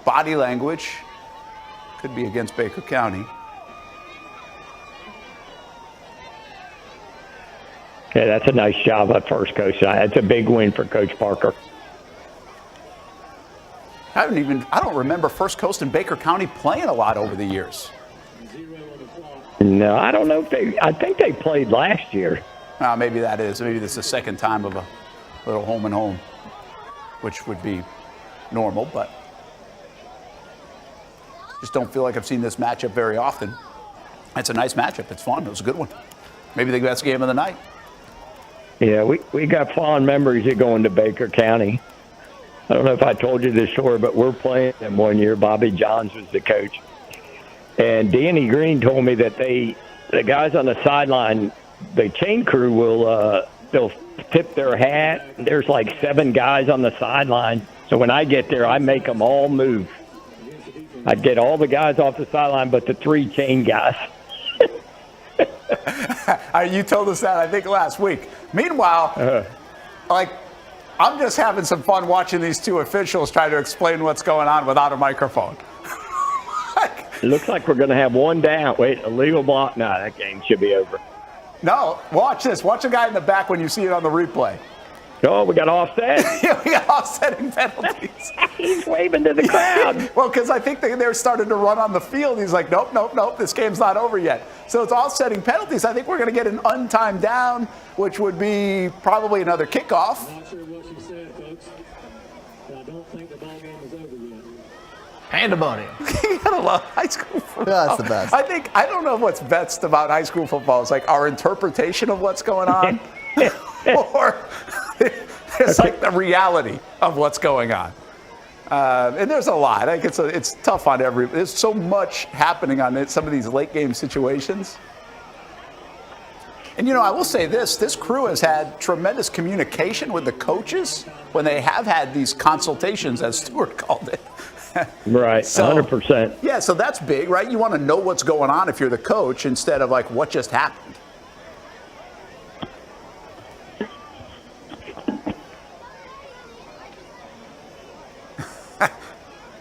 body language could be against Baker County. Yeah, that's a nice job at first, Coach. That's a big win for Coach Parker. I don't remember First Coast and Baker County playing a lot over the years. No, I don't know I think they played last year. Maybe that is. Maybe this is the second time of a little home and home, which would be normal, but just don't feel like I've seen this matchup very often. It's a nice matchup. It's fun. It was a good one. Maybe the best game of the night. Yeah, we got fond memories of going to Baker County. I don't know if I told you this story, but we're playing them one year. Bobby Johns was the coach. And Danny Green told me that the guys on the sideline, the chain crew they'll tip their hat. There's like 7 guys on the sideline. So when I get there, I make them all move. I'd get all the guys off the sideline but the 3 chain guys. You told us that, I think, last week. Meanwhile, I'm just having some fun watching these 2 officials try to explain what's going on without a microphone. It looks like we're going to have one down. Wait, a legal block? No, that game should be over. No, watch this. Watch the guy in the back when you see it on the replay. Oh, we got offset. Yeah, we got offsetting penalties. He's waving to the crowd. Well, because I think they're starting to run on the field. He's like, nope, this game's not over yet. So it's offsetting penalties. I think we're going to get an untimed down, which would be probably another kickoff. Not sure what you said, folks. I don't think the ball game is over yet. Pandemonium. You gotta love high school football. That's the best. I don't know what's best about high school football. It's like our interpretation of what's going on, or it's like the reality of what's going on. And there's a lot. Like it's tough on there's so much happening on some of these late game situations. And I will say this crew has had tremendous communication with the coaches when they have had these consultations, as Stuart called it. Right, So, 100%. Yeah, so that's big, right? You want to know what's going on if you're the coach instead of like what just happened.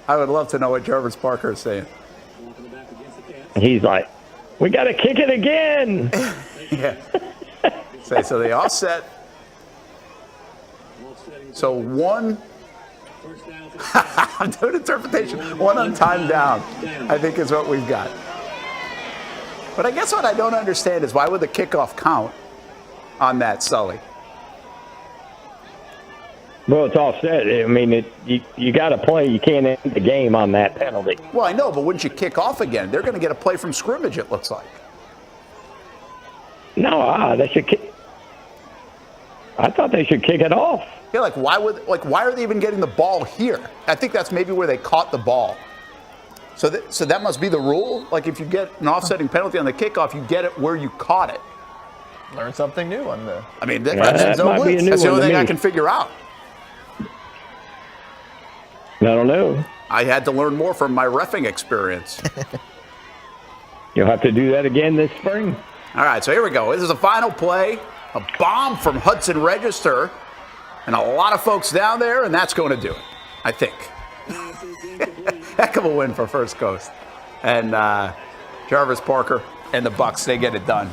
I would love to know what Jarvis Parker is saying. He's like, we got to kick it again. Yeah. So they offset. So one. I'm doing interpretation. One untimed down, I think, is what we've got. But I guess what I don't understand is why would the kickoff count on that, Sully? Well, it's offset. I mean, you got to play. You can't end the game on that penalty. Well, I know, but wouldn't you kick off again? They're going to get a play from scrimmage, it looks like. No, they should kick. I thought they should kick it off. Yeah, why are they even getting the ball here? I think that's maybe where they caught the ball. So that must be the rule. Like if you get an offsetting penalty on the kickoff, you get it where you caught it. Learn something new on the. I mean, that might be a new that's the one only to thing I me. can figure out. I don't know. I had to learn more from my reffing experience. You'll have to do that again this spring. All right, so here we go. This is the final play. A bomb from Hudson Register. And a lot of folks down there, and that's going to do it, I think. Heck of a win for First Coast. And Jarvis Parker and the Bucks, they get it done.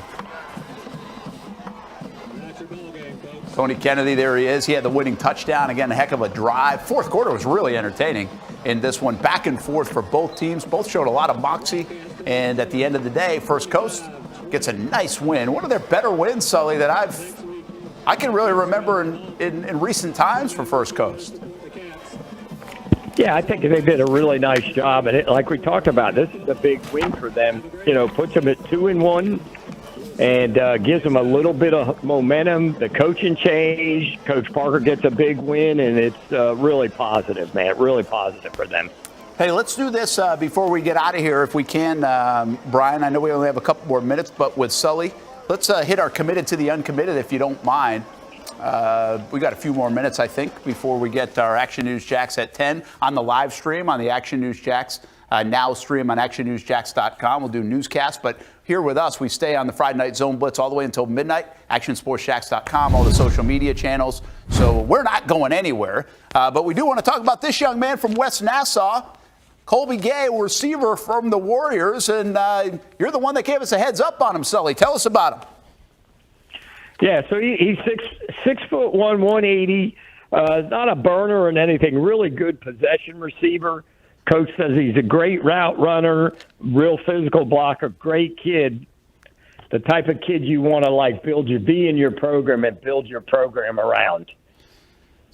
Tony Kennedy, there he is. He had the winning touchdown. Again, a heck of a drive. Fourth quarter was really entertaining in this one. Back and forth for both teams. Both showed a lot of moxie. And at the end of the day, First Coast gets a nice win. One of their better wins, Sully, that I can really remember in recent times for First Coast. Yeah, I think they did a really nice job. And like we talked about, this is a big win for them. Puts them at 2-1 and gives them a little bit of momentum. The coaching change, Coach Parker gets a big win, and it's really positive, man. Really positive for them. Hey, let's do this before we get out of here, if we can, Brian. I know we only have a couple more minutes, but with Sully, let's hit our committed to the uncommitted, if you don't mind. We got a few more minutes, I think, before we get our Action News Jacks at 10 on the live stream on the Action News Jacks now stream on actionnewsjacks.com. We'll do newscasts, but here with us, we stay on the Friday Night Zone Blitz all the way until midnight. ActionSportsJacks.com, all the social media channels. So we're not going anywhere, but we do want to talk about this young man from West Nassau, Colby Gay, receiver from the Warriors, and you're the one that gave us a heads up on him, Sully. Tell us about him. Yeah, so he's 6'1", 180. Not a burner or anything. Really good possession receiver. Coach says he's a great route runner, real physical blocker, great kid. The type of kid you want to be in your program and build your program around.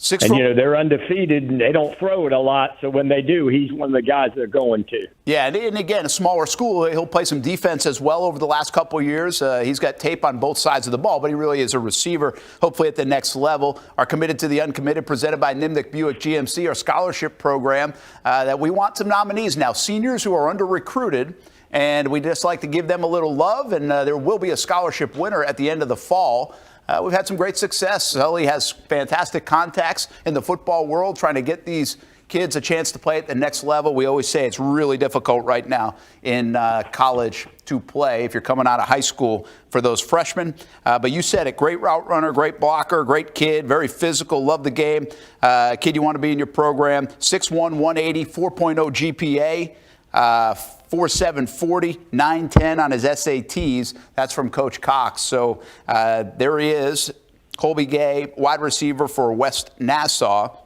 They're undefeated, and they don't throw it a lot, so when they do, he's one of the guys they're going to. Yeah, and again, a smaller school, he'll play some defense as well over the last couple of years. He's got tape on both sides of the ball, but he really is a receiver, hopefully at the next level. Our Committed to the Uncommitted, presented by Nimnicht Buick GMC, our scholarship program, that we want some nominees now, seniors who are under-recruited, and we just like to give them a little love, and there will be a scholarship winner at the end of the fall. We've had some great success. Sully has fantastic contacts in the football world trying to get these kids a chance to play at the next level. We always say it's really difficult right now in college to play if you're coming out of high school for those freshmen. But you said it, great route runner, great blocker, great kid, very physical, love the game. Kid you want to be in your program, 6'1", 180, 4.0 GPA. 4.740, 9.10 on his SATs. That's from Coach Cox. So there he is, Colby Gay, wide receiver for West Nassau,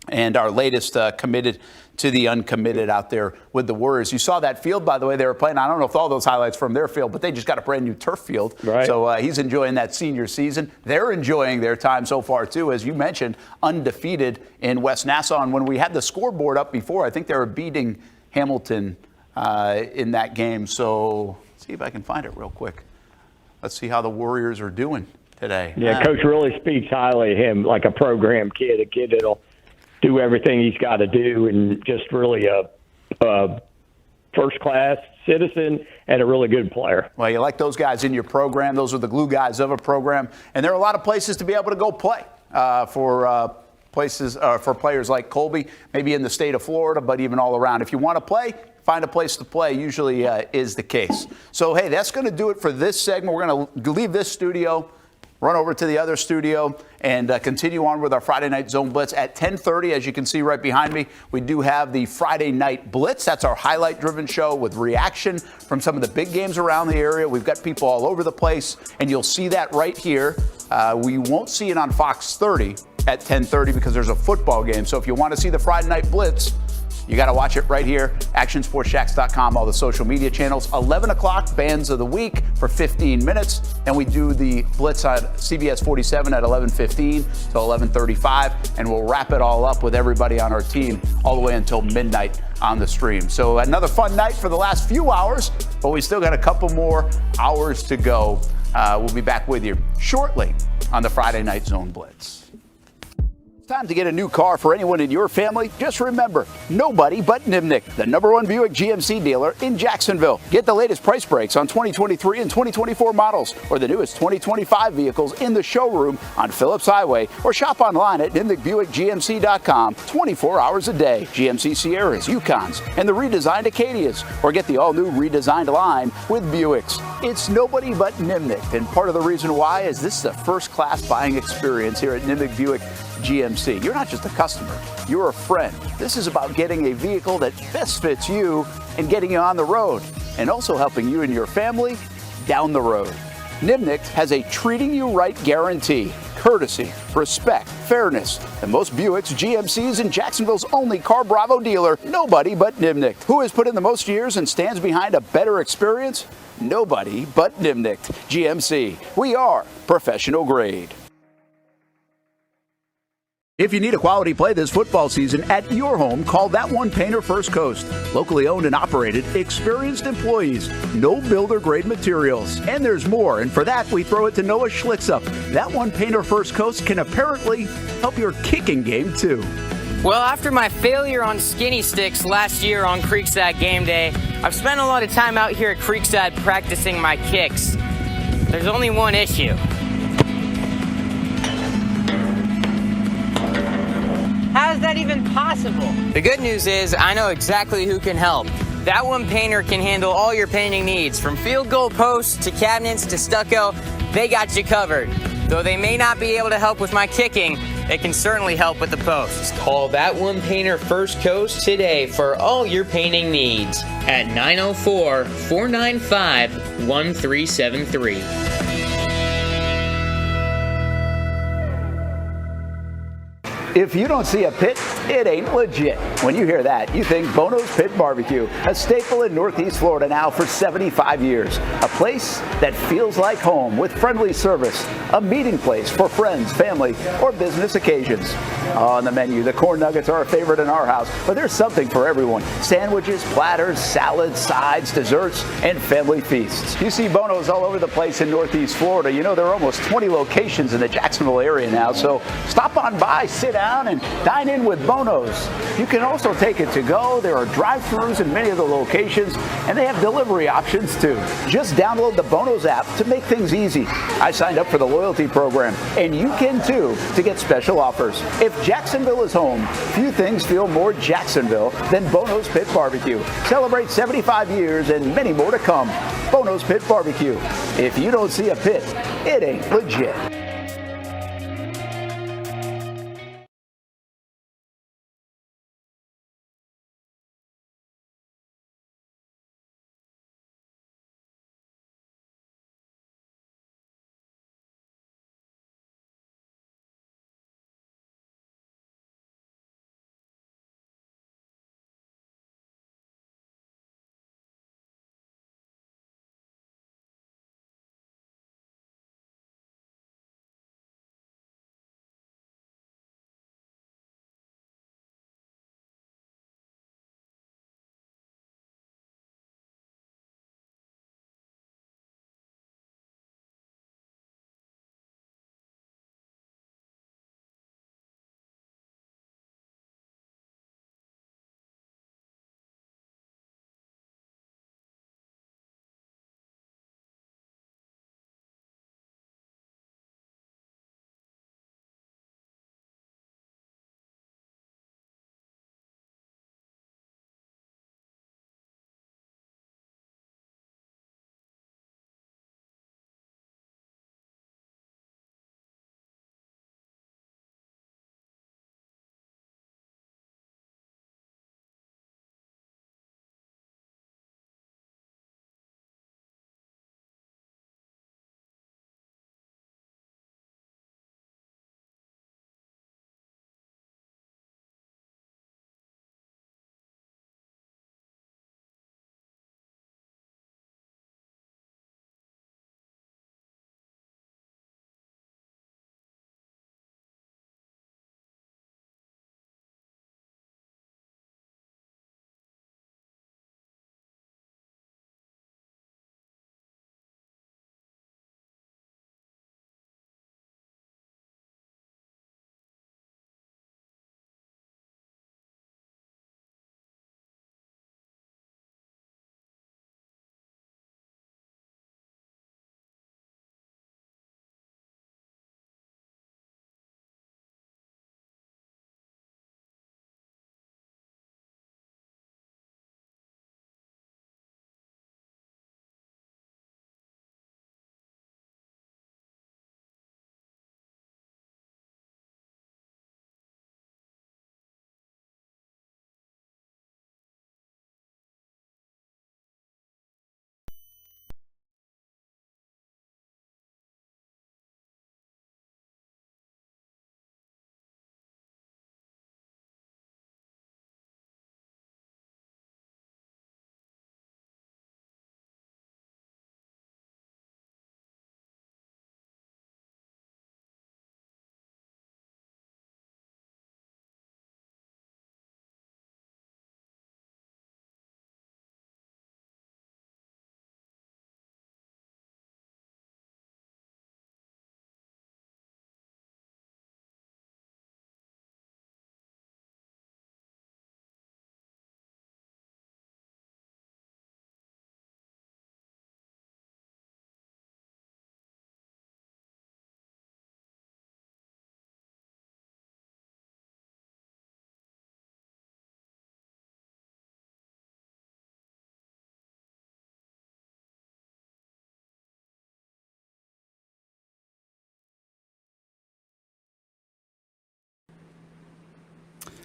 and our latest committed to the uncommitted out there with the Warriors. You saw that field, by the way, they were playing. I don't know if all those highlights from their field, but they just got a brand new turf field. Right. So he's enjoying that senior season. They're enjoying their time so far, too. As you mentioned, undefeated in West Nassau. And when we had the scoreboard up before, I think they were beating Hamilton in that game. So let's see if I can find it real quick. Let's see how the Warriors are doing today. Yeah, Coach really speaks highly of him, like a program kid, a kid that'll do everything he's got to do, and just really a first-class citizen and a really good player. Well, you like those guys in your program. Those are the glue guys of a program. And there are a lot of places to be able to go play for players like Colby, maybe in the state of Florida, but even all around. If you want to play, find a place to play, usually is the case. So, hey, that's going to do it for this segment. We're going to leave this studio, run over to the other studio, and continue on with our Friday Night Zone Blitz at 10:30. As you can see right behind me, we do have the Friday Night Blitz. That's our highlight-driven show with reaction from some of the big games around the area. We've got people all over the place, and you'll see that right here. We won't see it on Fox 30 at 10:30 because there's a football game. So if you want to see the Friday Night Blitz, you got to watch it right here, actionsportsjacks.com, all the social media channels. 11 o'clock, Bands of the Week for 15 minutes. And we do the Blitz on CBS 47 at 11:15 to 11:35. And we'll wrap it all up with everybody on our team all the way until midnight on the stream. So another fun night for the last few hours, but we still got a couple more hours to go. We'll be back with you shortly on the Friday Night Zone Blitz. Time to get a new car for anyone in your family. Just remember, nobody but Nimnicht, the #1 Buick GMC dealer in Jacksonville. Get the latest price breaks on 2023 and 2024 models or the newest 2025 vehicles in the showroom on Phillips Highway or shop online at NimnichtBuickGMC.com 24 hours a day. GMC Sierras, Yukons, and the redesigned Acadias, or get the all-new redesigned line with Buicks. It's nobody but Nimnicht, and part of the reason why is this is a first-class buying experience here at Nimnicht Buick GMC. You're not just a customer, you're a friend. This is about getting a vehicle that best fits you and getting you on the road, and also helping you and your family down the road. Nimnicht has a treating you right guarantee. Courtesy, respect, fairness. And most Buicks, GMCs, and Jacksonville's only Car Bravo dealer, nobody but Nimnicht. Who has put in the most years and stands behind a better experience? Nobody but Nimnicht. GMC. We are professional grade. If you need a quality play this football season at your home, call That One Painter First Coast. Locally owned and operated, experienced employees, no builder-grade materials. And there's more, and for that, we throw it to Noah Schlicksup. That One Painter First Coast can apparently help your kicking game, too. Well, after my failure on skinny sticks last year on Creekside game day, I've spent a lot of time out here at Creekside practicing my kicks. There's only one issue. How is that even possible? The good news is I know exactly who can help. That One Painter can handle all your painting needs, from field goal posts to cabinets to stucco. They got you covered. Though they may not be able to help with my kicking, they can certainly help with the posts. Call That One Painter First Coast today for all your painting needs at 904-495-1373. If you don't see a pit, it ain't legit. When you hear that, you think Bono's Pit Barbecue, a staple in Northeast Florida now for 75 years. A place that feels like home with friendly service, a meeting place for friends, family, or business occasions. On the menu, the corn nuggets are a favorite in our house, but there's something for everyone. Sandwiches, platters, salads, sides, desserts, and family feasts. You see Bono's all over the place in Northeast Florida. You know, there are almost 20 locations in the Jacksonville area now, so stop on by, sit down, and dine in with Bono's. You can also take it to go. There are drive-thrus in many of the locations, and they have delivery options too. Just download the Bono's app to make things easy. I signed up for the loyalty program, and you can too, to get special offers. If Jacksonville is home, few things feel more Jacksonville than Bono's Pit Barbecue. Celebrate 75 years and many more to come. Bono's Pit Barbecue. If you don't see a pit, it ain't legit.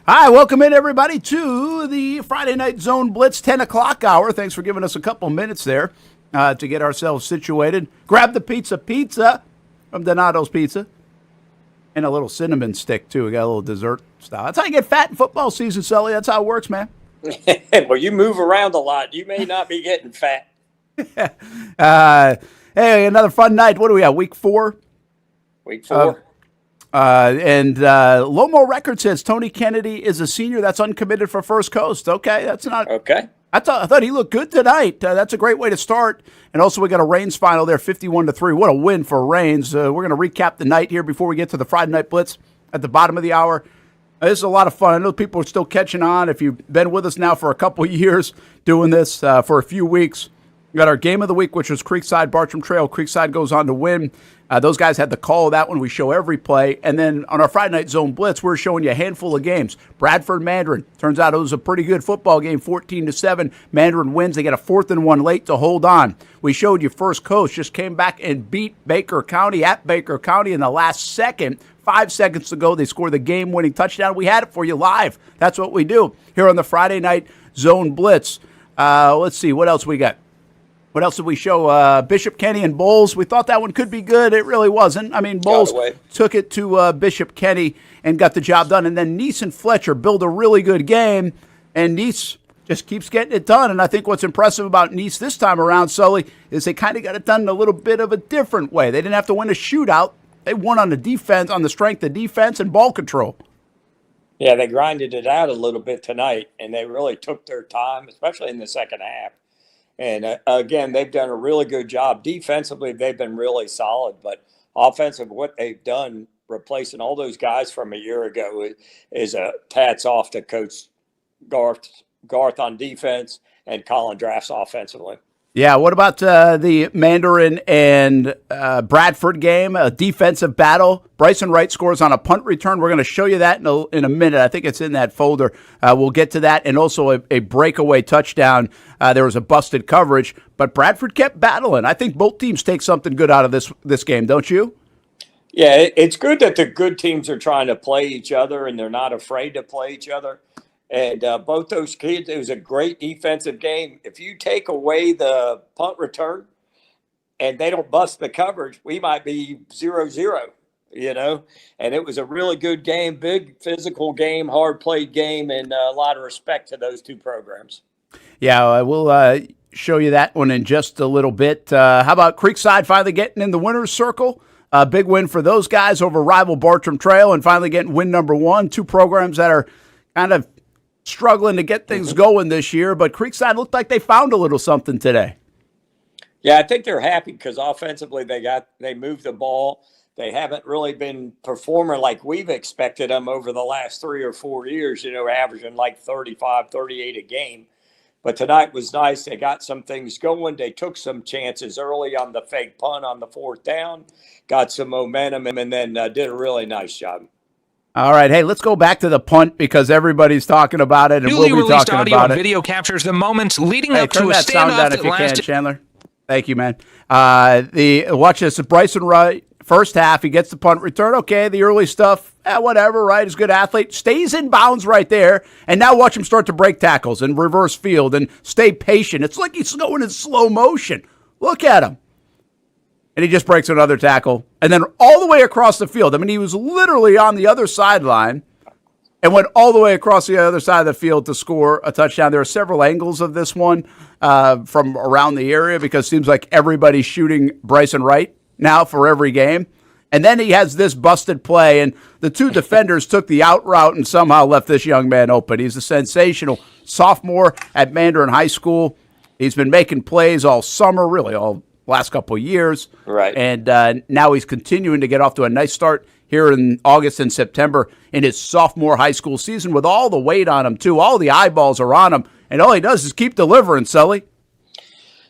Hi, welcome in, everybody, to the Friday Night Zone Blitz 10 o'clock hour. Thanks for giving us a couple minutes there to get ourselves situated. Grab the pizza from Donato's Pizza. And a little cinnamon stick, too. We got a little dessert style. That's how you get fat in football season, Sully. That's how it works, man. Well, you move around a lot. You may not be getting fat. Hey, another fun night. What do we have, week 4? Week 4. And Lomo Record says Tony Kennedy is a senior that's uncommitted for First Coast. Okay, that's not okay. I thought he looked good tonight. That's a great way to start. And also we got a Reigns final there, 51-3. What a win for Reigns. We're going to recap the night here before we get to the Friday Night Blitz at the bottom of the hour. This is a lot of fun. I know people are still catching on. If you've been with us now for a couple of years doing this for a few weeks, we got our game of the week, which was Creekside, Bartram Trail. Creekside goes on to win. Those guys had the call of that one. We show every play. And then on our Friday Night Zone Blitz, we're showing you a handful of games. Bradford, Mandarin. Turns out it was a pretty good football game, 14-7. Mandarin wins. They get a 4th and 1 late to hold on. We showed you First Coast just came back and beat Baker County at Baker County in the last second. 5 seconds to go, they score the game-winning touchdown. We had it for you live. That's what we do here on the Friday Night Zone Blitz. Let's see, what else we got? What else did we show? Bishop Kenny and Bolles. We thought that one could be good. It really wasn't. I mean, Bolles took it to Bishop Kenny and got the job done. And then Nease and Fletcher build a really good game. And Nease just keeps getting it done. And I think what's impressive about Nease this time around, Sully, is they kind of got it done in a little bit of a different way. They didn't have to win a shootout. They won on the defense, on the strength of defense and ball control. Yeah, they grinded it out a little bit tonight, and they really took their time, especially in the second half. And again, they've done a really good job. Defensively, they've been really solid, but offensive, what they've done, replacing all those guys from a year ago, is a tats off to Coach Garth on defense and Colin Drafts offensively. Yeah, what about the Mandarin and Bradford game, a defensive battle? Bryson Wright scores on a punt return. We're going to show you that in a minute. I think it's in that folder. We'll get to that. And also a breakaway touchdown. There was a busted coverage, but Bradford kept battling. I think both teams take something good out of this game, don't you? Yeah, it's good that the good teams are trying to play each other, and they're not afraid to play each other. And both those kids, it was a great defensive game. If you take away the punt return and they don't bust the coverage, we might be 0-0, And it was a really good game, big physical game, hard-played game, and a lot of respect to those two programs. Yeah, we'll show you that one in just a little bit. How about Creekside finally getting in the winner's circle? A big win for those guys over rival Bartram Trail and finally getting win number 1. Two programs that are kind of struggling to get things going this year, but Creekside looked like they found a little something today. Yeah, I think they're happy because offensively they moved the ball. They haven't really been performing like we've expected them over the last 3 or 4 years, averaging like 35, 38 a game. But tonight was nice. They got some things going. They took some chances early on the fake punt on the 4th down, got some momentum, and then did a really nice job. All right, hey, let's go back to the punt because everybody's talking about it, and Newly we'll be released talking audio about and it. video captures the moments leading up turn to a that sound standoff down that if you lasted. can, Chandler. Thank you, man. Watch this. Bryson Wright, first half, he gets the punt return. Okay, the early stuff, whatever, right? He's a good athlete. Stays in bounds right there, and now watch him start to break tackles and reverse field and stay patient. It's like he's going in slow motion. Look at him. And he just breaks another tackle, and then all the way across the field. I mean, he was literally on the other sideline and went all the way across the other side of the field to score a touchdown. There are several angles of this one from around the area because it seems like everybody's shooting Bryson Wright now for every game. And then he has this busted play, and the two defenders took the out route and somehow left this young man open. He's a sensational sophomore at Mandarin High School. He's been making plays all summer, really all last couple of years. Right. And now he's continuing to get off to a nice start here in August and September in his sophomore high school season with all the weight on him, too. All the eyeballs are on him, and all he does is keep delivering, Sully.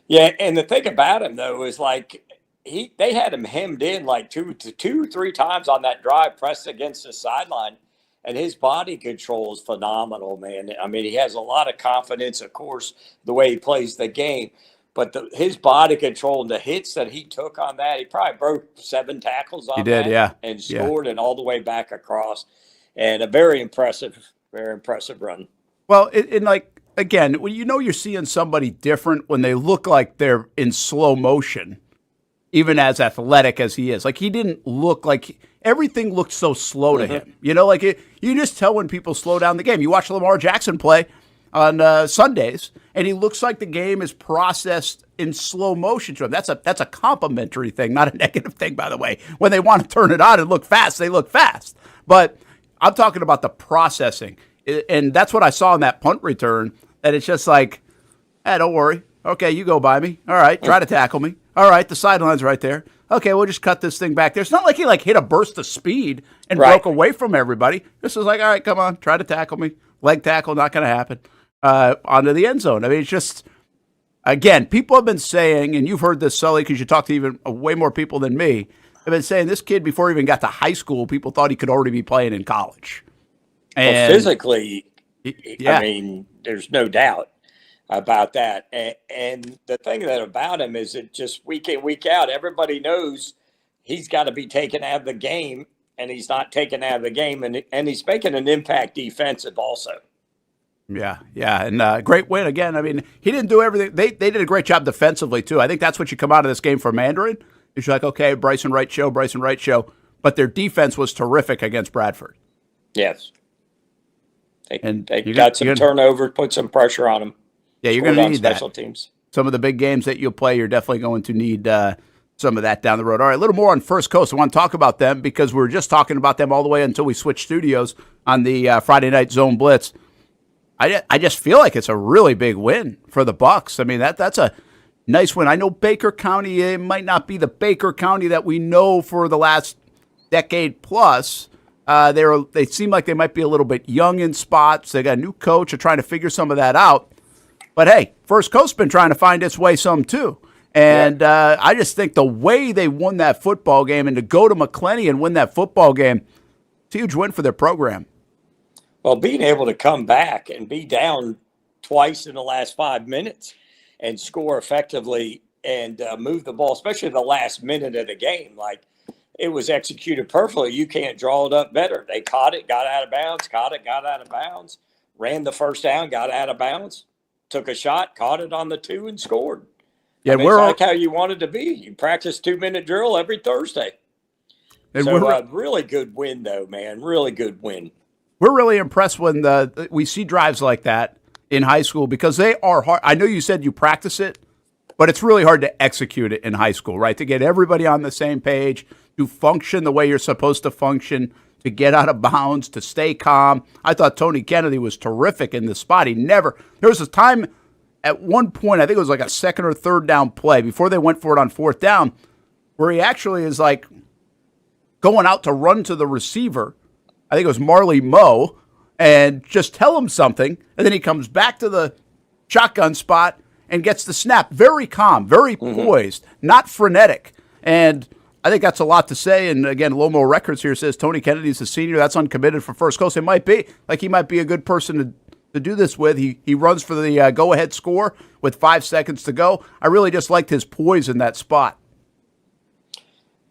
Yeah, and the thing about him, though, is like they had him hemmed in like two or three times on that drive, pressed against the sideline, and his body control is phenomenal, man. I mean, he has a lot of confidence, of course, the way he plays the game. But his body control and the hits that he took on that, he probably broke 7 tackles on that. Yeah. And scored it all the way back across. And a very impressive Very impressive run. Well, like, again, when you're seeing somebody different when they look like they're in slow motion, even as athletic as he is. Like, he didn't look like everything looked so slow to him. Like you just tell when people slow down the game. You watch Lamar Jackson play on Sundays, and he looks like the game is processed in slow motion to him. That's a complimentary thing, not a negative thing, by the way. When they want to turn it on and look fast, they look fast. But I'm talking about the processing, and that's what I saw in that punt return, that it's just like, don't worry. Okay, you go by me. All right, try to tackle me. All right, the sideline's right there. Okay, we'll just cut this thing back there. It's not like he hit a burst of speed and broke away from everybody. This was like, all right, come on, try to tackle me. Leg tackle, not going to happen. Onto the end zone. I mean, it's just, again, people have been saying, and you've heard this, Sully, because you talk to even way more people than me, have been saying this kid, before he even got to high school, people thought he could already be playing in college. And physically, I mean, there's no doubt about that. And the thing about him is it just week in, week out, everybody knows he's got to be taken out of the game, and he's not taken out of the game, and he's making an impact defensive also. Yeah, and great win again. I mean, he didn't do everything. They did a great job defensively, too. I think that's what you come out of this game for Mandarin. You're like, okay, Bryson Wright show. But their defense was terrific against Bradford. Yes. They got some turnovers, put some pressure on them. Yeah, you're going to need special that. Teams. Some of the big games that you'll play, you're definitely going to need some of that down the road. All right, a little more on First Coast. I want to talk about them because we were just talking about them all the way until we switched studios on the Friday Night Zone Blitz. I just feel like it's a really big win for the Bucs. I mean, that's a nice win. I know Baker County, it might not be the Baker County that we know for the last decade plus. They seem like they might be a little bit young in spots. They got a new coach. They're trying to figure some of that out. But, hey, First Coast's been trying to find its way some, too. And I just think the way they won that football game and to go to McClenny and win that football game, it's a huge win for their program. Well, being able to come back and be down twice in the last 5 minutes and score effectively and move the ball, especially the last minute of the game, like it was executed perfectly. You can't draw it up better. They caught it, got out of bounds, got out of bounds, ran the first down, got out of bounds, took a shot, caught it on the 2 and scored. Yeah, I mean, it's like how you wanted to be. You practice 2-minute drill every Thursday. So really good win, though, man. Really good win. We're really impressed when we see drives like that in high school because they are hard. I know you said you practice it, but it's really hard to execute it in high school, right? To get everybody on the same page, to function the way you're supposed to function, to get out of bounds, to stay calm. I thought Tony Kennedy was terrific in this spot. There was a time at one point, I think it was like a second or third down play before they went for it on fourth down, where he actually is like going out to run to the receiver. I think it was Marley Moe, and just tell him something, and then he comes back to the shotgun spot and gets the snap. Very calm, very poised, not frenetic. And I think that's a lot to say. And again, Lomo Records here says Tony Kennedy's a senior. That's uncommitted for First Coast. It might be. Like he might be a good person to do this with. He runs for the go-ahead score with 5 seconds to go. I really just liked his poise in that spot.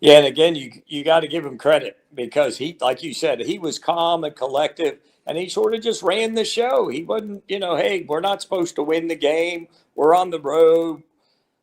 Yeah, and again, you got to give him credit because he, like you said, he was calm and collective, and he sort of just ran the show. He wasn't, hey, we're not supposed to win the game. We're on the road.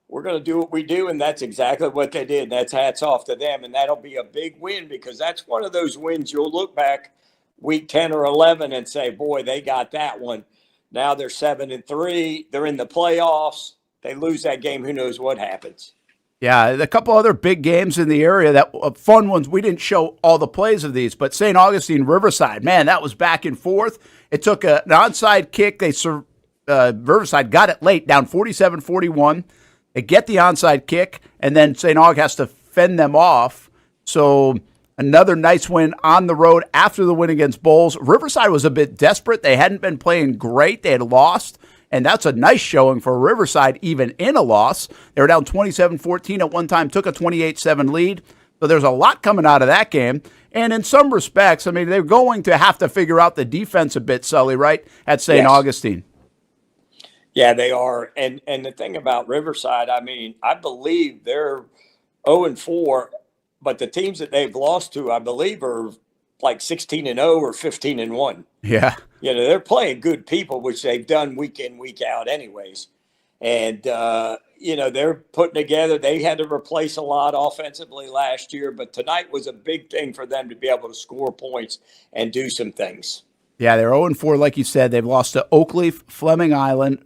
We're going to do what we do, and that's exactly what they did. That's hats off to them, and that'll be a big win because that's one of those wins you'll look back week 10 or 11 and say, boy, they got that one. Now they're 7-3. They're in the playoffs. They lose that game. Who knows what happens? Yeah, a couple other big games in the area, that fun ones. We didn't show all the plays of these, but St. Augustine, Riverside, man, that was back and forth. It took an onside kick. Riverside got it late, down 47-41. They get the onside kick, and then St. Aug has to fend them off. So another nice win on the road after the win against Bolles. Riverside was a bit desperate. They hadn't been playing great. They had lost. And that's a nice showing for Riverside, even in a loss. They were down 27-14 at one time, took a 28-7 lead. So there's a lot coming out of that game. And in some respects, I mean, they're going to have to figure out the defense a bit, Sully, right, at St. Augustine. Yeah, they are. And the thing about Riverside, I mean, I believe they're 0-4, but the teams that they've lost to, I believe, are like 16-0 or 15-1. Yeah. You know, they're playing good people, which they've done week in, week out anyways. And, you know, they're putting together. They had to replace a lot offensively last year, but tonight was a big thing for them to be able to score points and do some things. Yeah, they're 0-4, like you said. They've lost to Oakleaf, Fleming Island,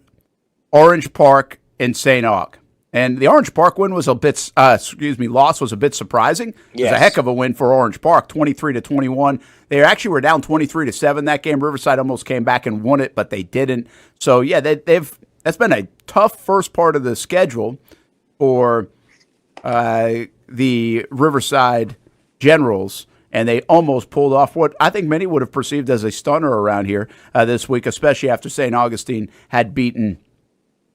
Orange Park, and St. Aug. And the Orange Park win was loss was a bit surprising. It was a heck of a win for Orange Park, 23-21. They actually were down 23-7 that game. Riverside almost came back and won it, but they didn't. So yeah, that's been a tough first part of the schedule for the Riverside Generals, and they almost pulled off what I think many would have perceived as a stunner around here this week, especially after St. Augustine had beaten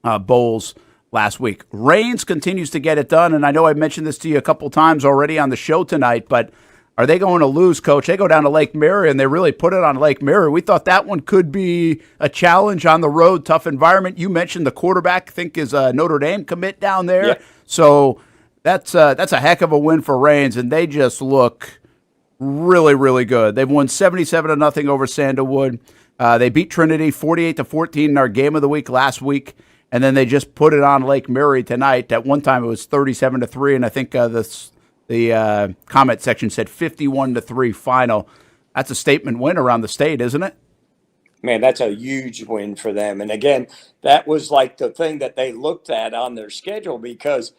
Bolles last week. Rains continues to get it done, and I know I mentioned this to you a couple times already on the show tonight, but are they going to lose, Coach? They go down to Lake Mary, and they really put it on Lake Mary. We thought that one could be a challenge on the road, tough environment. You mentioned the quarterback, I think, is a Notre Dame commit down there. Yeah. So that's a heck of a win for Rains, and they just look really, really good. They've won 77-0 over Sandalwood. They beat Trinity 48-14 in our game of the week last week. And then they just put it on Lake Mary tonight. At one time, it was 37-3, and I think the comment section said 51-3 final. That's a statement win around the state, isn't it? Man, that's a huge win for them. And again, that was like the thing that they looked at on their schedule, because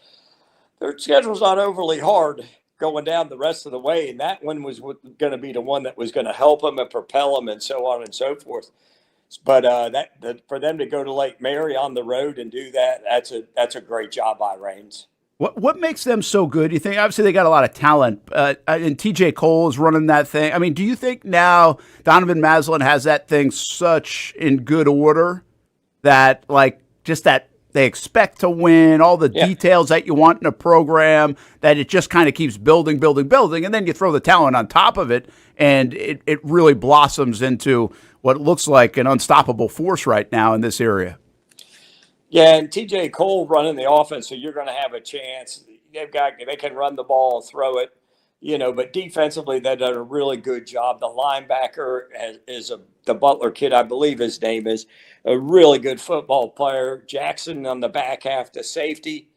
their schedule's not overly hard going down the rest of the way. And that one was going to be the one that was going to help them and propel them and so on and so forth. But for them to go to Lake Mary on the road and do that, that's a great job by Rains. What makes them so good? You think obviously they got a lot of talent, and TJ Cole is running that thing. I mean, do you think now Donovan Maslin has that thing such in good order that that they expect to win, all the details that you want in a program, that it just kind of keeps building, and then you throw the talent on top of it, and it really blossoms into what looks like an unstoppable force right now in this area? Yeah, and TJ Cole running the offense, so you're going to have a chance. They can run the ball, throw it, but defensively they've done a really good job. The linebacker is the Butler kid, I believe his name is, a really good football player. Jackson on the back half, the safety.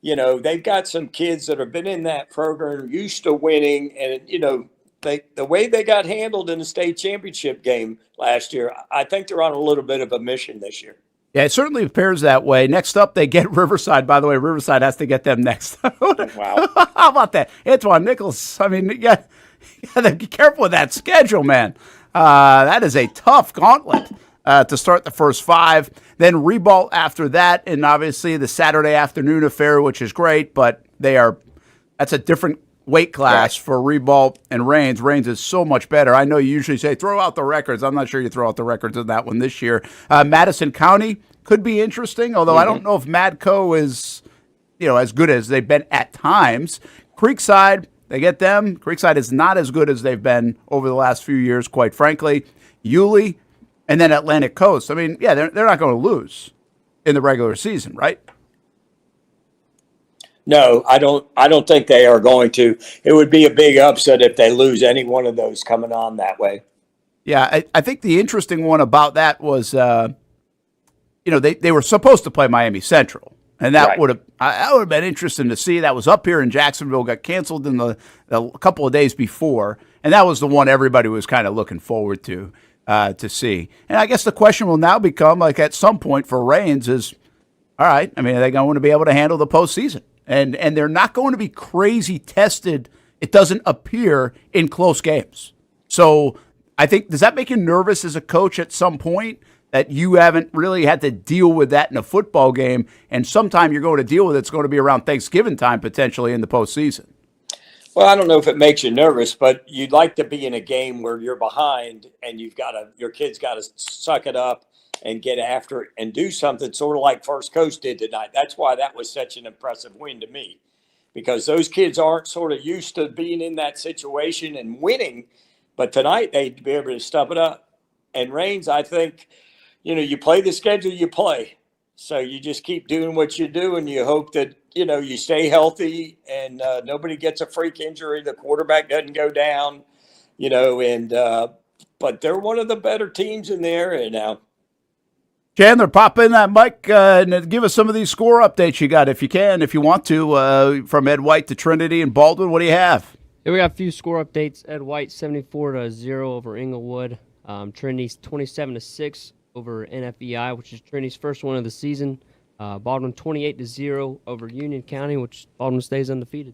They've got some kids that have been in that program, used to winning, and the way they got handled in the state championship game last year, I think they're on a little bit of a mission this year. Yeah, it certainly appears that way. Next up, they get Riverside. By the way, Riverside has to get them next. Wow. How about that? Antoine Nichols. I mean, you got to be careful with that schedule, man. That is a tough gauntlet to start the first five. Then Ribault after that, and obviously the Saturday afternoon affair, which is great, but that's a different weight class for Ribault and Rains. Rains is so much better. I know you usually say throw out the records. I'm not sure you throw out the records in that one this year. Madison County could be interesting, although I don't know if Madco is as good as they've been at times. Creekside, they get them. Creekside is not as good as they've been over the last few years, quite frankly. Yulee, and then Atlantic Coast. I mean, yeah, they're not going to lose in the regular season, right? No, I don't think they are going to. It would be a big upset if they lose any one of those coming on that way. Yeah, I think the interesting one about that was, they were supposed to play Miami Central, and that would have been interesting to see. That was up here in Jacksonville, got canceled in the couple of days before, and that was the one everybody was kind of looking forward to see. And I guess the question will now become, at some point for Rains is, all right, I mean, are they going to be able to handle the postseason? And they're not going to be crazy tested, it doesn't appear, in close games. So I think, does that make you nervous as a coach at some point that you haven't really had to deal with that in a football game, and sometime you're going to deal with it's going to be around Thanksgiving time potentially in the postseason? Well, I don't know if it makes you nervous, but you'd like to be in a game where you're behind and your kid's got to suck it up and get after it and do something sort of like First Coast did tonight. That's why that was such an impressive win to me, because those kids aren't sort of used to being in that situation and winning, but tonight they'd be able to step it up. And Rains, I think, you play the schedule you play. So you just keep doing what you do, and you hope that, you stay healthy and nobody gets a freak injury. The quarterback doesn't go down. and but they're one of the better teams in the area now. Chandler, pop in that mic and give us some of these score updates you got, if you can, if you want to, from Ed White to Trinity and Baldwin. What do you have? Yeah, we got a few score updates. Ed White 74-0 over Inglewood. Trinity's 27-6 over NFEI, which is Trinity's first one of the season. Baldwin 28-0 over Union County, which Baldwin stays undefeated.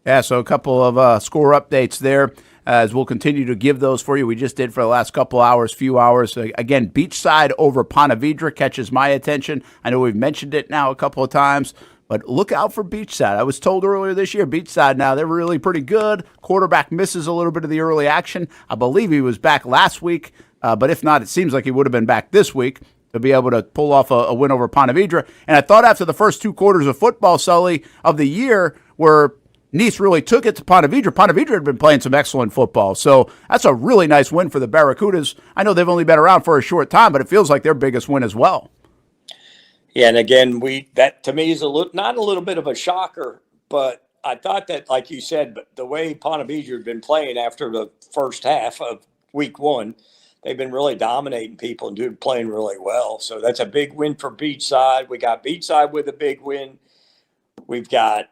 Yeah, so a couple of score updates there as we'll continue to give those for you. We just did for the last few hours. Again, Beachside over Ponte Vedra catches my attention. I know we've mentioned it now a couple of times, but look out for Beachside. I was told earlier this year, Beachside now, they're really pretty good. Quarterback misses a little bit of the early action. I believe he was back last week, but if not, it seems like he would have been back this week to be able to pull off a win over Ponte Vedra. And I thought after the first 2 quarters of football, Sully, of the year, where Nease really took it to Ponte Vedra. Ponte Vedra had been playing some excellent football. So that's a really nice win for the Barracudas. I know they've only been around for a short time, but it feels like their biggest win as well. Yeah, and again, that to me is not a little bit of a shocker, but I thought that, like you said, but the way Ponte Vedra had been playing after the first half of week 1, they've been really dominating people and playing really well. So that's a big win for Beachside. We got Beachside with a big win. We've got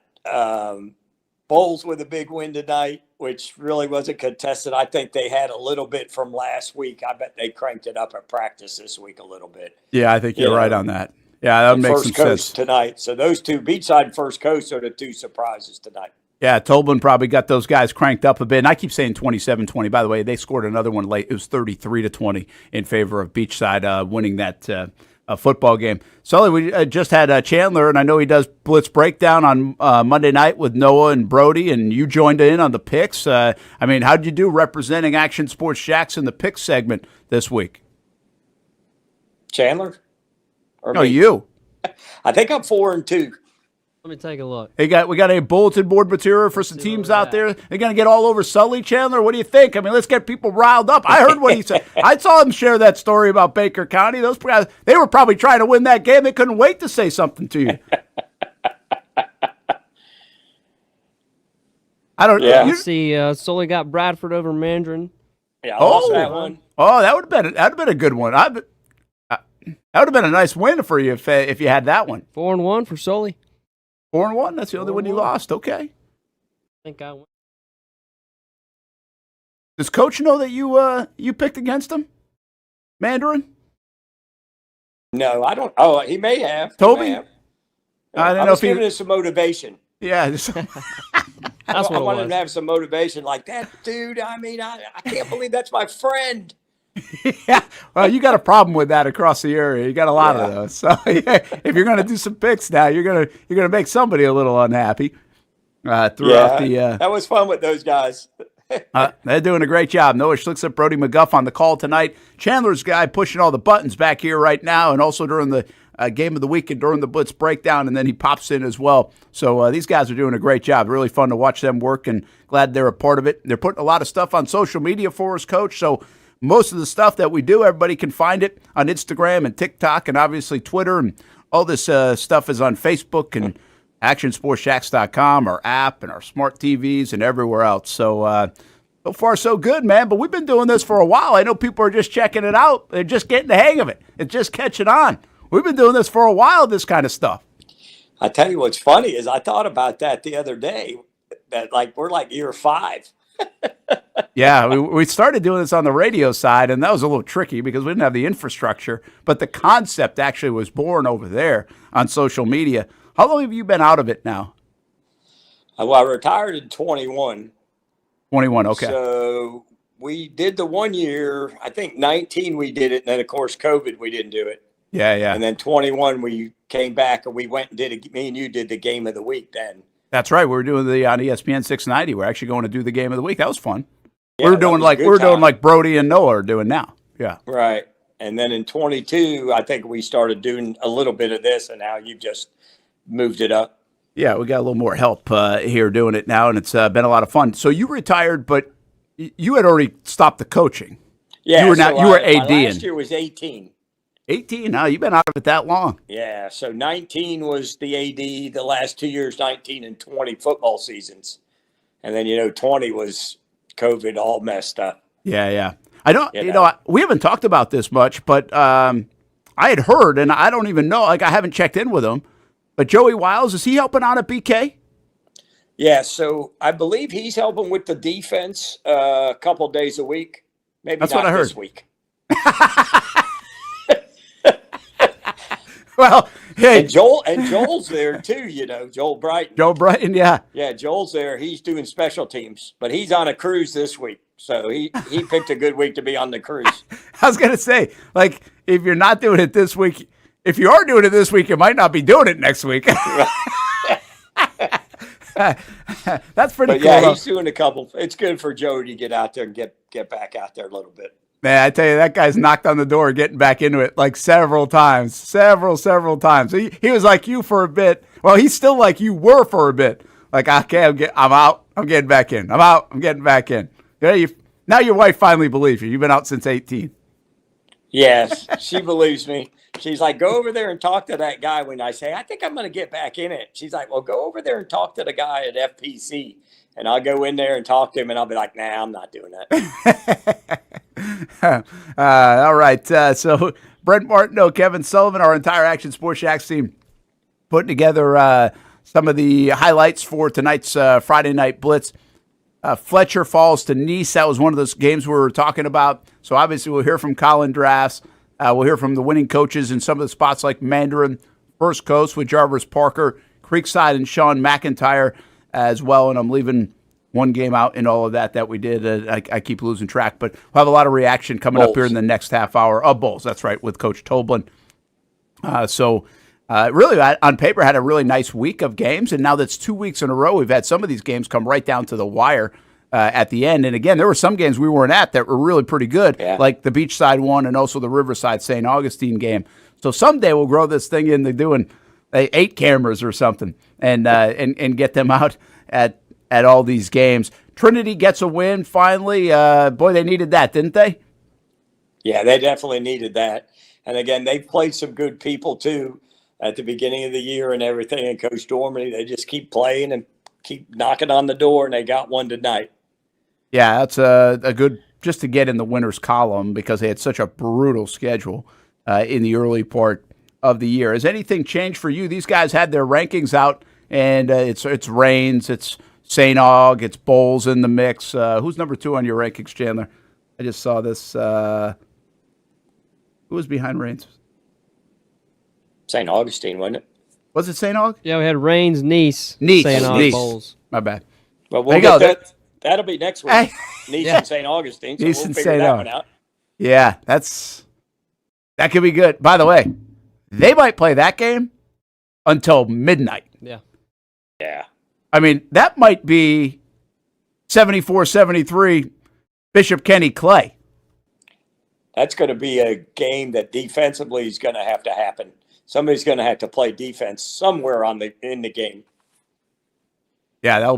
Bolles with a big win tonight, which really wasn't contested. I think they had a little bit from last week. I bet they cranked it up at practice this week a little bit. Yeah, I think you're right on that. Yeah, that makes some sense. Tonight. So those two, Beachside and First Coast, are the 2 surprises tonight. Yeah, Tobin probably got those guys cranked up a bit. And I keep saying 27-20. By the way, they scored another one late. It was 33-20 in favor of Beachside winning that football game. Sully, we just had Chandler, and I know he does Blitz Breakdown on Monday night with Noah and Brody, and you joined in on the picks. I mean, how did you do representing Action Sports Jacks in the picks segment this week? Chandler? No, you. I think I'm 4-2. Let me take a look. We got a bulletin board material for some teams out there. They're going to get all over Sully. Chandler, what do you think? I mean, let's get people riled up. I heard what he said. I saw him share that story about Baker County. Those guys, they were probably trying to win that game. They couldn't wait to say something to you. I don't. Yeah. You see, Sully got Bradford over Mandarin. Yeah, I lost that one. Oh, that would have been a good one. That would have been a nice win for you if you had that one. 4-1 for Sully. 4-1. That's the only one you lost. Okay. I think I won. Does Coach know that you picked against him, Mandarin? No, I don't. Oh, he may have. Toby? I don't know if he giving us some motivation. Yeah. That's what I wanted him to have some motivation like that, dude. I mean, I can't believe that's my friend. Yeah, well, you got a problem with that across the area. You got a lot of those. So yeah, if you're going to do some picks now, you're gonna make somebody a little unhappy. Throughout that was fun with those guys. They're doing a great job. Noah Schlicks up, Brody McGuff on the call tonight. Chandler's guy pushing all the buttons back here right now, and also during the game of the week and during the Blitz Breakdown, and then he pops in as well. So these guys are doing a great job. Really fun to watch them work, and glad they're a part of it. They're putting a lot of stuff on social media for us, Coach. So most of the stuff that we do, everybody can find it on Instagram and TikTok and obviously Twitter, and all this stuff is on Facebook and actionsportsjacks.com, our app, and our smart TVs and everywhere else. So so far so good, man. But we've been doing this for a while. I know people are just checking it out. They're just getting the hang of it. It's just catching on. We've been doing this for a while, this kind of stuff. I tell you what's funny is I thought about that the other day, that we're like year 5. Yeah, we started doing this on the radio side, and that was a little tricky because we didn't have the infrastructure. But the concept actually was born over there on social media. How long have you been out of it now? Well, I retired in 21. 21, okay. So we did the 1 year. I think 19 we did it, and then, of course, COVID, we didn't do it. Yeah. And then 21 we came back, and we went and did me and you did the game of the week then. That's right. We were doing the on ESPN 690. We're actually going to do the game of the week. That was fun. Yeah, we're doing like Brody and Noah are doing now. Yeah. Right. And then in 22, I think we started doing a little bit of this, and now you've just moved it up. Yeah, we got a little more help here doing it now, and it's been a lot of fun. So you retired, but you had already stopped the coaching. Yeah. You were AD. Last year was 18. 18? No, you've been out of it that long. Yeah, so 19 was the AD, the last 2 years, 19 and 20 football seasons. And then, 20 was COVID all messed up. Yeah. I don't, we haven't talked about this much, but I had heard, and I don't even know, like I haven't checked in with him, but Joey Wiles, is he helping out at BK? Yeah, so I believe he's helping with the defense a couple days a week. Maybe That's not what I heard. this week. Well, hey. And Joel's there too, Joel Brighton. Joel Brighton, yeah. Yeah, Joel's there. He's doing special teams, but he's on a cruise this week. So he picked a good week to be on the cruise. I was going to say, like, if you're not doing it this week, if you are doing it this week, you might not be doing it next week. That's pretty cool. Yeah, he's doing a couple. It's good for Joey to get out there and get back out there a little bit. Man, I tell you, that guy's knocked on the door getting back into it like several times. Several times. He was like you for a bit. Well, he's still like you were for a bit. Like, okay, I'm out. I'm getting back in. I'm out. I'm getting back in. Now your wife finally believes you. You've been out since 18. Yes, she believes me. She's like, go over there and talk to that guy. When I say, I think I'm going to get back in it. She's like, well, go over there and talk to the guy at FPC. And I'll go in there and talk to him, and I'll be like, nah, I'm not doing that. All right. So Brent Martineau, Kevin Sullivan, our entire Action Sports Shacks team putting together some of the highlights for tonight's Friday Night Blitz. Fletcher falls to Nease. That was one of those games we were talking about. So obviously we'll hear from Colin Drafts. We'll hear from the winning coaches in some of the spots like Mandarin, First Coast with Jarvis Parker, Creekside and Sean McIntyre as well. And I'm leaving one game out in all of that we did. I keep losing track. But we'll have a lot of reaction coming up here in the next half hour of Bolles. That's right, with Coach Toblin. Really, on paper, had a really nice week of games, and now that's 2 weeks in a row. We've had some of these games come right down to the wire at the end. And again, there were some games we weren't at that were really pretty good, like the Beachside one and also the Riverside St. Augustine game. So someday we'll grow this thing into doing 8 cameras or something and get them out at all these games. Trinity gets a win finally. Boy, they needed that, didn't they? Yeah, they definitely needed that. And again, they played some good people too at the beginning of the year and everything. And Coach Dormany, they just keep playing and keep knocking on the door, and they got one tonight. Yeah, that's a good, just to get in the winners column because they had such a brutal schedule in the early part of the year. Has anything changed for you? These guys had their rankings out, and it's Rains, it's St. Aug, it's Bolles in the mix. Who's number 2 on your rankings, Chandler? I just saw this. Who was behind Rains? St. Augustine, wasn't it? Was it St. Aug? Yeah, we had Rains, Nease, St. Aug, Bolles. My bad. Well, we'll get that. That'll be next week. Nease and St. Augustine. So Nease we'll and figure St. that Aug. one out. Yeah, that could be good. By the way, they might play that game until midnight. Yeah. Yeah. I mean, that might be 74-73 Bishop Kenny Clay. That's going to be a game that defensively is going to have to happen. Somebody's going to have to play defense somewhere in the game. Yeah, that'll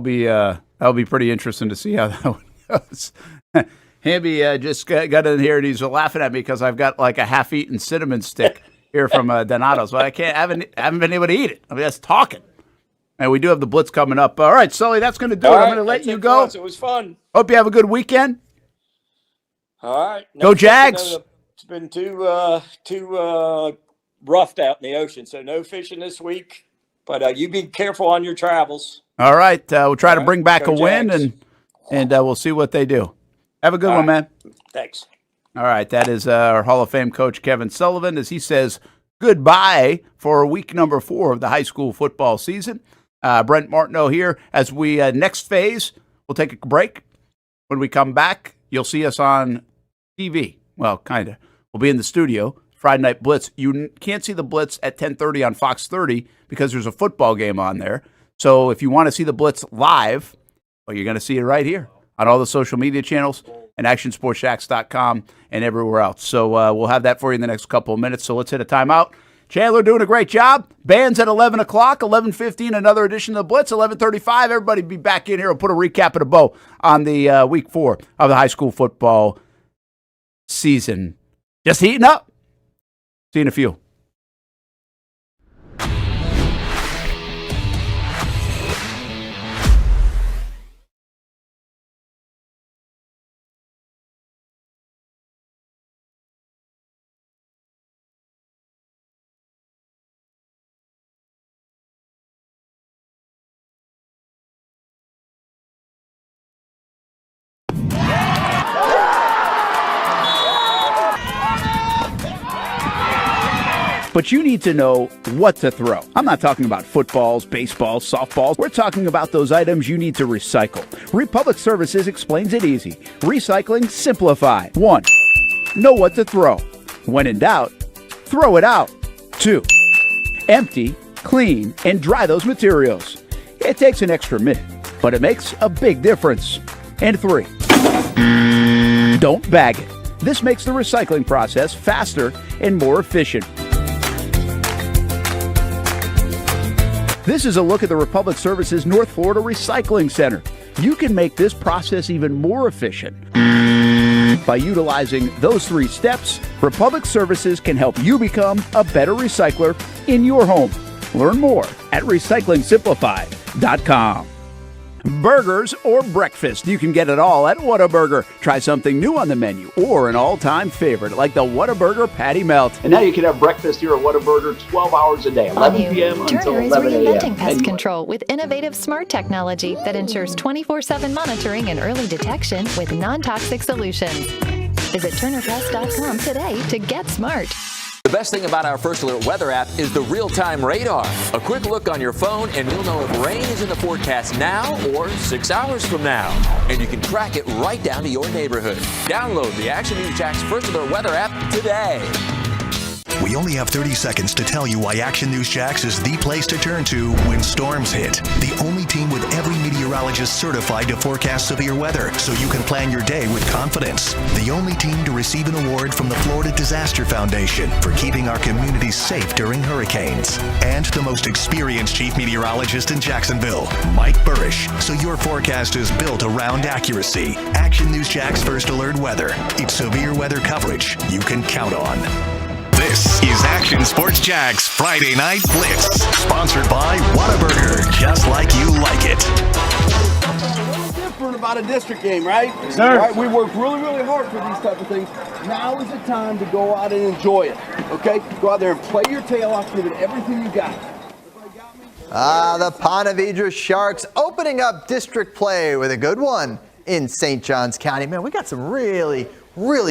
be pretty interesting to see how that one goes. Hamby just got in here and he's laughing at me because I've got like a half-eaten cinnamon stick here from Donato's, but I haven't been able to eat it. I mean, that's talking. And we do have the Blitz coming up. All right, Sully, that's going to do it. I'm going to let you go. It was fun. Hope you have a good weekend. All right. Go Jags. It's been too roughed out in the ocean, so no fishing this week. But you be careful on your travels. All right. We'll try to bring back Go a win, Jags. and we'll see what they do. Have a good one, man. Thanks. All right. That is our Hall of Fame coach, Kevin Sullivan, as he says goodbye for week number 4 of the high school football season. Brent Martineau here as we next phase. We'll take a break. When we come back, you'll see us on TV. Well, kind of. We'll be in the studio. Friday Night Blitz. You can't see the Blitz at 10:30 on Fox 30 because there's a football game on there. So if you want to see the Blitz live, well, you're going to see it right here on all the social media channels and actionsportshacks.com and everywhere else. So we'll have that for you in the next couple of minutes. So let's hit a timeout. Chandler doing a great job. Band's at 11 o'clock, 11:15, another edition of the Blitz, 11:35. Everybody be back in here. We'll put a recap and a bow on the week 4 of the high school football season. Just heating up. See you in a few. but you need to know what to throw. I'm not talking about footballs, baseballs, softballs. We're talking about those items you need to recycle. Republic Services explains it easy. Recycling simplified. 1. Know what to throw. When in doubt, throw it out. 2. Empty, clean, and dry those materials. It takes an extra minute, but it makes a big difference. And 3. Don't bag it. This makes the recycling process faster and more efficient. This is a look at the Republic Services North Florida Recycling Center. You can make this process even more efficient. By utilizing those 3 steps, Republic Services can help you become a better recycler in your home. Learn more at recyclingsimplified.com. Burgers or breakfast, you can get it all at Whataburger. Try something new on the menu or an all-time favorite like the Whataburger Patty Melt. And now you can have breakfast here at Whataburger 12 hours a day, 11 p.m. until Turner is 11 a.m. reinventing pest control with innovative smart technology that ensures 24/7 monitoring and early detection with non-toxic solutions. Visit TurnerPest.com today to get smart. The best thing about our First Alert weather app is the real-time radar. A quick look on your phone and you'll know if rain is in the forecast now or 6 hours from now. And you can track it right down to your neighborhood. Download the Action News Jax First Alert weather app today. We only have 30 seconds to tell you why Action News Jax is the place to turn to when storms hit. The only team with every meteorologist certified to forecast severe weather, so you can plan your day with confidence. The only team to receive an award from the Florida Disaster Foundation for keeping our communities safe during hurricanes. And the most experienced chief meteorologist in Jacksonville, Mike Burrish, so your forecast is built around accuracy. Action News Jax First Alert Weather. It's severe weather coverage you can count on. This is Action Sports Jax Friday Night Blitz, sponsored by Whataburger, just like you like it. Different about a district game, right? Yes, sir. Right, we work really, really hard for these type of things. Now is the time to go out and enjoy it, okay? Go out there and play your tail off, give it everything you got. The Ponte Vedra Sharks opening up district play with a good one in St. Johns County. Man, we got some really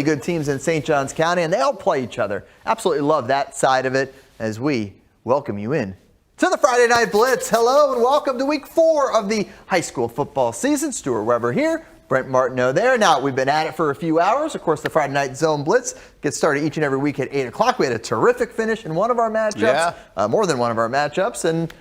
good teams in St. Johns County, and they all play each other. Absolutely love that side of it as we welcome you in to the Friday Night Blitz. Hello and welcome to week 4 of the high school football season. Stuart Weber here, Brent Martineau there. Now, we've been at it for a few hours. Of course, the Friday Night Zone Blitz gets started each and every week at 8 o'clock. We had a terrific finish in one of our matchups, more than one of our matchups, and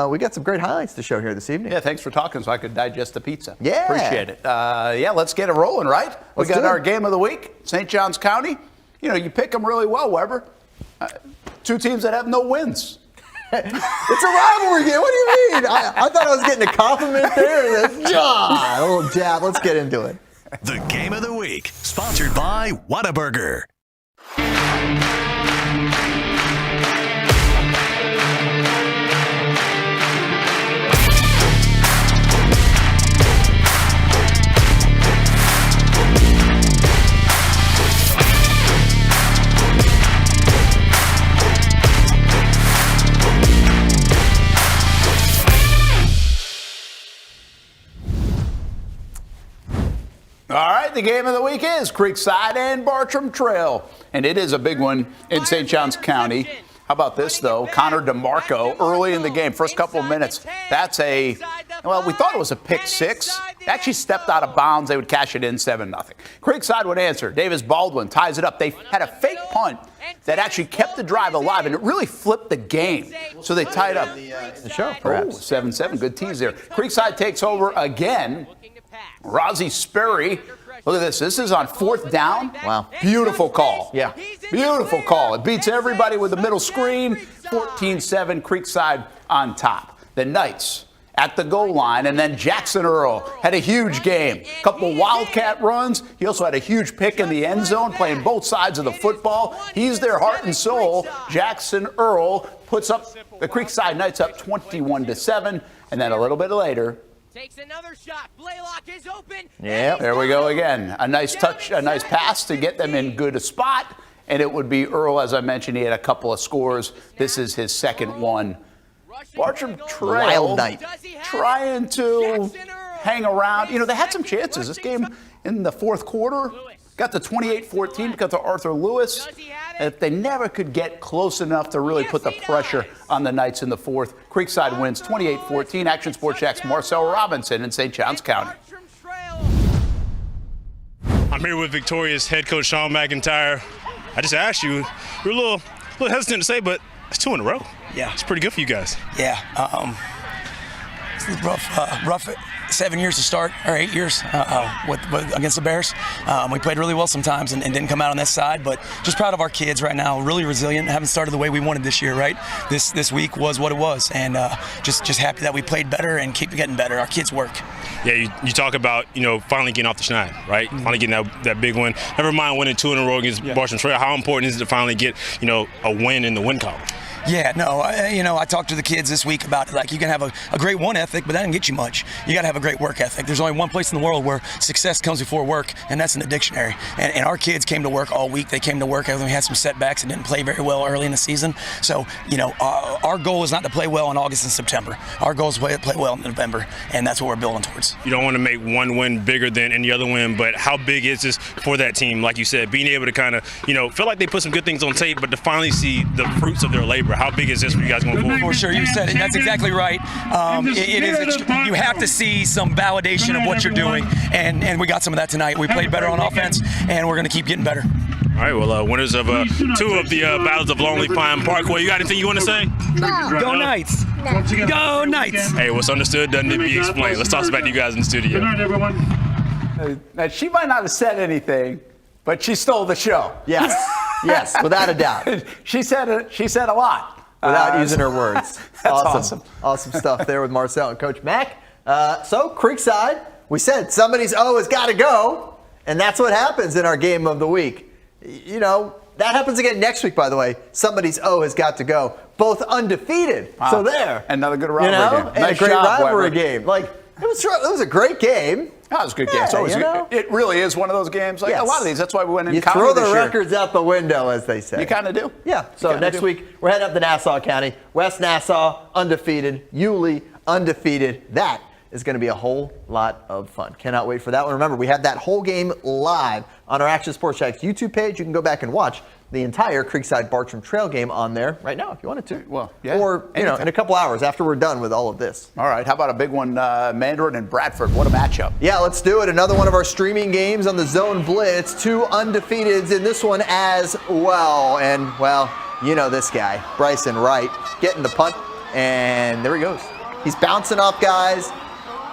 we got some great highlights to show here this evening. Yeah, thanks for talking so I could digest the pizza. Yeah. Appreciate it. Let's get it rolling, right? We got our game of the week, St. Johns County. You know, you pick them really well, Weber. 2 teams that have no wins. It's a rivalry game. What do you mean? I thought I was getting a compliment there. A little jab. Let's get into it. The game of the week, sponsored by Whataburger. All right, the game of the week is Creekside and Bartram Trail, and it is a big one in St. Johns County. How about this, though? Connor DeMarco early in the game, first couple of minutes. That's we thought it was a pick 6. Actually stepped out of bounds. They would cash it in 7-0. Creekside would answer. Davis Baldwin ties it up. They had a fake punt that actually kept the drive alive, and it really flipped the game. So they tied up the show, perhaps. 7-7. Good tease there. Creekside takes over again. Rozzy Sperry. Look at this. This is on 4th down. Wow. Beautiful call. Yeah. Beautiful call. It beats everybody with the middle screen. 14-7, Creekside on top. The Knights at the goal line, and then Jackson Earl had a huge game. A couple Wildcat runs. He also had a huge pick in the end zone, playing both sides of the football. He's their heart and soul. Jackson Earl puts up the Creekside Knights up 21-7, and then a little bit later, takes another shot. Blaylock is open. Yeah, there we go again. A nice touch, a nice pass to get them in good a spot. And it would be Earl, as I mentioned, he had a couple of scores. This is his second one. Bartram Trail Wild night. Trying to hang around. You know, they had some chances. This game in the 4th quarter got to 28-14 because of Arthur Lewis. that they never could get close enough to really put the pressure on the Knights in the fourth. Creekside wins 28-14. Action Sports Jack's Marcel Robinson in St. Johns County. I'm here with Victoria's head coach Sean McIntyre. I just asked you, you're a little hesitant to say, but it's 2 in a row. Yeah. It's pretty good for you guys. Yeah. It's rough 7 years to start, or 8 years against the Bears. We played really well sometimes and didn't come out on that side, but just proud of our kids right now. Really resilient. Haven't started the way we wanted this year, right? This week was what it was, and just happy that we played better and keep getting better. Our kids work. Yeah, you talk about, finally getting off the schneid, right? Mm-hmm. Finally getting that big win. Never mind winning 2 in a row against Bartram Trail. How important is it to finally get, a win in the win column? Yeah, no, I talked to the kids this week about, like, you can have a great one ethic, but that doesn't get you much. You got to have a great work ethic. There's only one place in the world where success comes before work, and that's in the dictionary. And our kids came to work all week. They came to work after we had some setbacks and didn't play very well early in the season. So, our goal is not to play well in August and September. Our goal is to play well in November, and that's what we're building towards. You don't want to make one win bigger than any other win, but how big is this for that team? Like you said, being able to kind of, feel like they put some good things on tape, but to finally see the fruits of their labor. How big is this for you guys going forward? For sure, you said it. That's exactly right. You have to see some validation of what you're doing, and we got some of that tonight. We played better on offense, and we're going to keep getting better. All right, well, winners of 2 of the Battles of Lonely Pine Parkway. You got anything you want to say? Go Knights! Go Knights! Hey, what's understood doesn't need to be explained. Let's toss it back to you guys in the studio. Good night, everyone. Now, she might not have said anything, but she stole the show. Yes, yes, without a doubt. She said a lot. Without using her words. That's awesome. Awesome stuff there with Marcel and Coach Mack. So, Creekside, we said somebody's O has got to go, and that's what happens in our game of the week. That happens again next week, by the way. Somebody's O has got to go. Both undefeated. Wow. So there. Another good rivalry game. And a great rivalry game. Like, it was a great game. That was a good game. Yeah, it really is one of those games. Like a lot of these, that's why we went in. You throw the records out the window, as they say. You kind of do. Yeah. So next week, we're heading up to Nassau County. West Nassau, undefeated. Yulee, undefeated. That is going to be a whole lot of fun. Cannot wait for that one. Remember, we have that whole game live on our Action Sports Jack's YouTube page. You can go back and watch the entire Creekside Bartram Trail game on there right now if you wanted to. Well, yeah. Or, in a couple hours after we're done with all of this. All right. How about a big one, Mandarin and Bradford? What a matchup. Yeah, let's do it. Another one of our streaming games on the Zone Blitz. 2 undefeateds in this one as well. And, well, this guy, Bryson Wright, getting the punt. And there he goes. He's bouncing off guys.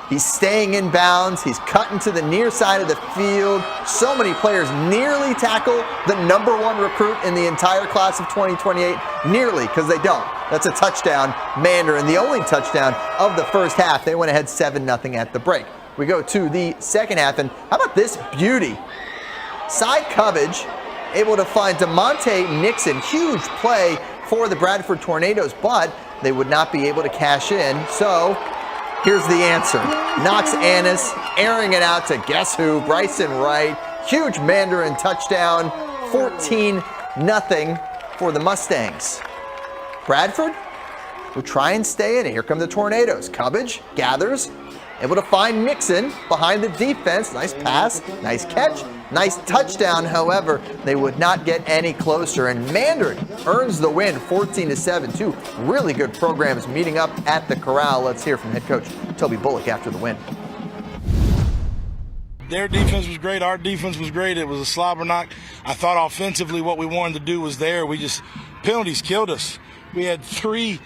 He's staying in bounds. He's cutting to the near side of the field. So many players nearly tackle the #1 recruit in the entire class of 2028. Nearly, because they don't. That's a touchdown. Mandarin, the only touchdown of the first half. They went ahead 7-0 at the break. We go to the second half, and how about this beauty? Side coverage, able to find DeMonte Nixon. Huge play for the Bradford Tornadoes, but they would not be able to cash in. So here's the answer. Knox Annis airing it out to guess who? Bryson Wright. Huge Mandarin touchdown. 14-0 for the Mustangs. Bradford will try and stay in it. Here come the Tornadoes. Cubbage gathers. Able to find Nixon behind the defense. Nice pass. Nice catch. Nice touchdown. However, they would not get any closer. And Mandarin earns the win 14-7. 2 really good programs meeting up at the Corral. Let's hear from head coach Toby Bullock after the win. Their defense was great. Our defense was great. It was a slobber knock. I thought offensively what we wanted to do was there. Penalties killed us. We had three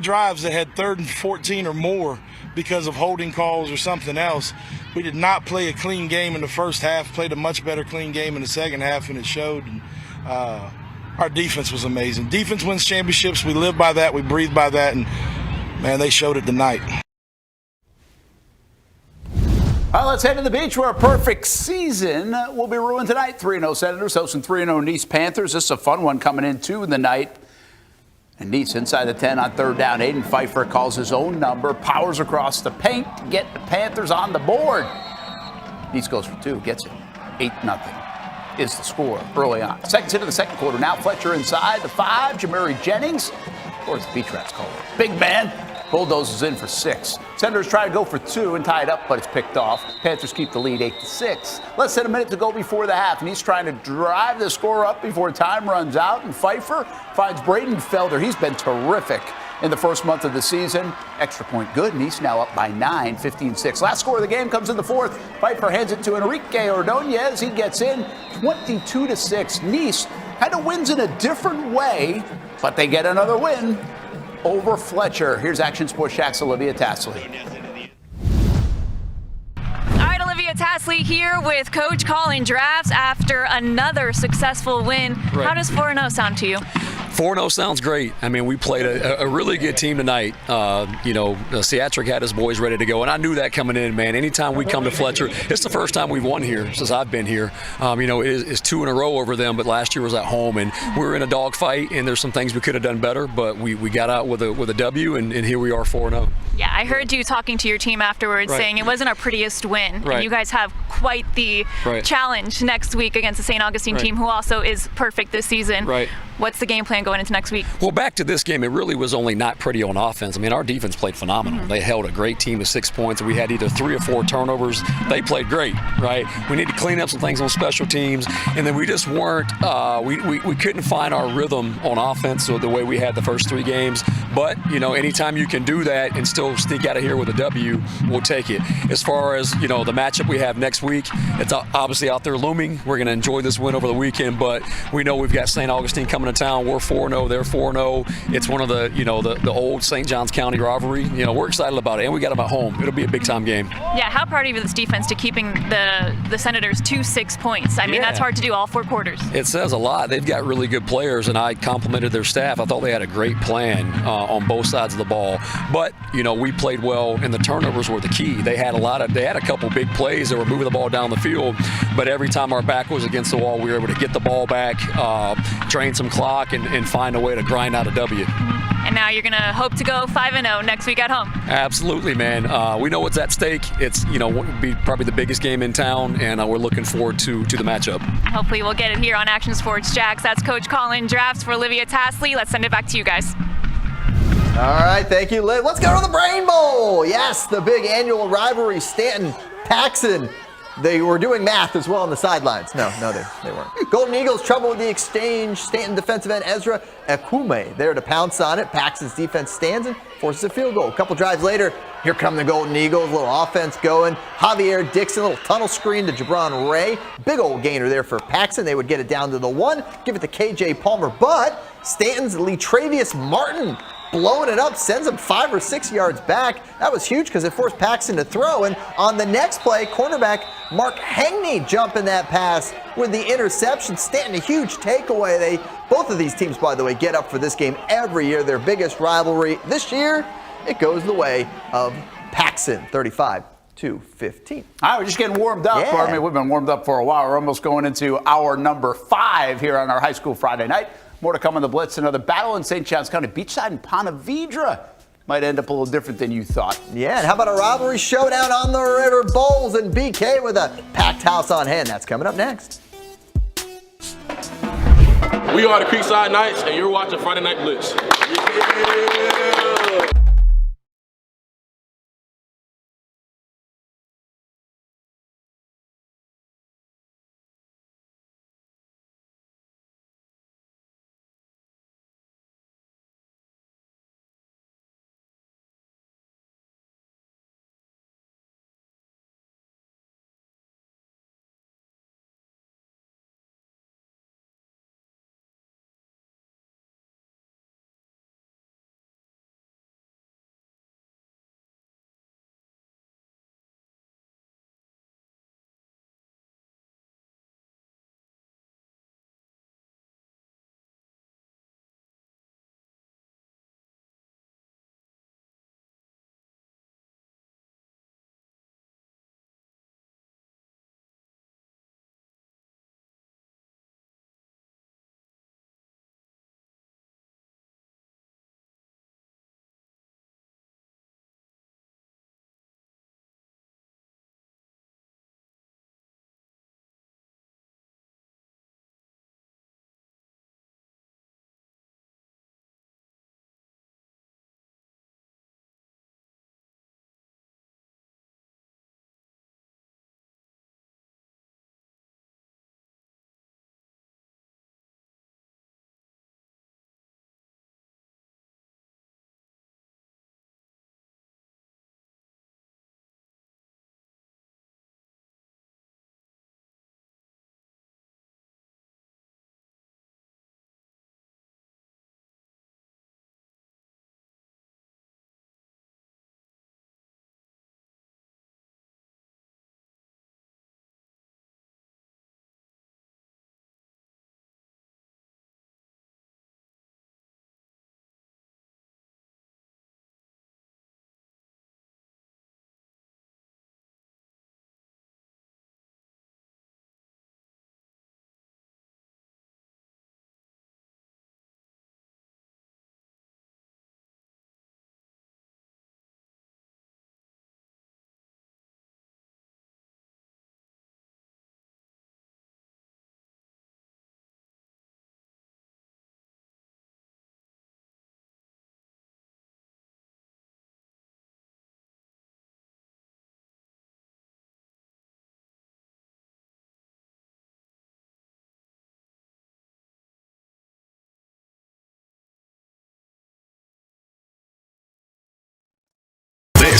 drives that had 3rd and 14 or more because of holding calls or something else. We did not play a clean game in the first half, played a much better clean game in the second half, and it showed. And, our defense was amazing. Defense wins championships. We live by that. We breathe by that. And, man, they showed it tonight. Well, let's head to the beach where a perfect season will be ruined tonight. 3-0 Senators hosting 3-0 Nease Panthers. This is a fun one coming into the night. And Nease inside the 10 on 3rd down. Aiden Pfeiffer calls his own number, powers across the paint to get the Panthers on the board. Nease goes for 2, gets it. 8-0 is the score early on. Seconds into the second quarter. Now Fletcher inside the 5. Jamari Jennings. Of course, the Beach Rats call it. Big man. Bulldozers in for 6. Senators try to go for 2 and tie it up, but it's picked off. Panthers keep the lead 8-6. Less than a minute to go before the half, and he's trying to drive the score up before time runs out. And Pfeiffer finds Braden Felder. He's been terrific in the first month of the season. Extra point good, and he's now up by 9, 15-6. Last score of the game comes in the fourth. Pfeiffer hands it to Enrique Ordonez. He gets in 22-6. Nease kind of wins in a different way, but they get another win over Fletcher. Here's Action Sports Shack's Olivia Tasley. All right, Olivia Tasley here with Coach calling drafts after another successful win. Right. How does 4-0 sound to you? 4-0 sounds great. I mean, we played a really good team tonight. Seatric had his boys ready to go, and I knew that coming in, man. Anytime we come to Fletcher, it's the first time we've won here since I've been here. It's 2 in a row over them, but last year was at home, and we were in a dogfight, and there's some things we could have done better, but we got out with a W, and here we are 4-0. Yeah, I heard you talking to your team afterwards saying it wasn't our prettiest win, and you guys have quite the challenge next week against the St. Augustine team, who also is perfect this season. Right. What's the game plan going into next week? Well, back to this game, it really was only not pretty on offense. I mean, our defense played phenomenal. They held a great team to 6 points. We had either 3 or 4 turnovers. They played great, right? We need to clean up some things on special teams, and then we just weren't we couldn't find our rhythm on offense the way we had the first 3 games. But, anytime you can do that and still sneak out of here with a W, we'll take it. As far as, the matchup we have next week, it's obviously out there looming. We're going to enjoy this win over the weekend, but we know we've got St. Augustine coming to town. We're 4-0, they're 4-0. It's one of the old St. Johns County rivalry. We're excited about it, and we got them at home. It'll be a big-time game. Yeah, how proud are you of this defense to keeping the Senators to 6 points? I mean, that's hard to do all 4 quarters. It says a lot. They've got really good players, and I complimented their staff. I thought they had a great plan on both sides of the ball. But, we played well, and the turnovers were the key. They had a couple big plays that were moving the ball down the field, but every time our back was against the wall, we were able to get the ball back, drain some clock, and find a way to grind out a W. And now you're going to hope to go 5-0 next week at home. Absolutely, man. We know what's at stake. It's, would be probably the biggest game in town, and we're looking forward to the matchup. Hopefully we'll get it here on Action Sports Jacks. That's Coach Colin Drafts for Olivia Tasley. Let's send it back to you guys. All right, thank you, Liv. Let's go to the Brain Bowl. Yes, the big annual rivalry, Stanton-Paxson. They were doing math as well on the sidelines. No, they weren't. Golden Eagles trouble with the exchange. Stanton defensive end Ezra Ekume there to pounce on it. Paxton's defense stands and forces a field goal. A couple drives later, here come the Golden Eagles. A little offense going. Javier Dixon, a little tunnel screen to Jabron Ray. Big old gainer there for Paxton. They would get it down to the 1, give it to KJ Palmer. But Stanton's Letravius Martin blowing it up, sends him 5 or 6 yards back. That was huge because it forced Paxton to throw. And on the next play, cornerback Mark Hangney jumping that pass with the interception. Stanton, a huge takeaway. Both of these teams, by the way, get up for this game every year. Their biggest rivalry. This year, it goes the way of Paxton, 35-15. All right, we're just getting warmed up. Yeah. I mean, we've been warmed up for a while. We're almost going into hour number 5 here on our high school Friday night. More to come on the Blitz. Another battle in St. Johns County. Beachside and Ponte Vedra might end up a little different than you thought. Yeah, and how about a rivalry showdown on the river? Bolles and BK with a packed house on hand. That's coming up next. We are the Creekside Knights, and you're watching Friday Night Blitz. Yeah.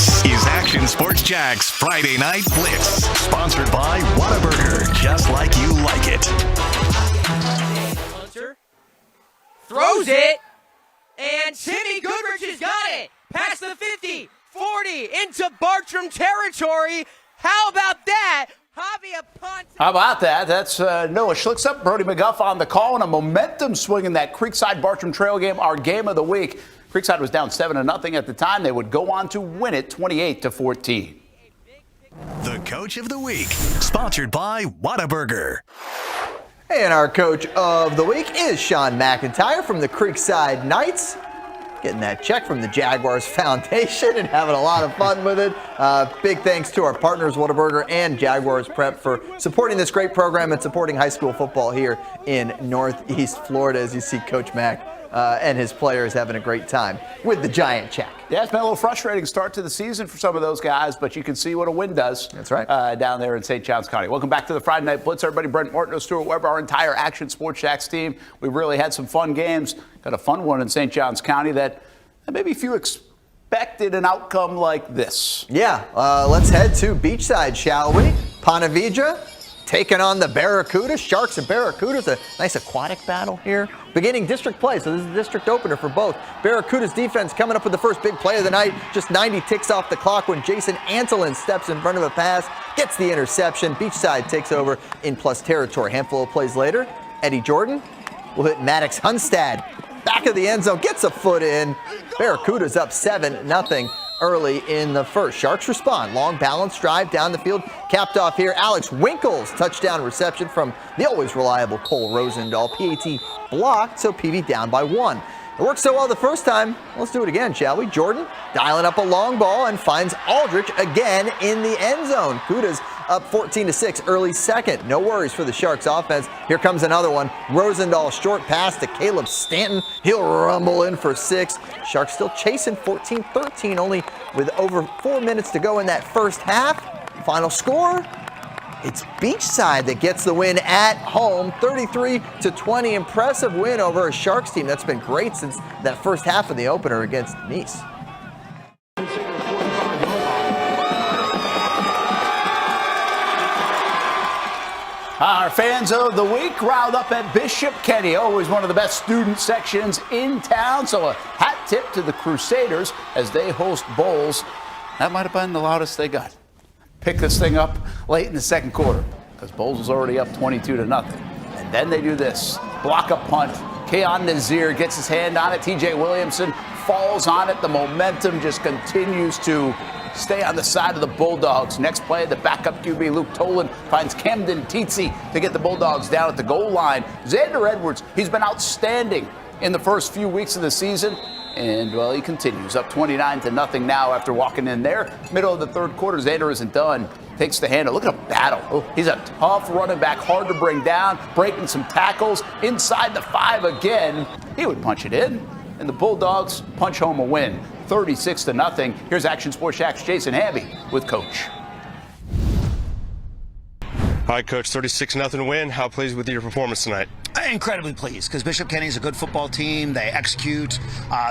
This is Action Sports Jack's Friday Night Blitz, sponsored by Whataburger, just like you like it. Hunter throws it, and Timmy Goodrich has got it. Past the 50, 40, into Bartram territory. How about that? How about that? That's Noah Schlicksup, Brody McGuff on the call, and a momentum swing in that Creekside Bartram Trail game, our game of the week. Creekside was down 7-0 at the time. They would go on to win it 28-14. The Coach of the Week, sponsored by Whataburger. And our Coach of the Week is Sean McIntyre from the Creekside Knights. Getting that check from the Jaguars Foundation and having a lot of fun with it. Big thanks to our partners, Whataburger and Jaguars Prep, for supporting this great program and supporting high school football here in Northeast Florida, as you see Coach Mack and his players having a great time with the giant check. Yeah, it's been a little frustrating start to the season for some of those guys, but you can see what a win does. That's right. Down there in St. Johns County. Welcome back to the Friday Night Blitz, everybody. Brent Martineau, Stuart Weber, our entire Action Sports Jacks team. We really had some fun games. Got a fun one in St. Johns County that maybe few expected an outcome like this. Yeah, let's head to Beachside, shall we? Ponte Vedra taking on the Barracuda. Sharks and Barracudas, a nice aquatic battle here. Beginning district play, so this is a district opener for both. Barracuda's defense coming up with the first big play of the night. Just 90 ticks off the clock when Jason Antolin steps in front of a pass, gets the interception. Beachside takes over in plus territory. Handful of plays later, Eddie Jordan will hit Maddox Hunstad. Back of the end zone, gets a foot in. Barracuda's up 7-0 early in the first. Sharks respond. Long balanced drive down the field. Capped off here, Alex Winkles. Touchdown reception from the always reliable Cole Rosendahl. PAT blocked, so PV down by 1. It worked so well the first time. Let's do it again, shall we? Jordan dialing up a long ball and finds Aldrich again in the end zone. Cuda's up 14-6 early second. No worries for the Sharks offense. Here comes another one. Rosendahl short pass to Caleb Stanton. He'll rumble in for 6. Sharks still chasing 14-13, only with over 4 minutes to go in that first half. Final score, it's Beachside that gets the win at home, 33-20. Impressive win over a Sharks team that's been great since that first half of the opener against Nease. Our fans of the week riled up at Bishop Kenny, always one of the best student sections in town. So a hat tip to the Crusaders as they host Bolles. That might have been the loudest they got. Pick this thing up late in the second quarter because Bolles was already up 22-0. And then they do this. Block a punt. Keon Nazir gets his hand on it. TJ Williamson falls on it. The momentum just continues to stay on the side of the Bulldogs. Next play, the backup QB Luke Tolan finds Camden Teetsy to get the Bulldogs down at the goal line. Xander Edwards, he's been outstanding in the first few weeks of the season. And, well, he continues up 29-0 now after walking in there. Middle of the third quarter, Xander isn't done. Takes the handle. Look at him battle. Oh, he's a tough running back, hard to bring down, breaking some tackles. Inside the 5 again. He would punch it in. And the Bulldogs punch home a win, 36-0. Here's Action Sports Jack's Jason Hamby with Coach. All right, Coach, 36-0 win. How pleased with your performance tonight? Incredibly pleased because Bishop Kenny's a good football team. They execute.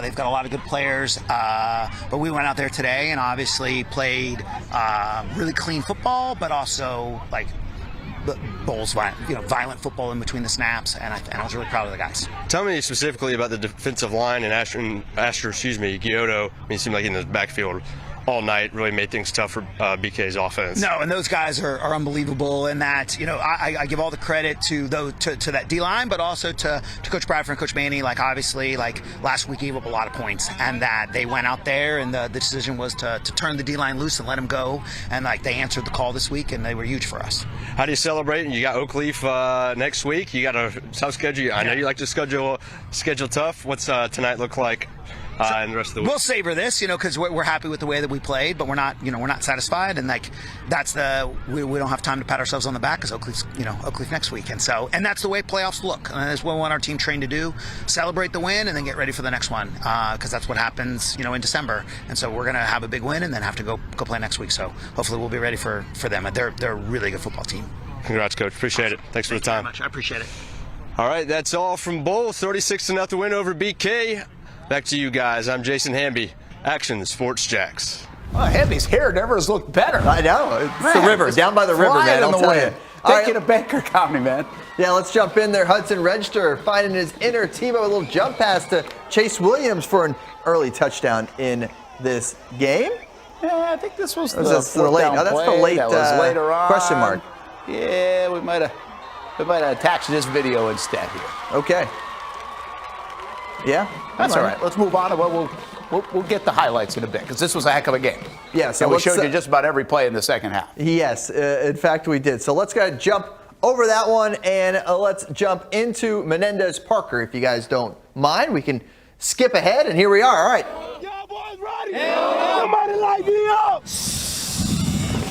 They've got a lot of good players. But we went out there today and obviously played really clean football, but also like Bolles, violent football in between the snaps, and I was really proud of the guys. Tell me specifically about the defensive line and Asher, Giotto. He seemed like in the backfield all night, really made things tough for BK's offense. No, and those guys are unbelievable in that, I give all the credit to that D-line, but also to Coach Bradford and Coach Manny. Like, obviously, like last week gave up a lot of points, and that they went out there, and the decision was to turn the D-line loose and let them go, and like they answered the call this week, and they were huge for us. How do you celebrate? You got Oakleaf next week. You got a tough schedule. I know you like to schedule tough. What's tonight look like? And the rest of the week. We'll savor this, because we're happy with the way that we played, but we're not satisfied, and like that's we don't have time to pat ourselves on the back because Oakleaf next week, and that's the way playoffs look, and that's what we want our team trained to do: celebrate the win and then get ready for the next one, because that's what happens, in December, and so we're gonna have a big win and then have to go play next week. So hopefully we'll be ready for them. They're a really good football team. Congrats, Coach. Appreciate it. Thanks for the time. Very much. I appreciate it. All right, that's all from Bolles. 36-0 win over BK. Back to you guys. I'm Jason Hamby, Action Sports Jacks. Well, Heavy's hair never has looked better. I know. It's the river. Down by the river, man. I'll tell you. Take you to Baker County, man. Yeah, let's jump in there. Hudson Register finding his inner Tebow, a little jump pass to Chase Williams for an early touchdown in this game. Yeah, I think this was the late. Oh, that's the late that was later on. Question mark. Yeah, we might have attached this video instead here. Okay. Yeah, that's all right. Let's move on. We'll get the highlights in a bit because this was a heck of a game. Yeah, so we showed you just about every play in the second half. Yes, in fact we did. So let's go jump over that one and let's jump into Menendez Parker. If you guys don't mind, we can skip ahead and here we are. All right. Y'all boys ready? Yeah. Somebody light me up.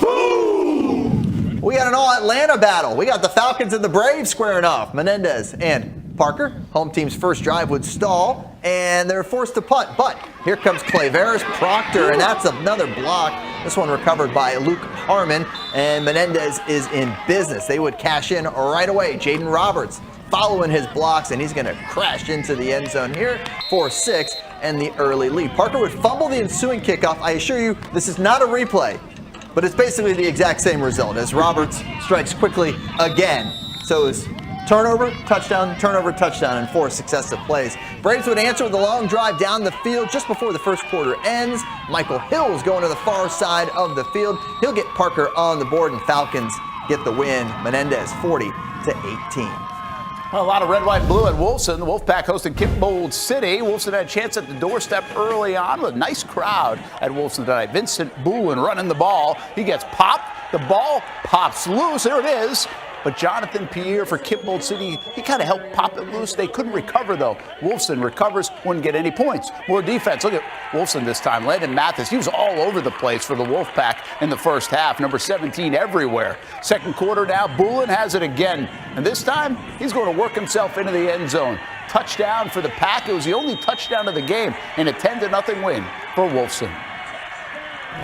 Boom. We got an all Atlanta battle. We got the Falcons and the Braves squaring off. Menendez and Parker, home team's first drive would stall, and they're forced to punt. But here comes Claveris Proctor, and that's another block. This one recovered by Luke Harmon, and Menendez is in business. They would cash in right away. Jaden Roberts following his blocks, and he's going to crash into the end zone here for 6 and the early lead. Parker would fumble the ensuing kickoff. I assure you, this is not a replay, but it's basically the exact same result as Roberts strikes quickly again. So it's turnover, touchdown, and 4 successive plays. Braves would answer with a long drive down the field just before the first quarter ends. Michael Hill's going to the far side of the field. He'll get Parker on the board, and Falcons get the win. Menendez 40-18. Well, a lot of red, white, and blue at Wolfson. The Wolfpack hosted Kimball City. Wolfson had a chance at the doorstep early on with a nice crowd at Wolfson tonight. Vincent Boulin running the ball. He gets popped. The ball pops loose. There it is. But Jonathan Pierre for Kimball City, he kind of helped pop it loose. They couldn't recover, though. Wolfson recovers, wouldn't get any points. More defense. Look at Wolfson this time. Landon Mathis, he was all over the place for the Wolfpack in the first half. Number 17 everywhere. Second quarter now, Boulin has it again. And this time, he's going to work himself into the end zone. Touchdown for the Pack. It was the only touchdown of the game in a 10-0 win for Wolfson.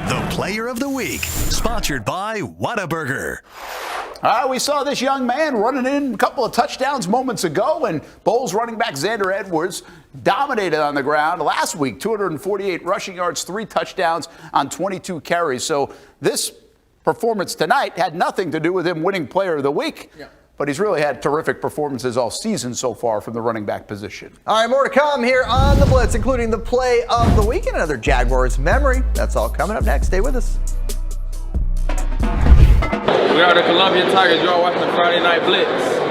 The Player of the Week, sponsored by Whataburger. We saw this young man running in a couple of touchdowns moments ago, and Bolles running back Xander Edwards dominated on the ground last week. 248 rushing yards, 3 touchdowns on 22 carries. So this performance tonight had nothing to do with him winning Player of the Week. Yeah. But he's really had terrific performances all season so far from the running back position. All right, more to come here on the Blitz, including the play of the week and another Jaguars memory. That's all coming up next. Stay with us. We are the Columbia Tigers. You are watching the Friday Night Blitz.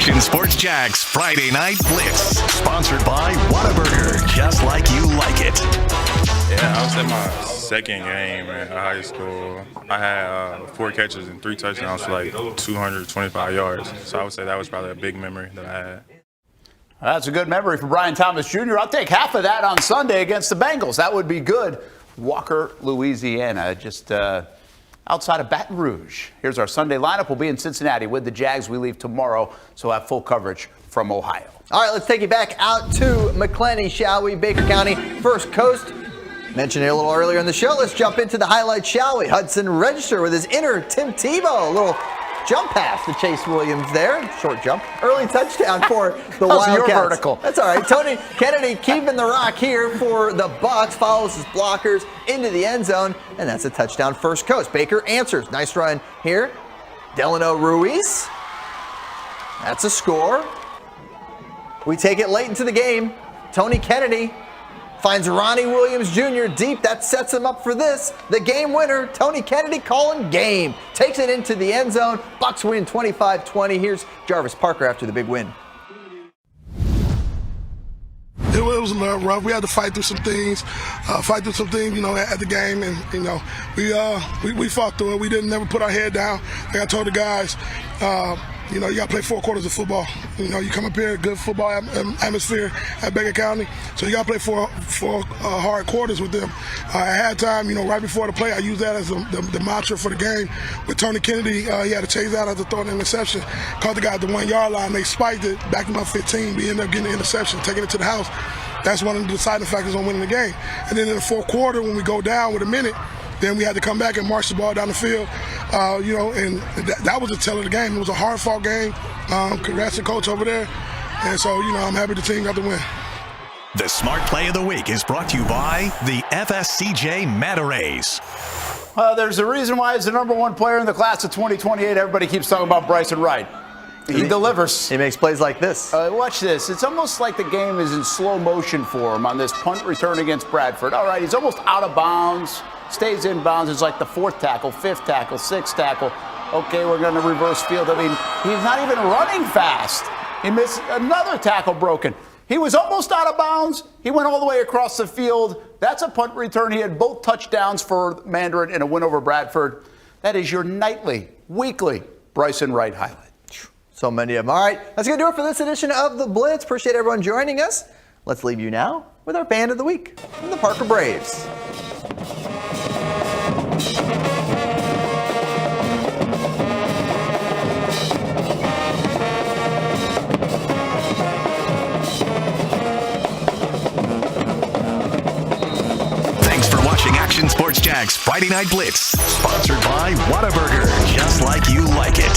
Action Sports Jax Friday Night Blitz. Sponsored by Whataburger, just like you like it. Yeah, I was at my second game at high school. I had 4 catches and 3 touchdowns for like 225 yards. So I would say that was probably a big memory that I had. That's a good memory for Brian Thomas Jr. I'll take half of that on Sunday against the Bengals. That would be good. Walker, Louisiana, just outside of Baton Rouge. Here's our Sunday lineup. We'll be in Cincinnati with the Jags. We leave tomorrow, so we'll have full coverage from Ohio. All right, let's take you back out to McClenny, shall we? Baker County, First Coast. Mentioned it a little earlier in the show. Let's jump into the highlights, shall we? Hudson Register with his inner Tim Tebow. A little jump pass to Chase Williams there. Short jump. Early touchdown for the Wildcats. Your vertical. That's all right. Tony Kennedy keeping the rock here for the Bucks. Follows his blockers into the end zone, and that's a touchdown, First Coast. Baker answers. Nice run here. Delano Ruiz. That's a score. We take it late into the game. Tony Kennedy finds Ronnie Williams Jr. deep. That sets him up for this. The game winner, Tony Kennedy calling game. Takes it into the end zone. Bucks win 25-20. Here's Jarvis Parker after the big win. It was a little rough. We had to fight through some things, at the game, and we fought through it. We didn't never put our head down. Like I told the guys, you got to play 4 quarters of football. You come up here, good football atmosphere at Baker County, so you got to play four hard quarters with them. At halftime, right before the play, I used that as the mantra for the game. With Tony Kennedy, he had to chase out after throwing an interception. Caught the guy at the 1 yard line. They spiked it back to about 15. We ended up getting the interception, taking it to the house. That's one of the deciding factors on winning the game. And then in the fourth quarter, when we go down with a minute, then we had to come back and march the ball down the field, and that was the tell of the game. It was a hard-fought game. Congrats to coach over there. And so, I'm happy the team got the win. The Smart Play of the Week is brought to you by the FSCJ Manta Rays. There's a reason why he's the #1 player in the class of 2028. Everybody keeps talking about Bryson Wright. He delivers. He makes plays like this. Watch this. It's almost like the game is in slow motion for him on this punt return against Bradford. All right, he's almost out of bounds. Stays in bounds. It's like the 4th tackle, 5th tackle, 6th tackle. Okay, we're going to reverse field. I mean, he's not even running fast. He missed another tackle broken. He was almost out of bounds. He went all the way across the field. That's a punt return. He had both touchdowns for Mandarin in a win over Bradford. That is your nightly, weekly Bryson Wright highlight. So many of them. All right, that's going to do it for this edition of The Blitz. Appreciate everyone joining us. Let's leave you now with our band of the week from the Parker Braves. Thanks for watching Action Sports Jax Friday Night Blitz, sponsored by Whataburger, just like you like it.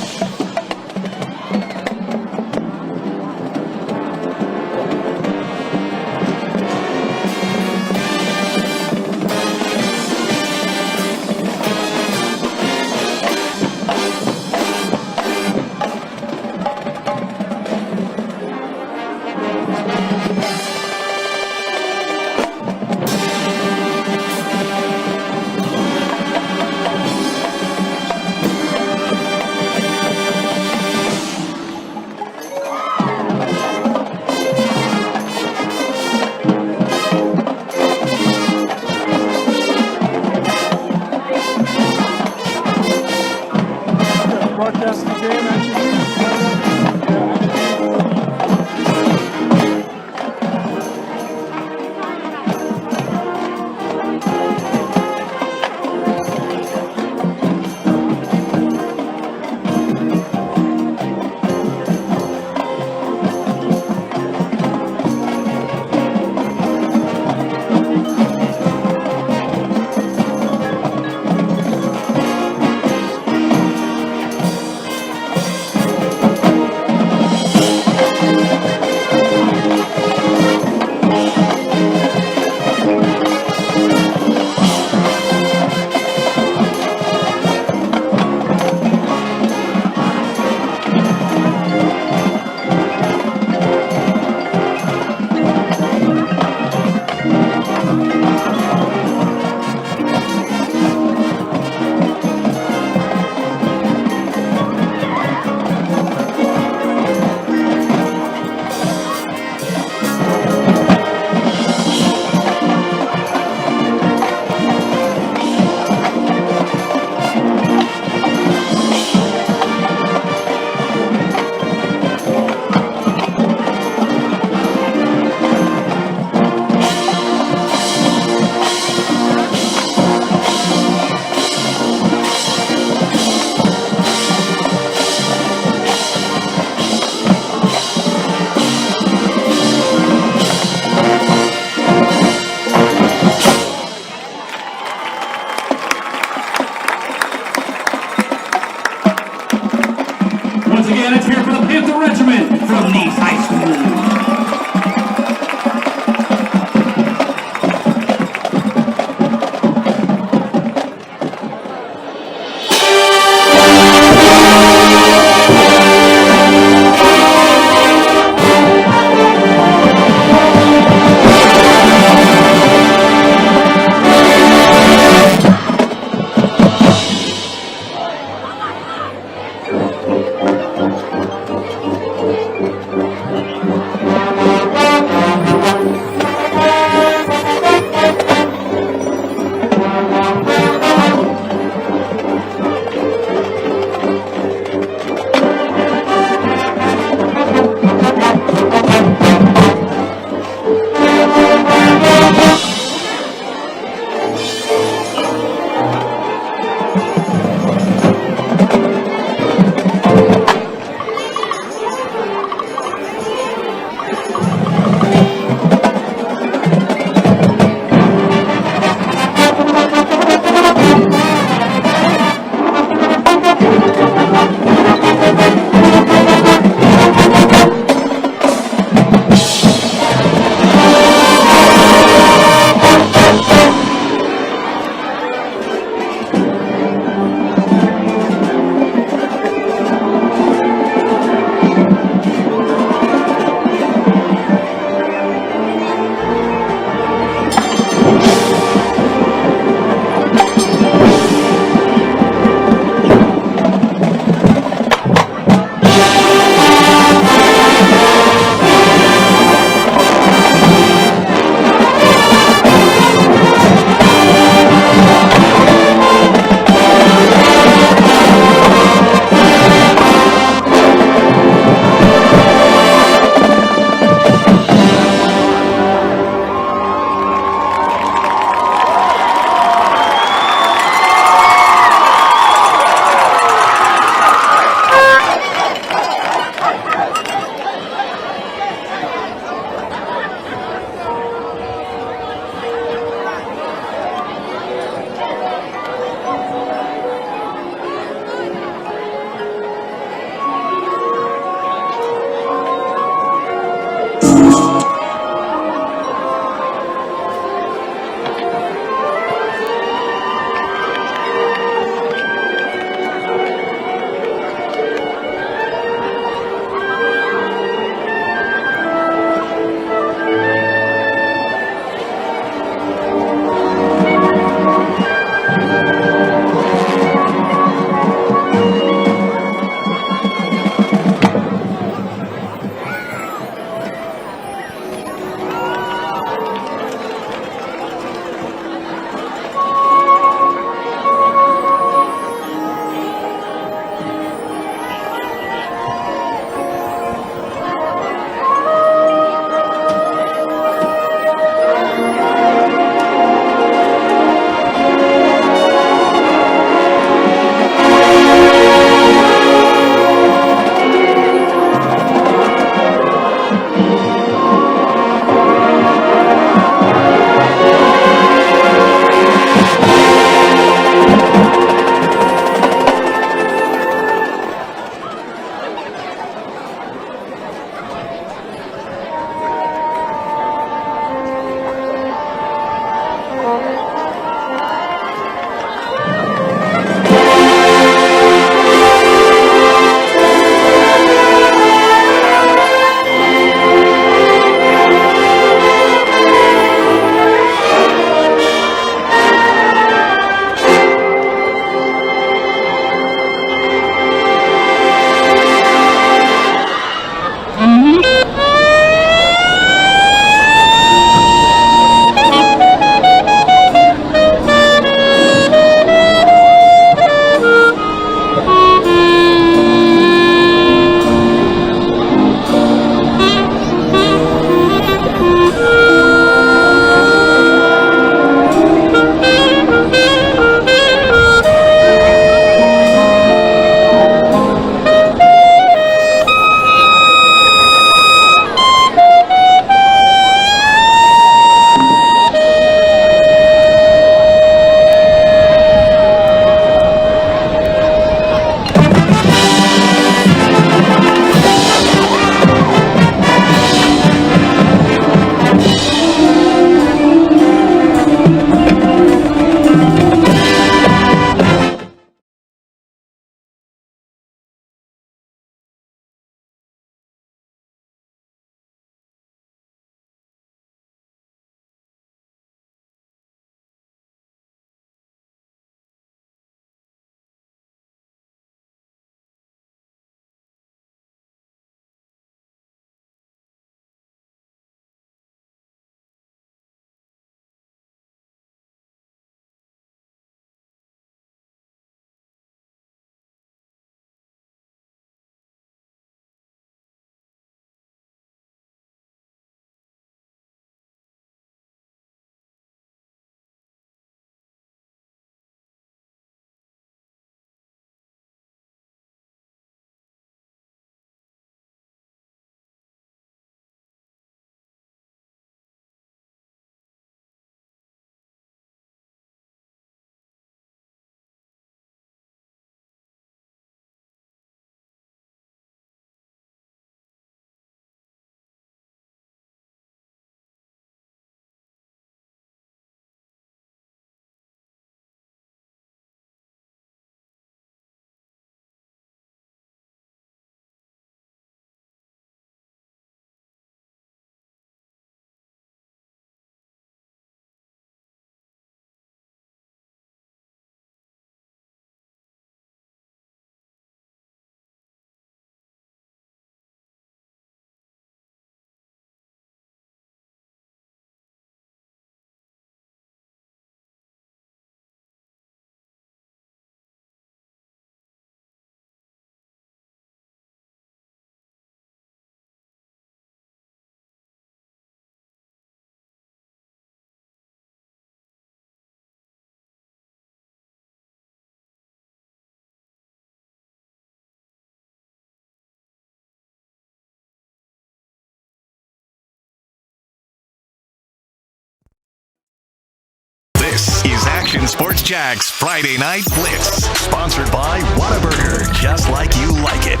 Action Sports Jax Friday Night Blitz. Sponsored by Whataburger, just like you like it.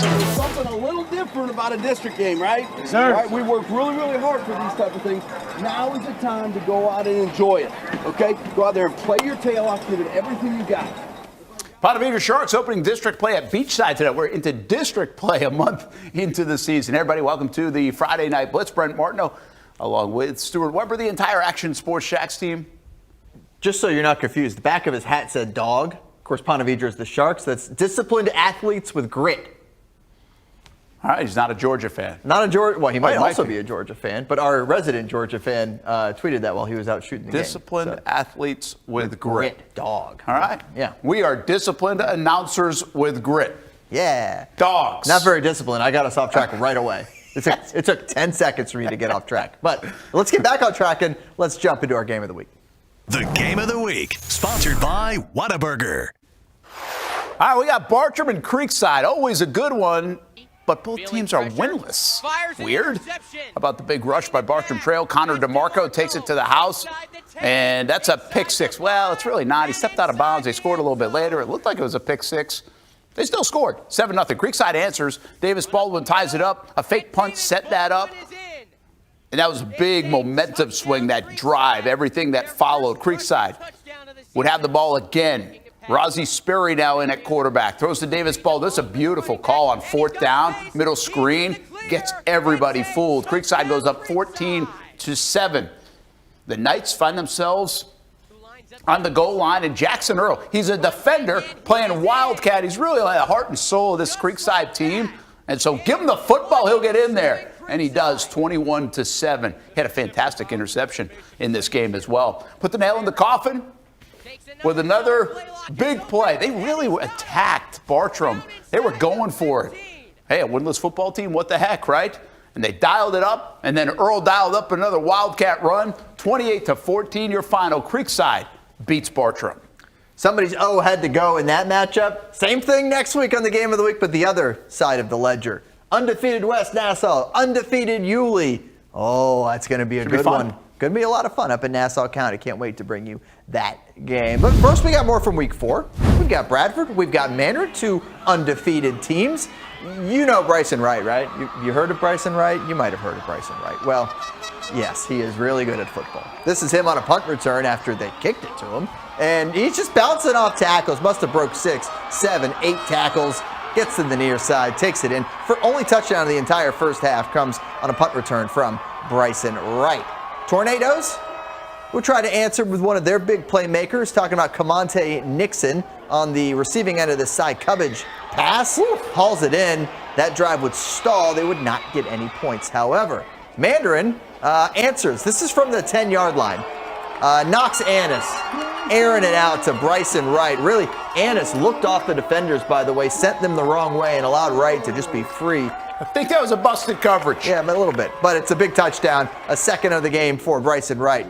There's something a little different about a district game, right? Yes, sir. Right, we work really, really hard for these type of things. Now is the time to go out and enjoy it, okay? Go out there and play your tail off, give it everything you got. Ponte Vedra Sharks opening district play at Beachside today. We're into district play a month into the season. Everybody, welcome to the Friday Night Blitz. Brent Martineau, along with Stuart Weber, the entire Action Sports Jax team. Just so you're not confused, the back of his hat said dog. Of course, Ponte Vedra is the Sharks. That's disciplined athletes with grit. All right, he's not a Georgia fan. Not a Georgia. Well, he might also be be a Georgia fan, but our resident Georgia fan tweeted that while he was out shooting the disciplined game. athletes with grit. Dog. All right. Yeah. We are disciplined announcers with grit. Yeah. Dogs. Not very disciplined. I got us off track right away. It took 10 seconds for me to get off track. But let's get back on track and let's jump into our game of the week. The Game of the Week, sponsored by Whataburger. All right, we got Bartram and Creekside. Always a good one. But both teams are winless. Weird. How about the big rush by Bartram Trail? Connor DeMarco takes it to the house, and that's a pick six. Well, it's really not. He stepped out of bounds. They scored a little bit later. It looked like it was a pick six. They still scored. 7-0. Creekside answers. Davis Baldwin ties it up. A fake punt set that up. And that was a big momentum swing, that drive, everything that followed. Creekside would have the ball again. Rozzy Sperry now in at quarterback. Throws to Davis Baldwin. That's a beautiful call on 4th down. Middle screen. Gets everybody fooled. Creekside goes up 14-7. The Knights find themselves on the goal line, and Jackson Earl, he's a defender playing Wildcat. He's really like the heart and soul of this Creekside team. And so give him the football, he'll get in there. And he does, 21-7. He had a fantastic interception in this game as well. Put the nail in the coffin with another big play. They really attacked Bartram. They were going for it. Hey, a winless football team, what the heck, right? And they dialed it up, and then Earl dialed up another Wildcat run. 28-14, your final. Creekside beats Bartram. Somebody's O had to go in that matchup. Same thing next week on the Game of the Week, but the other side of the ledger. Undefeated West Nassau, undefeated Yulee. Oh, that's going to be a good one. Going to be a lot of fun up in Nassau County. Can't wait to bring you that game. But first, we got more from week 4. We've got Bradford. We've got Mandarin, 2 undefeated teams. You know Bryson Wright, right? You heard of Bryson Wright? You might have heard of Bryson Wright. Well, yes, he is really good at football. This is him on a punt return after they kicked it to him. And he's just bouncing off tackles. Must have broke 6, 7, 8 tackles. Gets to the near side, takes it in. For only touchdown of the entire first half comes on a punt return from Bryson Wright. Tornadoes, we'll try to answer with one of their big playmakers, talking about Camonte Nixon on the receiving end of the side coverage pass. Hauls it in. That drive would stall. They would not get any points. However, Mandarin answers. This is from the 10-yard line. Knocks Annis, airing it out to Bryson Wright. Really, Annis looked off the defenders, by the way, sent them the wrong way and allowed Wright to just be free. I think that was a busted coverage. Yeah, a little bit. But it's a big touchdown, a second of the game for Bryson Wright.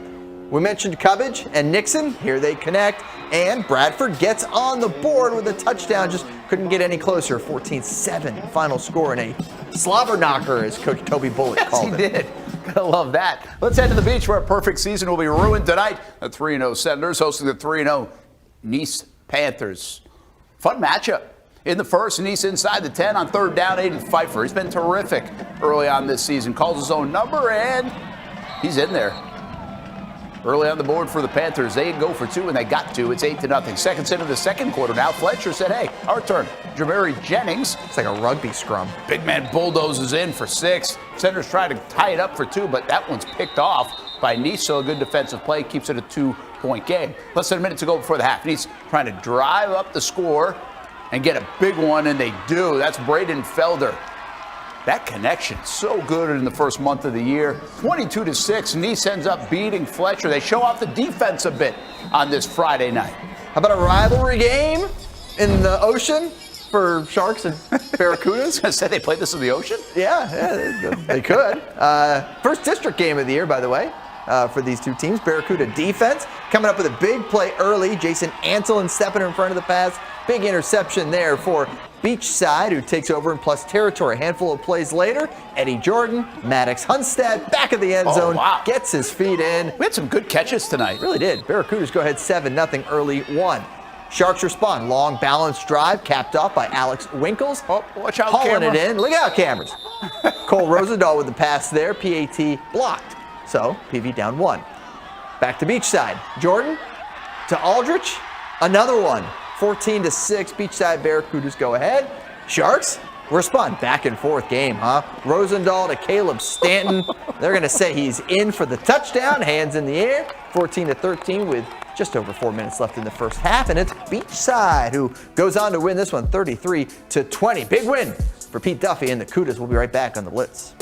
We mentioned Cubbage and Nixon. Here they connect. And Bradford gets on the board with a touchdown. Just couldn't get any closer. 14-7 final score in a slobber knocker, as Coach Toby Bullock called it. Yes, he did. Gotta love that. Let's head to the beach where a perfect season will be ruined tonight. The 3-0 Senators hosting the 3-0 Nease Panthers. Fun matchup. In the first, Nease inside the 10 on 3rd down, Aiden Pfeiffer. He's been terrific early on this season. Calls his own number, and he's in there. Early on the board for the Panthers. They go for 2, and they got 2. It's 8-0. Seconds into the second quarter now. Fletcher said, hey, our turn. Jamari Jennings. It's like a rugby scrum. Big man bulldozes in for 6. Senators try to tie it up for 2, but that one's picked off by Nease. So a good defensive play keeps it a 2-point game. Less than a minute to go before the half. Nease trying to drive up the score and get a big one, and they do. That's Braden Felder. That connection, so good in the first month of the year. 22-6, Nease ends up beating Fletcher. They show off the defense a bit on this Friday night. How about a rivalry game in the ocean for Sharks and Barracudas? I said they played this in the ocean? Yeah, they could. First district game of the year, by the way. for these two teams. Barracuda defense coming up with a big play early. Jason Anselin stepping in front of the pass. Big interception there for Beachside, who takes over in plus territory. A handful of plays later, Eddie Jordan, Maddox Hunstad, back of the end zone, gets his feet in. We had some good catches tonight. Really did. Barracudas go ahead 7-0 early one. Sharks respond. Long balanced drive capped off by Alex Winkles. Oh, watch out, hauling camera. it in. Look out, cameras. Cole Rosendahl with the pass there. PAT blocked. So PV down 1. Back to Beachside. Jordan to Aldrich. Another one. 14-6. Beachside Barracudas go ahead. Sharks respond. Back and forth game, huh? Rosendahl to Caleb Stanton. They're going to say he's in for the touchdown. Hands in the air. 14-13 with just over 4 minutes left in the first half, and it's Beachside who goes on to win this one 33-20. Big win for Pete Duffy and the Cudas. We'll be right back on the Blitz.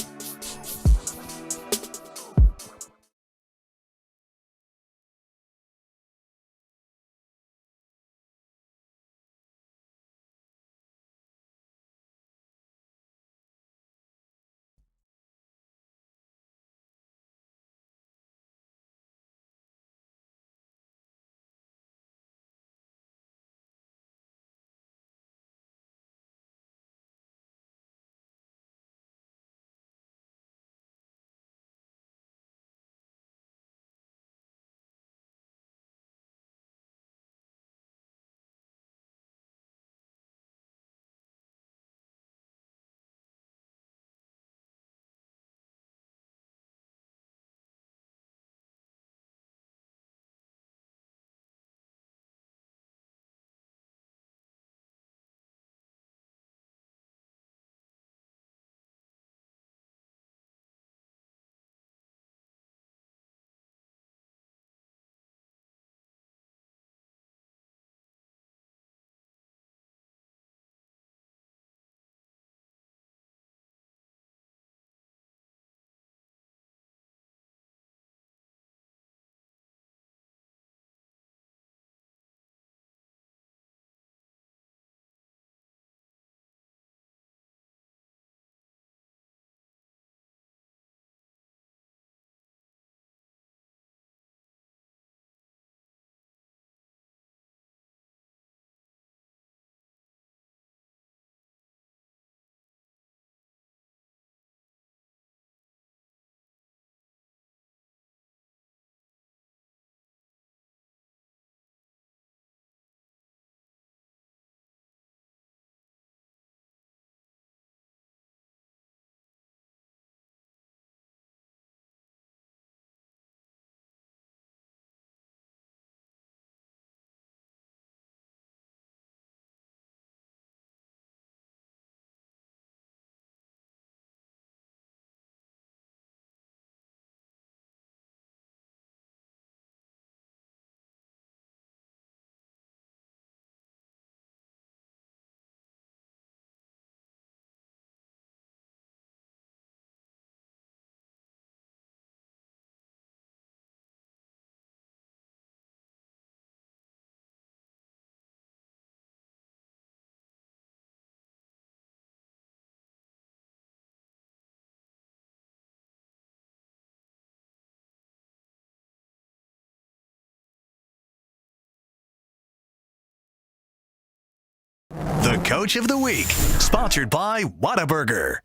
The Coach of the Week, sponsored by Whataburger.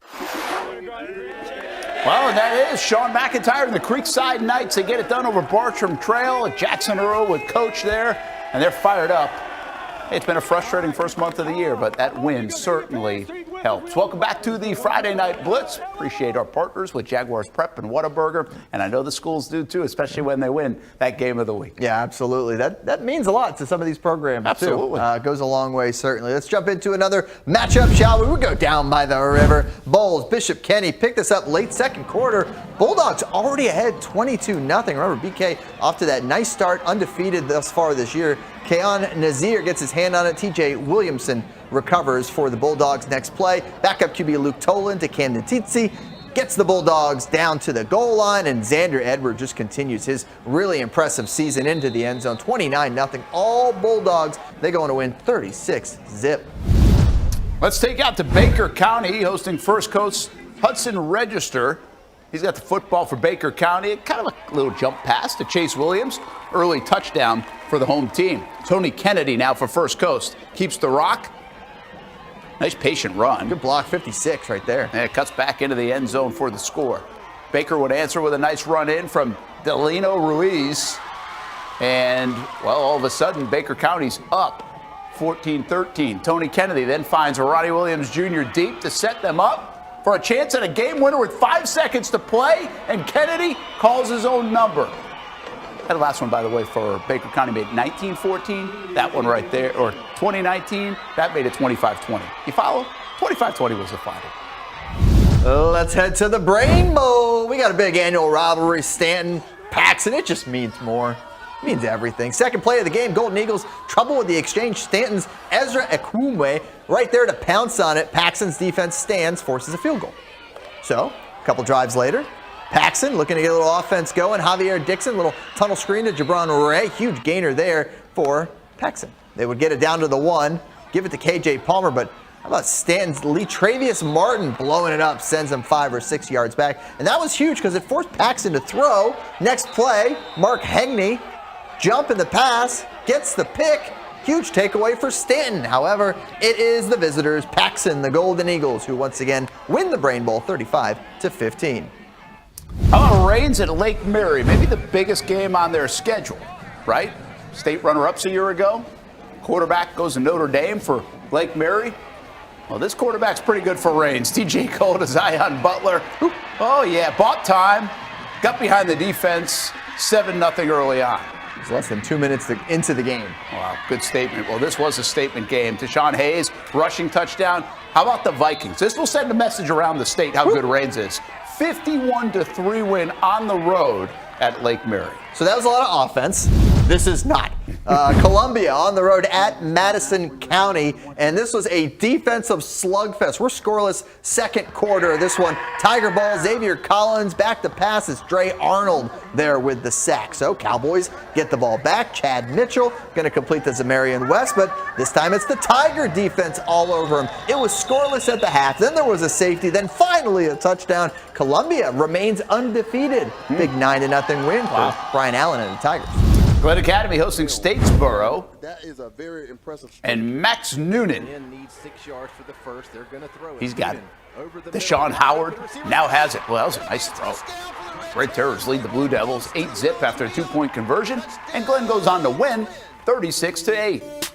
Well, and that is Sean McIntyre and the Creekside Knights. They get it done over Bartram Trail at Jacksonville with Coach there, and they're fired up. It's been a frustrating first month of the year, but that win certainly helps. Welcome back to the Friday Night Blitz. Appreciate our partners with Jaguars Prep and Whataburger, and I know the schools do too, especially when they win that game of the week. Yeah, absolutely. That means a lot to some of these programs, absolutely. Too. Goes a long way, certainly. Let's jump into another matchup, shall we? We go down by the river. Bolles, Bishop Kenny picked this up late second quarter. Bulldogs already ahead 22-0. Remember, BK off to that nice start, undefeated thus far this year. Keon Nazir gets his hand on it. TJ Williamson recovers for the Bulldogs next play. Backup QB Luke Tolan to Camden Titsi. Gets the Bulldogs down to the goal line, and Xander Edward just continues his really impressive season into the end zone. 29-0. All Bulldogs. They go on to win 36-0. Let's take out to Baker County, hosting First Coast Hudson Register. He's got the football for Baker County. Kind of a little jump pass to Chase Williams. Early touchdown for the home team. Tony Kennedy now for First Coast. Keeps the rock. Nice patient run. Good block, 56 right there. And it cuts back into the end zone for the score. Baker would answer with a nice run in from Delino Ruiz. And, well, all of a sudden, Baker County's up 14-13. Tony Kennedy then finds Ronnie Williams Jr. deep to set them up for a chance at a game winner with 5 seconds to play, and Kennedy calls his own number. That last one, by the way, for Baker County made 19-14. That one right there, or 2019, that made it 25-20. You follow? 25-20 was the final. Let's head to the Brain Bowl. We got a big annual rivalry, Stanton, Paxton. It just means more. It means everything. Second play of the game, Golden Eagles, trouble with the exchange. Stanton's Ezra Ekwume right there to pounce on it. Paxton's defense stands, forces a field goal. So, a couple drives later, Paxton looking to get a little offense going. Javier Dixon, little tunnel screen to Jabron Ray. Huge gainer there for Paxton. They would get it down to the 1, give it to KJ Palmer, but how about Stanton's Travius Martin blowing it up, sends him 5 or 6 yards back. And that was huge because it forced Paxton to throw. Next play, Mark Hegney, jump in the pass, gets the pick. Huge takeaway for Stanton. However, it is the visitors, Paxton, the Golden Eagles, who once again win the Brain Bowl 35-15. How about Rains at Lake Mary? Maybe the biggest game on their schedule, right? State runner-ups a year ago. Quarterback goes to Notre Dame for Lake Mary. Well, this quarterback's pretty good for Rains. TJ Cole to Zion Butler. Oh, yeah, bought time. Got behind the defense. 7-0 early on. It's less than 2 minutes into the game. Wow, good statement. Well, this was a statement game. Deshaun Hayes, rushing touchdown. How about the Vikings? This will send a message around the state how good Rains is. 51-3 win on the road at Lake Mary. So that was a lot of offense. This is not. Columbia on the road at Madison County, and this was a defensive slugfest. We're scoreless second quarter. This one, Tiger ball, Xavier Collins back to pass. It's Dre Arnold there with the sack. So Cowboys get the ball back. Chad Mitchell going to complete the Zamarian West, but this time it's the Tiger defense all over him. It was scoreless at the half. Then there was a safety. Then finally a touchdown. Columbia remains undefeated. Big 9-0 win for Brian Allen and the Tigers. Glen Academy hosting Statesboro. That is a very impressive. And Max Noonan. Needs 6 yards for the first. They're going to throw it. He's got it. Deshaun Howard now has it. Well, that was a nice throw. Red Terrors lead the Blue Devils 8-0 after a 2-point conversion. And Glen goes on to win 36-8.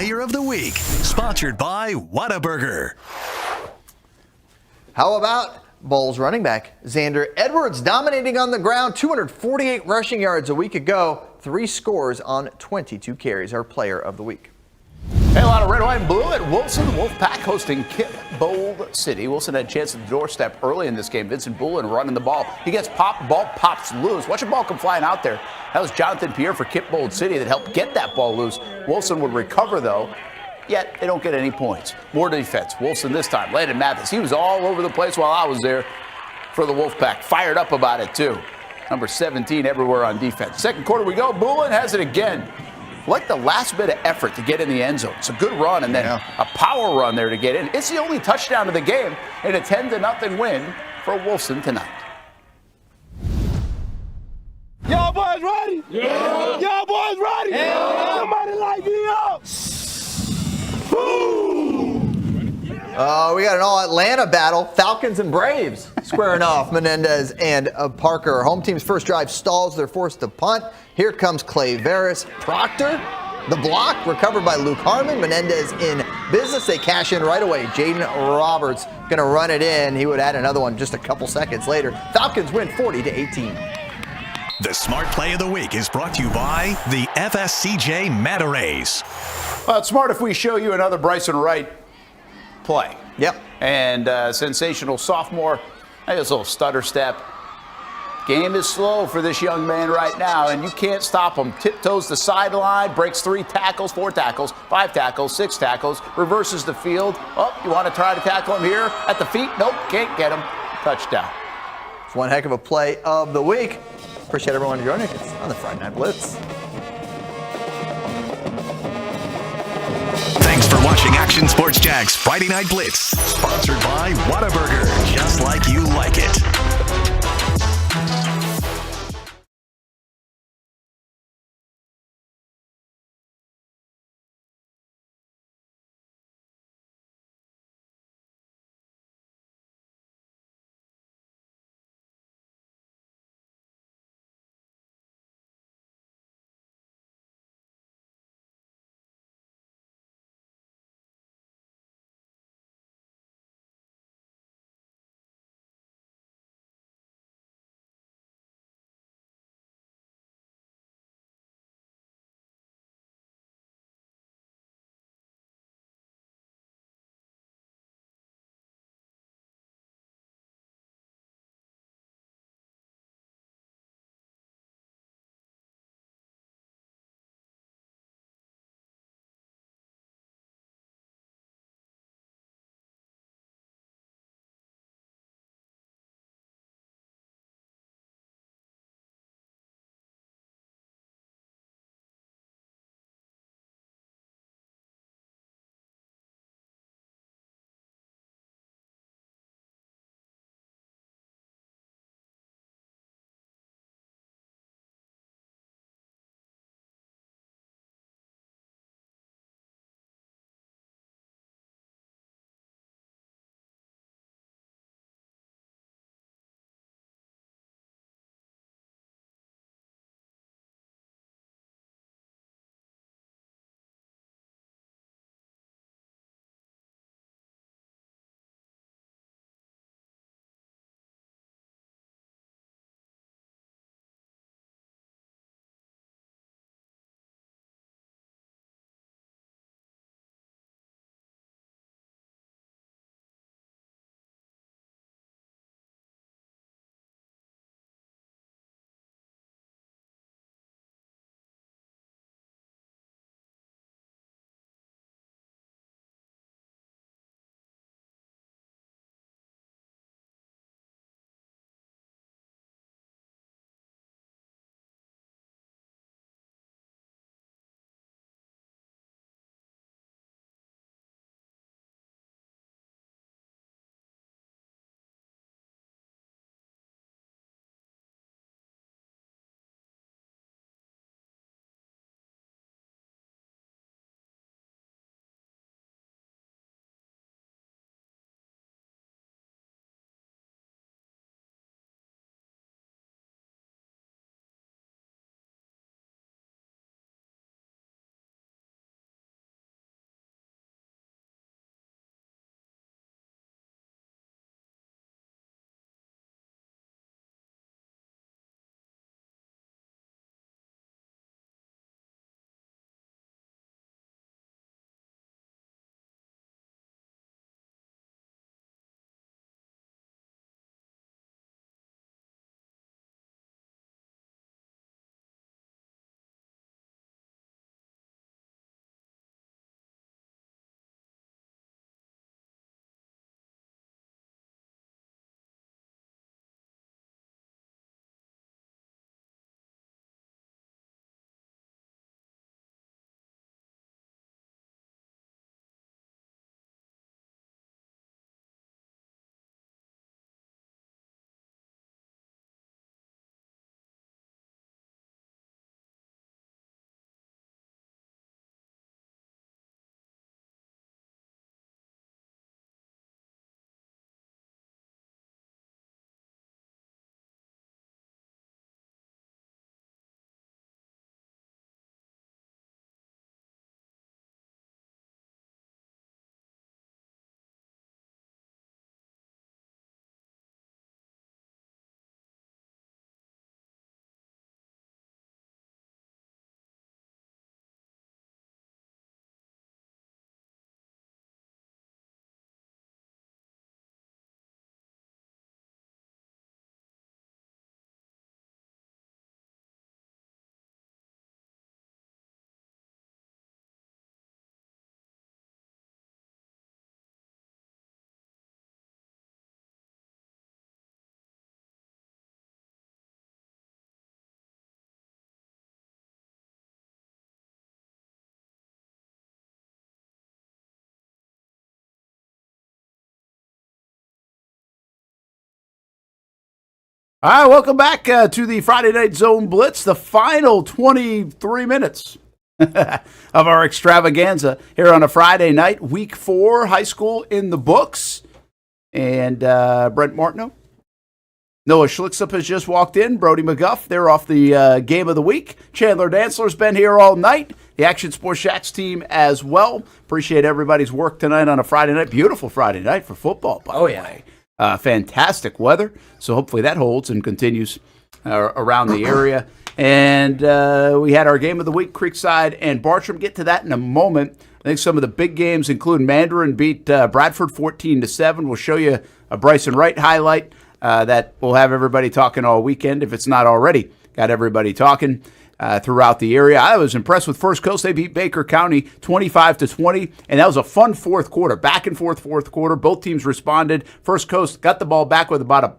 Player of the Week, sponsored by Whataburger. How about Bolles running back Xander Edwards dominating on the ground, 248 rushing yards a week ago, 3 scores on 22 carries, our Player of the Week. Hey, a lot of red, white, and blue at Wilson. Wolfpack hosting Bold City. Wilson had a chance at the doorstep early in this game. Vincent Bullen running the ball. He gets popped, ball pops loose. Watch the ball come flying out there. That was Jonathan Pierre for Kip Bold City that helped get that ball loose. Wilson would recover, though, yet they don't get any points. More defense. Wilson this time. Landon Mathis. He was all over the place while I was there for the Wolfpack. Fired up about it, too. Number 17 everywhere on defense. Second quarter we go. Bullen has it again. Like the last bit of effort to get in the end zone. It's a good run and then a power run there to get in. It's the only touchdown of the game in a 10-0 win for Wilson tonight. Y'all boys ready? Yeah. Y'all boys ready? Yeah. Somebody light me up. We got an all-Atlanta battle. Falcons and Braves squaring off. Menendez and Parker. Home team's first drive stalls. They're forced to punt. Here comes Clay Veris. Proctor, the block, recovered by Luke Harmon. Menendez in business. They cash in right away. Jaden Roberts going to run it in. He would add another one just a couple seconds later. Falcons win 40-18. The Smart Play of the Week is brought to you by the FSCJ Mandarins. Well, it's smart if we show you another Bryson Wright play. Yep. And sensational sophomore. I guess a little stutter step. Game is slow for this young man right now, and you can't stop him. Tiptoes the sideline, breaks 3 tackles, 4 tackles, 5 tackles, 6 tackles, reverses the field. Oh, you want to try to tackle him here at the feet? Nope, can't get him. Touchdown. It's one heck of a play of the week. Appreciate everyone joining us on the Friday Night Blitz. Thanks for watching Action Sports Jax Friday Night Blitz, sponsored by Whataburger, just like you like it. All right, welcome back to the Friday Night Zone Blitz, the final 23 minutes of our extravaganza here on a Friday night, week 4, high school in the books. And Brent Martineau, Noah Schlicksup has just walked in, Brody McGuff, they're off the game of the week. Chandler Dantzler's been here all night, the Action Sports Shacks team as well. Appreciate everybody's work tonight on a Friday night. Beautiful Friday night for football, by the way. Fantastic weather, so hopefully that holds and continues around the area. And we had our game of the week, Creekside and Bartram. Get to that in a moment. I think some of the big games include Mandarin beat Bradford 14-7. We'll show you a Bryson Wright highlight that will have everybody talking all weekend, if it's not already got everybody talking throughout the area. I was impressed with First Coast. They beat Baker County 25-20, and that was a fun fourth quarter, back and forth fourth quarter. Both teams responded. First Coast got the ball back with about a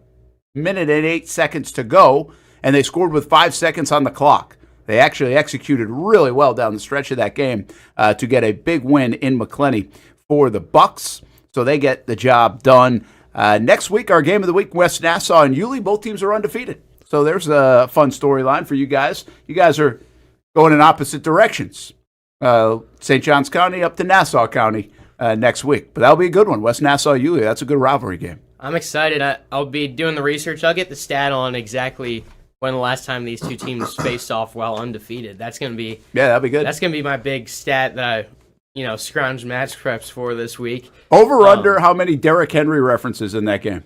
minute and 8 seconds to go, and they scored with 5 seconds on the clock. They actually executed really well down the stretch of that game to get a big win in McClenny for the Bucks, so they get the job done. Next week, our game of the week, West Nassau and Yulee. Both teams are undefeated. So there's a fun storyline for you guys. You guys are going in opposite directions. St. Johns County up to Nassau County next week. But that'll be a good one. West Nassau, Yulee. That's a good rivalry game. I'm excited. I'll be doing the research. I'll get the stat on exactly when the last time these two teams faced off while undefeated. That's going to be... Yeah, that'll be good. That's going to be my big stat that I, scrounge match preps for this week. Over under how many Derrick Henry references in that game?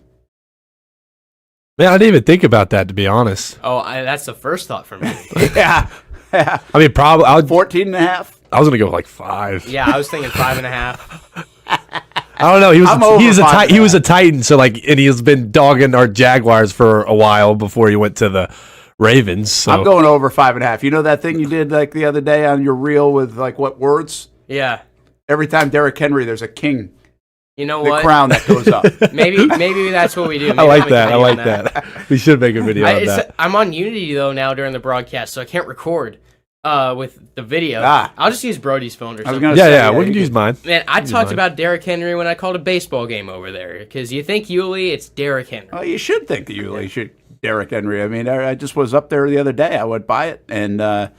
Man, I didn't even think about that, to be honest. Oh, that's the first thought for me. Yeah. I mean, probably 14 and a half. I was gonna go with like 5. Yeah, I was thinking 5.5. I don't know. He was a Titan, so and he's been dogging our Jaguars for a while before he went to the Ravens. So. I'm going over 5.5. You know that thing you did the other day on your reel with what words? Yeah. Every time Derrick Henry, there's a king. You know the what? crown that goes up. Maybe that's what we do. Maybe I like that. We should make a video on that. I'm on Unity though now during the broadcast, so I can't record with the video. I'll just use Brody's phone or something. We can use mine. Man, I talked about Derrick Henry when I called a baseball game over there because you think Yulee, it's Derrick Henry. Oh, you should think that Yulee should Derrick Henry. I mean, I just was up there the other day. I went by it, and man,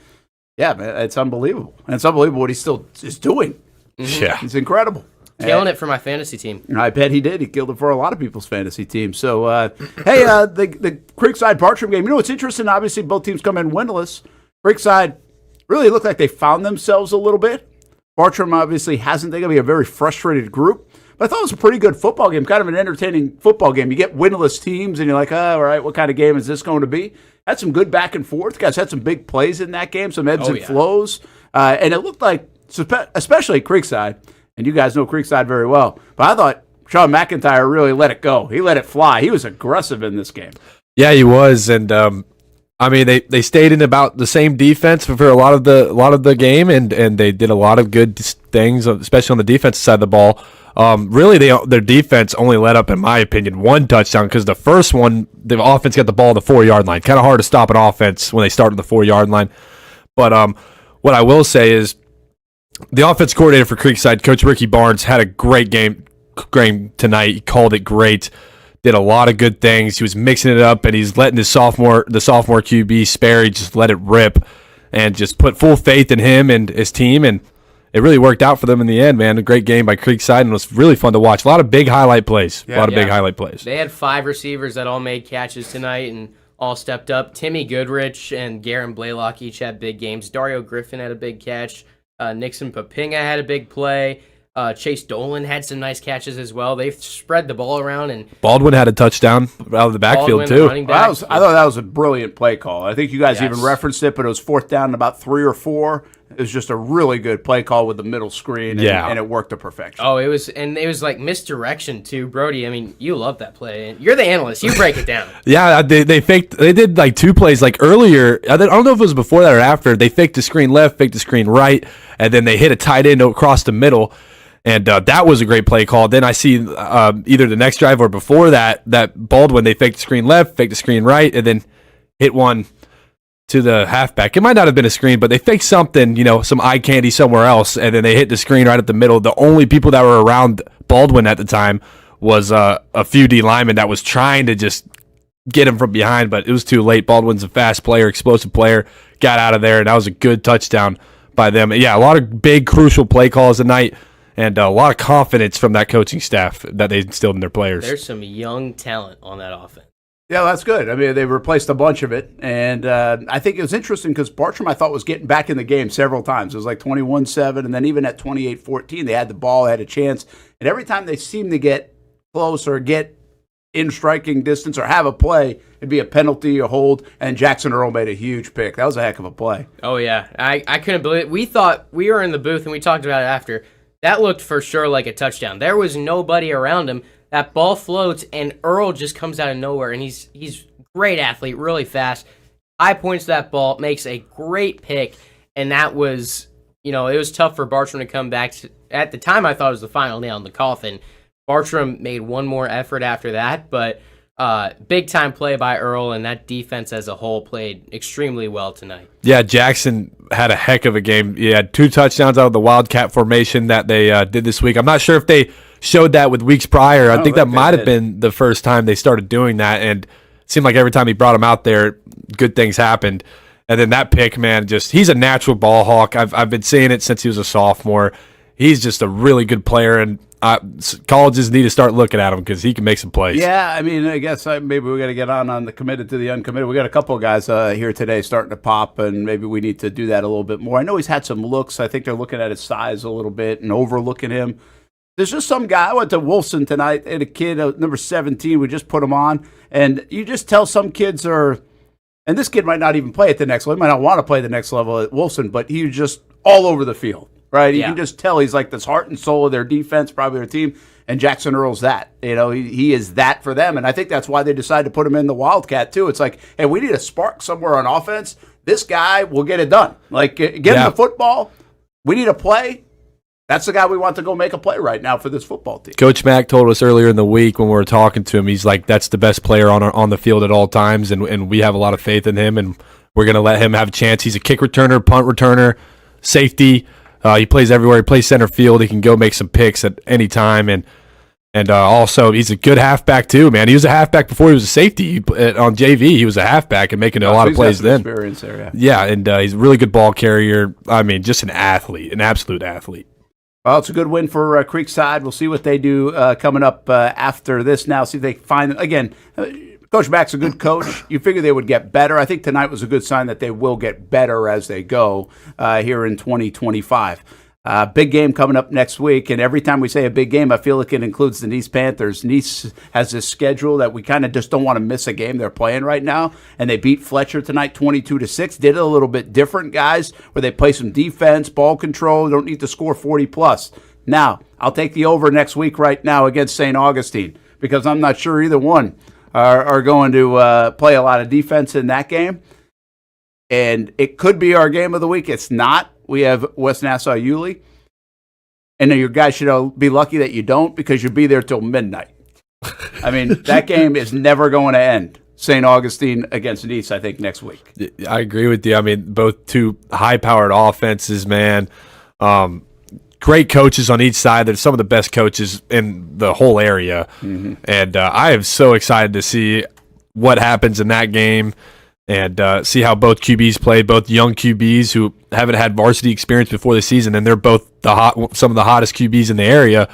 it's unbelievable. And it's unbelievable what he still is doing. Mm-hmm. Yeah, it's incredible. Killing it for my fantasy team. I bet he did. He killed it for a lot of people's fantasy teams. So, hey, the Creekside Bartram game. You know what's interesting? Obviously, both teams come in winless. Creekside really looked like they found themselves a little bit. Bartram obviously hasn't. They're going to be a very frustrated group. But I thought it was a pretty good football game, kind of an entertaining football game. You get winless teams, and you're like, all right, what kind of game is this going to be? Had some good back and forth. Guys had some big plays in that game, some ebbs and flows. And it looked like, especially Creekside, and you guys know Creekside very well. But I thought Sean McIntyre really let it go. He let it fly. He was aggressive in this game. Yeah, he was, and I mean they stayed in about the same defense for a lot of the game, and they did a lot of good things, especially on the defensive side of the ball. Really, their defense only let up, in my opinion, 1 touchdown because the first one, the offense got the ball at the 4-yard line. Kind of hard to stop an offense when they start at the 4-yard line. But what I will say is, the offense coordinator for Creekside, Coach Ricky Barnes, had a great game tonight. He called it great. Did a lot of good things. He was mixing it up, and he's letting the sophomore QB Sperry just let it rip, and just put full faith in him and his team. And it really worked out for them in the end, man. A great game by Creekside, and it was really fun to watch. A lot of big highlight plays. Big highlight plays. They had 5 receivers that all made catches tonight and all stepped up. Timmy Goodrich and Garen Blaylock each had big games. Dario Griffin had a big catch. Nixon Papinga had a big play. Chase Dolan had some nice catches as well. They've spread the ball around. And Baldwin had a touchdown out of the backfield, too. I thought that was a brilliant play call. I think you guys even referenced it, but it was 4th down and about 3 or 4. It was just a really good play call with the middle screen, and it worked to perfection. Oh, it was like misdirection too, Brody. I mean, you love that play. You're the analyst. You break it down. Yeah, they did like 2 plays like earlier. I don't know if it was before that or after. They faked the screen left, faked the screen right, and then they hit a tight end across the middle. And that was a great play call. Then I see either the next drive or before that Baldwin, they faked the screen left, faked the screen right, and then hit one to the halfback. It might not have been a screen, but they faked something, some eye candy somewhere else, and then they hit the screen right at the middle. The only people that were around Baldwin at the time was a few D linemen that was trying to just get him from behind, but it was too late. Baldwin's a fast player, explosive player, got out of there, and that was a good touchdown by them. Yeah, a lot of big, crucial play calls tonight, and a lot of confidence from that coaching staff that they instilled in their players. There's some young talent on that offense. Yeah, that's good. I mean, they replaced a bunch of it, and I think it was interesting because Bartram, I thought, was getting back in the game several times. It was like 21-7, and then even at 28-14, they had the ball, had a chance, and every time they seemed to get close or get in striking distance or have a play, it'd be a penalty, a hold, and Jackson Earl made a huge pick. That was a heck of a play. Oh, yeah. I couldn't believe it. We thought, we were in the booth, and we talked about it after. That looked for sure like a touchdown. There was nobody around him. That ball floats, and Earl just comes out of nowhere, and he's great athlete, really fast. High points that ball, makes a great pick, and that was, it was tough for Bartram to come back. At the time, I thought it was the final nail in the coffin. Bartram made one more effort after that, but big-time play by Earl, and that defense as a whole played extremely well tonight. Yeah, Jackson had a heck of a game. He had 2 touchdowns out of the Wildcat formation that they did this week. I'm not sure if they showed that with weeks prior. I think that might have been the first time they started doing that, and it seemed like every time he brought him out there, good things happened. And then that pick, man, he's a natural ball hawk. I've been saying it since he was a sophomore. He's just a really good player, and colleges need to start looking at him because he can make some plays. Yeah, I mean, I guess maybe we got to get on the committed to the uncommitted. We got a couple of guys here today starting to pop, and maybe we need to do that a little bit more. I know he's had some looks. I think they're looking at his size a little bit and overlooking him. There's just some guy. I went to Wilson tonight, and a kid, number 17, we just put him on, and you just tell some kids are, and this kid might not even play at the next level. He might not want to play the next level at Wilson, but he's just all over the field. Right, you can just tell he's like this heart and soul of their defense, probably their team, and Jackson Earl's that. He is that for them, and I think that's why they decided to put him in the Wildcat too. It's like, hey, we need a spark somewhere on offense. This guy will get it done. Like, get him the football. We need a play. That's the guy we want to go make a play right now for this football team. Coach Mack told us earlier in the week when we were talking to him, he's like, that's the best player on the field at all times, and we have a lot of faith in him, and we're going to let him have a chance. He's a kick returner, punt returner, safety. He plays everywhere. He plays center field. He can go make some picks at any time, and also he's a good halfback too, man. He was a halfback before he was a safety. On JV, he was a halfback and making a lot of plays then. Experience there, yeah, and he's a really good ball carrier. I mean, just an athlete, an absolute athlete. Well, it's a good win for Creekside. We'll see what they do coming up after this now. See if they find, again, Coach Mack's a good coach. You figure they would get better. I think tonight was a good sign that they will get better as they go here in 2025. Big game coming up next week, and every time we say a big game, I feel like it includes the Nease Panthers. Nease has this schedule that we kind of just don't want to miss a game they're playing right now, and they beat Fletcher tonight 22-6. Did it a little bit different, guys, where they play some defense, ball control, don't need to score 40+. Now, I'll take the over next week right now against St. Augustine because I'm not sure either one are going to play a lot of defense in that game. And it could be our game of the week. It's not. We have West Nassau Yulee. And your guys should be lucky that you don't because you'll be there till midnight. I mean, that game is never going to end. St. Augustine against Nease, I think, next week. I agree with you. I mean, both two high-powered offenses, man. Great coaches on each side. They're some of the best coaches in the whole area. Mm-hmm. And I am so excited to see what happens in that game and see how both QBs play, both young QBs who haven't had varsity experience before the season, and they're both some of the hottest QBs in the area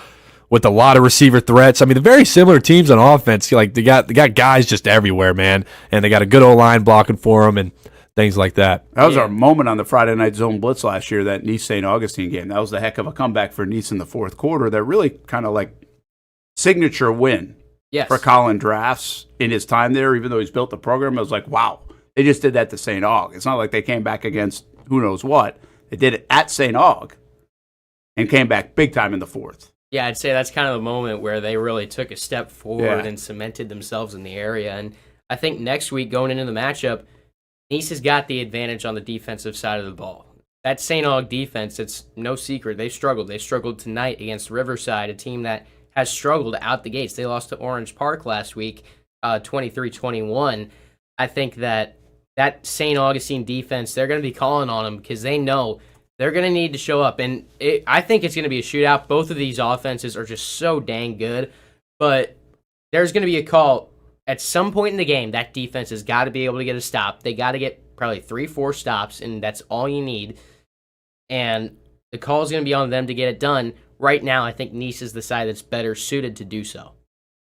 with a lot of receiver threats. I mean, they're very similar teams on offense. Like they got guys just everywhere, man, and they got a good O-line blocking for them and things like that. That was our moment on the Friday Night Zone Blitz last year, that Nease-St. Augustine game. That was the heck of a comeback for Nease in the fourth quarter. That really kind of like signature win for Colin Drafts in his time there, even though he's built the program. It was like, wow, they just did that to St. Aug. It's not like they came back against who knows what. They did it at St. Aug and came back big time in the fourth. Yeah, I'd say that's kind of the moment where they really took a step forward and cemented themselves in the area. And I think next week, going into the matchup, Nease has got the advantage on the defensive side of the ball. That St. Aug defense, it's no secret. They struggled. They struggled tonight against Riverside, a team that has struggled out the gates. They lost to Orange Park last week, 23-21. I think that St. Augustine defense, they're going to be calling on them because they know they're going to need to show up. And I think it's going to be a shootout. Both of these offenses are just so dang good. But there's going to be a call at some point in the game, that defense has got to be able to get a stop. They got to get probably 3-4 stops, and that's all you need. And the call is going to be on them to get it done. Right now, I think Nease is the side that's better suited to do so.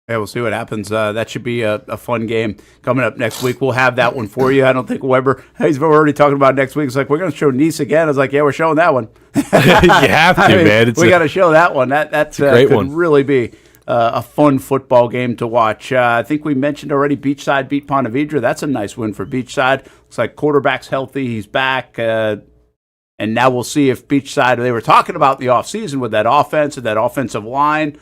Yeah, we'll see what happens. That should be a fun game coming up next week. We'll have that one for you. I don't think Weber, he's already talking about next week. It's like, we're going to show Nease again. I was like, yeah, we're showing that one. You have to, man. We got to show that one. That's a great could one. Really be a fun football game to watch. I think we mentioned already Beachside beat Ponte Vedra. That's a nice win for Beachside. Looks like quarterback's healthy. He's back. And now we'll see if Beachside, they were talking about the offseason with that offense and that offensive line.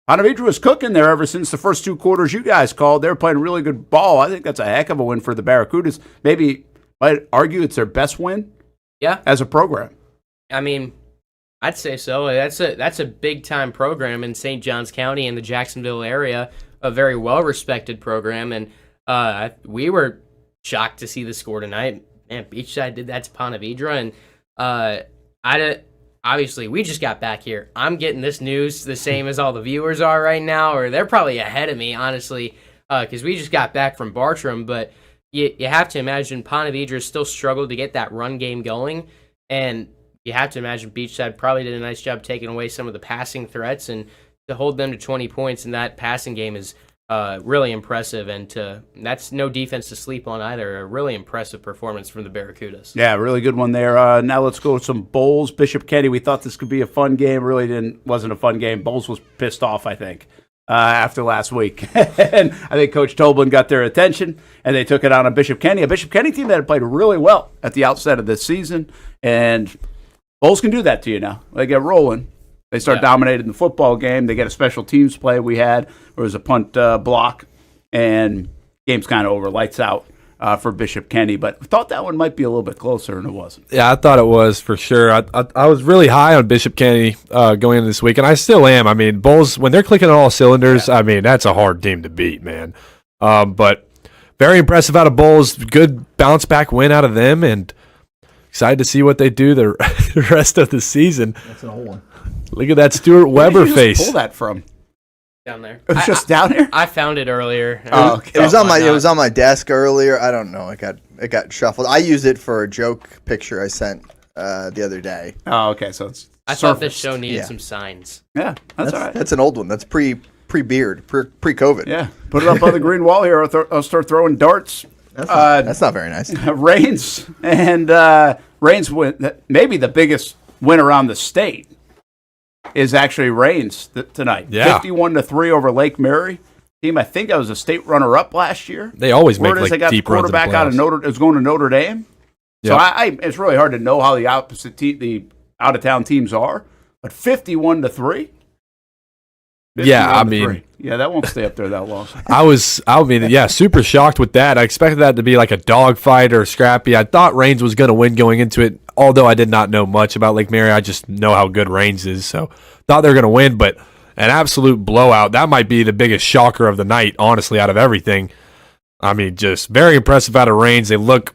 Ponte Vedra was cooking there ever since the first 2 quarters you guys called. They were playing really good ball. I think that's a heck of a win for the Barracudas. Maybe might argue it's their best win. Yeah, as a program. I mean, I'd say so. That's a big time program in St. Johns County in the Jacksonville area. A very well respected program, and we were shocked to see the score tonight. Man, Beachside did that to Ponte Vedra, and obviously, we just got back here. I'm getting this news the same as all the viewers are right now, or they're probably ahead of me, honestly, because we just got back from Bartram. But you have to imagine Ponte Vedra still struggled to get that run game going, and you have to imagine Beachside probably did a nice job taking away some of the passing threats, and to hold them to 20 points in that passing game is really impressive, and that's no defense to sleep on either. A really impressive performance from the Barracudas. Yeah, really good one there. Now let's go with some Bolles. Bishop Kenny, we thought this could be a fun game. Really wasn't a fun game. Bolles was pissed off, I think, after last week. And I think Coach Toblin got their attention, and they took it on a Bishop Kenny team that had played really well at the outset of this season. And Bolles can do that to you now. They get rolling. They start dominating the football game. They get a special teams play we had. There was a punt block, and game's kind of over, lights out for Bishop Kenny. But we thought that one might be a little bit closer, and it wasn't. Yeah, I thought it was for sure. I was really high on Bishop Kenny going into this week, and I still am. I mean, Bolles, when they're clicking on all cylinders, I mean, that's a hard team to beat, man. But very impressive out of Bolles. Good bounce back win out of them, and excited to see what they do the rest of the season. That's an old one. Look at that Stuart Weber Where did you face. just pull that from? Down there. It was just down here? I found it earlier. Oh, okay. It was on my desk earlier. I don't know. It got shuffled. I used it for a joke picture I sent the other day. Oh, okay. So it's I thought this show needed some signs. Yeah, that's all right. That's an old one. That's pre-beard, pre-COVID. Yeah. Put it up on the green wall here. I'll start throwing darts. That's not very nice. Reigns win. Maybe the biggest win around the state is actually Reigns tonight. Yeah. 51-3 over Lake Mary. Team, I think I was a state runner-up last year. They always make they got deep the quarterback runs in the out of is going to Notre Dame. So it's really hard to know how the the out-of-town teams are. But 51-3. Yeah, I mean, yeah, that won't stay up there that long. Super shocked with that. I expected that to be like a dogfight or scrappy. I thought Reigns was going to win going into it, although I did not know much about Lake Mary. I just know how good Reigns is, so thought they were going to win, but an absolute blowout. That might be the biggest shocker of the night, honestly, out of everything. I mean, just very impressive out of Reigns. They look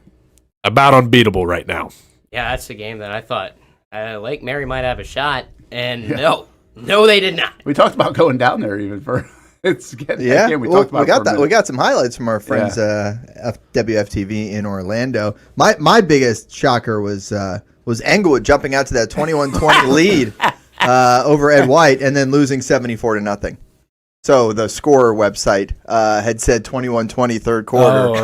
about unbeatable right now. Yeah, that's the game that I thought Lake Mary might have a shot, and no, they did not. We talked about going down there even for it's getting yeah. We talked about got that. We got some highlights from our friends WFTV in Orlando. My biggest shocker was Englewood jumping out to that 21-20 lead over Ed White and then losing 74-0. So the scorer website had said 21-20 third quarter.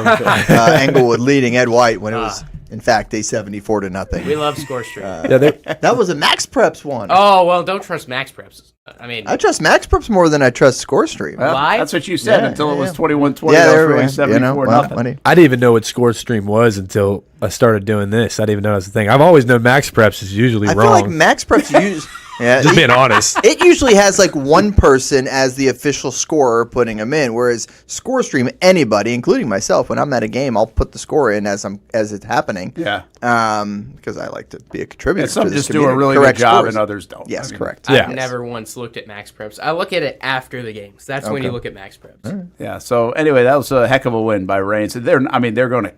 Englewood leading Ed White when it was in fact a 74-0. We love score streak. That was a Max Preps one. Oh well, don't trust Max Preps. I mean, I trust Max Preps more than I trust Score Stream. Well, that's what you said until it was 21-20. Yeah, really 74-0. I didn't even know what Score Stream was until I started doing this. I didn't even know that was the thing. I've always known Max Preps is usually wrong. I feel like Max Preps just being honest. It usually has like one person as the official scorer putting them in, whereas Score Stream, anybody, including myself, when I'm at a game, I'll put the score in as it's happening. Yeah. Because I like to be a contributor. Some to this just do a really correct good job, scores. and others don't. Yes, correct. I've never once looked at Max Preps. I look at it after the games. That's when you look at Max Preps. Right. Yeah. So anyway, that was a heck of a win by Reigns. They're going to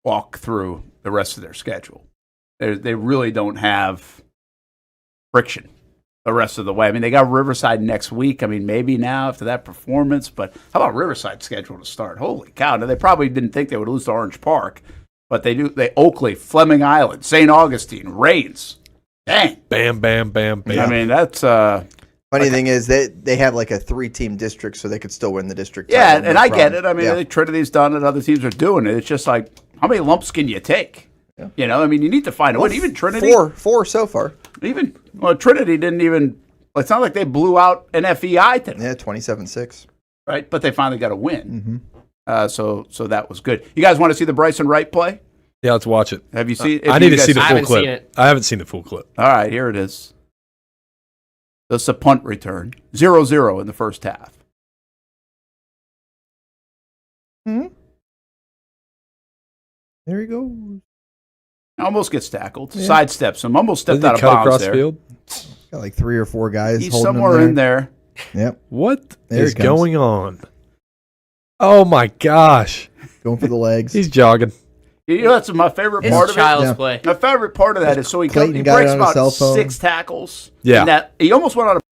walk through the rest of their schedule. They really don't have friction. the rest of the way. I mean, they got Riverside next week. I mean, maybe now after that performance, but how about Riverside's schedule to start? Holy cow. Now, they probably didn't think they would lose to Orange Park, but they do. Oakley, Fleming Island, St. Augustine, Rains. Dang. Bam, bam, bam, bam. I mean, that's... Funny thing is, they have like a 3-team district, so they could still win the district. Yeah, title, and no I problem. get it. I mean, Yeah. Trinity's done it. Other teams are doing it. It's just like, how many lumps can you take? Yeah. You know, I mean, you need to find a win. Even Trinity... Four so far. Trinity didn't even... It's not like they blew out an FEI today. Yeah, 27-6. Right, but they finally got a win. So that was good. You guys want to see the Bryson Wright play? Yeah, let's watch it. Have you seen? I need to see the full clip. I haven't seen the full clip. All right, here it is. That's a punt return. 0-0 in the first half. There he goes. Almost gets tackled. Yeah. Sidesteps him. Almost stepped Doesn't out he of cut bounds across there. field? Got like 3 or 4 guys. He's holding somewhere him in there. Yep. What There is he comes. going on? Oh my gosh. Going for the legs. He's jogging. You know, that's my favorite It's part of child's it. play. My favorite part of that is so he Clayton got it breaks on his cell about phone. 6 tackles. Yeah. And that he almost went out of.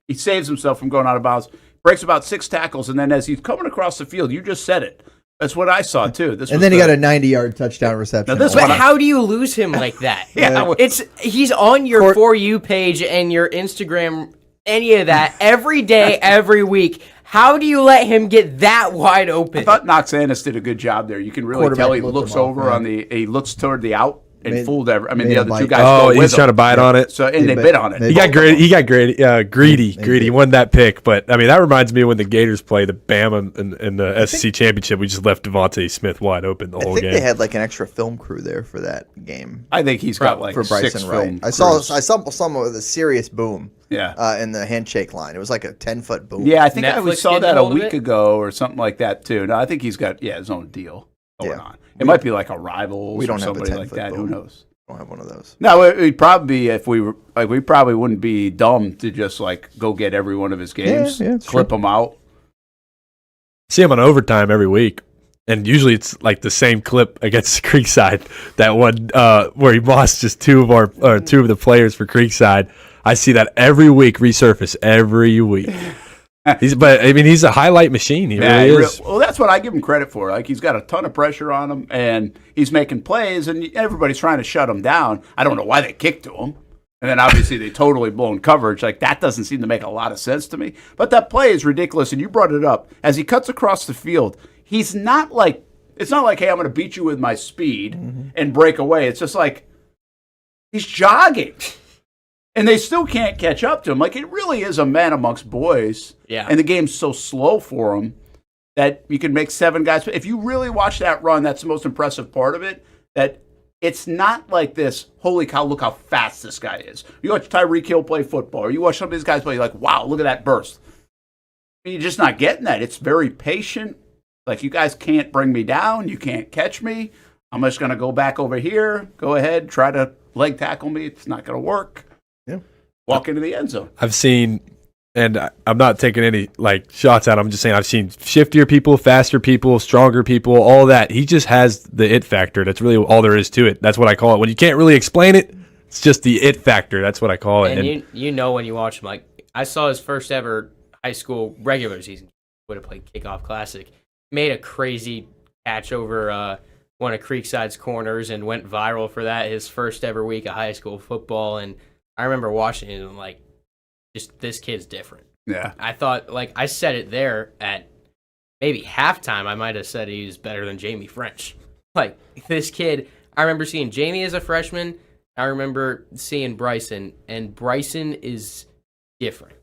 He saves himself from going out of bounds. Breaks about 6 tackles, and then as he's coming across the field, you just said it. That's what I saw too. And then he got a 90-yard touchdown reception. Now this But one, how do you lose him like that? Yeah. He's on your For You page and your Instagram, any of that, every day, every week. How do you let him get that wide open? I thought Noxanis did a good job there. You can really tell he looks over on he looks toward the out and fooled the other 2 guys. Oh, go with he's trying to him. bite on it. So and they bit on it. He got greedy. Greedy. He won that pick. But I mean, that reminds me of when the Gators played the Bama in the SEC championship. We just left Devontae Smith wide open the whole game. I think they had like an extra film crew there for that game. I think he's got like for 6 Bryson Wright. film I saw crews. someone with a serious boom. Yeah. In the handshake line, it was like a 10-foot boom. Yeah, I think we saw that a hold of week it? ago or something like that too. No, I think he's got his own deal going on. It might be like a rival We or don't have a somebody like 10-foot that. Who boom. knows? Don't have one of those. No, we'd probably be if we were like we probably wouldn't be dumb to just like go get every one of his games, it's clip true. them out. See him on overtime every week. And usually it's like the same clip against Creekside, that one where he lost just 2 of the players for Creekside. I see that every week resurface every week. He's a highlight machine. He really is. Well, that's what I give him credit for. Like he's got a ton of pressure on him, and he's making plays, and everybody's trying to shut him down. I don't know why they kicked to him, and then obviously they totally blown coverage. Like that doesn't seem to make a lot of sense to me. But that play is ridiculous, and you brought it up as he cuts across the field. He's not like it's not like, hey, I'm going to beat you with my speed and break away. It's just like he's jogging. And they still can't catch up to him. Like, it really is a man amongst boys. Yeah. And the game's so slow for him that you can make 7 guys. If you really watch that run, that's the most impressive part of it, that it's not like this, holy cow, look how fast this guy is. You watch Tyreek Hill play football, or you watch some of these guys play, you're like, wow, look at that burst. You're just not getting that. It's very patient. Like, you guys can't bring me down. You can't catch me. I'm just going to go back over here. Go ahead. Try to leg tackle me. It's not going to work. Walk into the end zone. I've seen, and I'm not taking any like shots at him. I'm just saying I've seen shiftier people, faster people, stronger people, all that. He just has the it factor. That's really all there is to it. That's what I call it. When you can't really explain it, it's just the it factor. That's what I call it. And you know when you watch him, like I saw his first ever high school regular season. Would have played kickoff classic. Made a crazy catch over one of Creekside's corners and went viral for that. His first ever week of high school football. And I remember watching it and I'm like, just this kid's different. Yeah. I thought, like, I said it there at maybe halftime. I might have said he was better than Jamie French. Like, this kid, I remember seeing Jamie as a freshman. I remember seeing Bryson, and Bryson is different.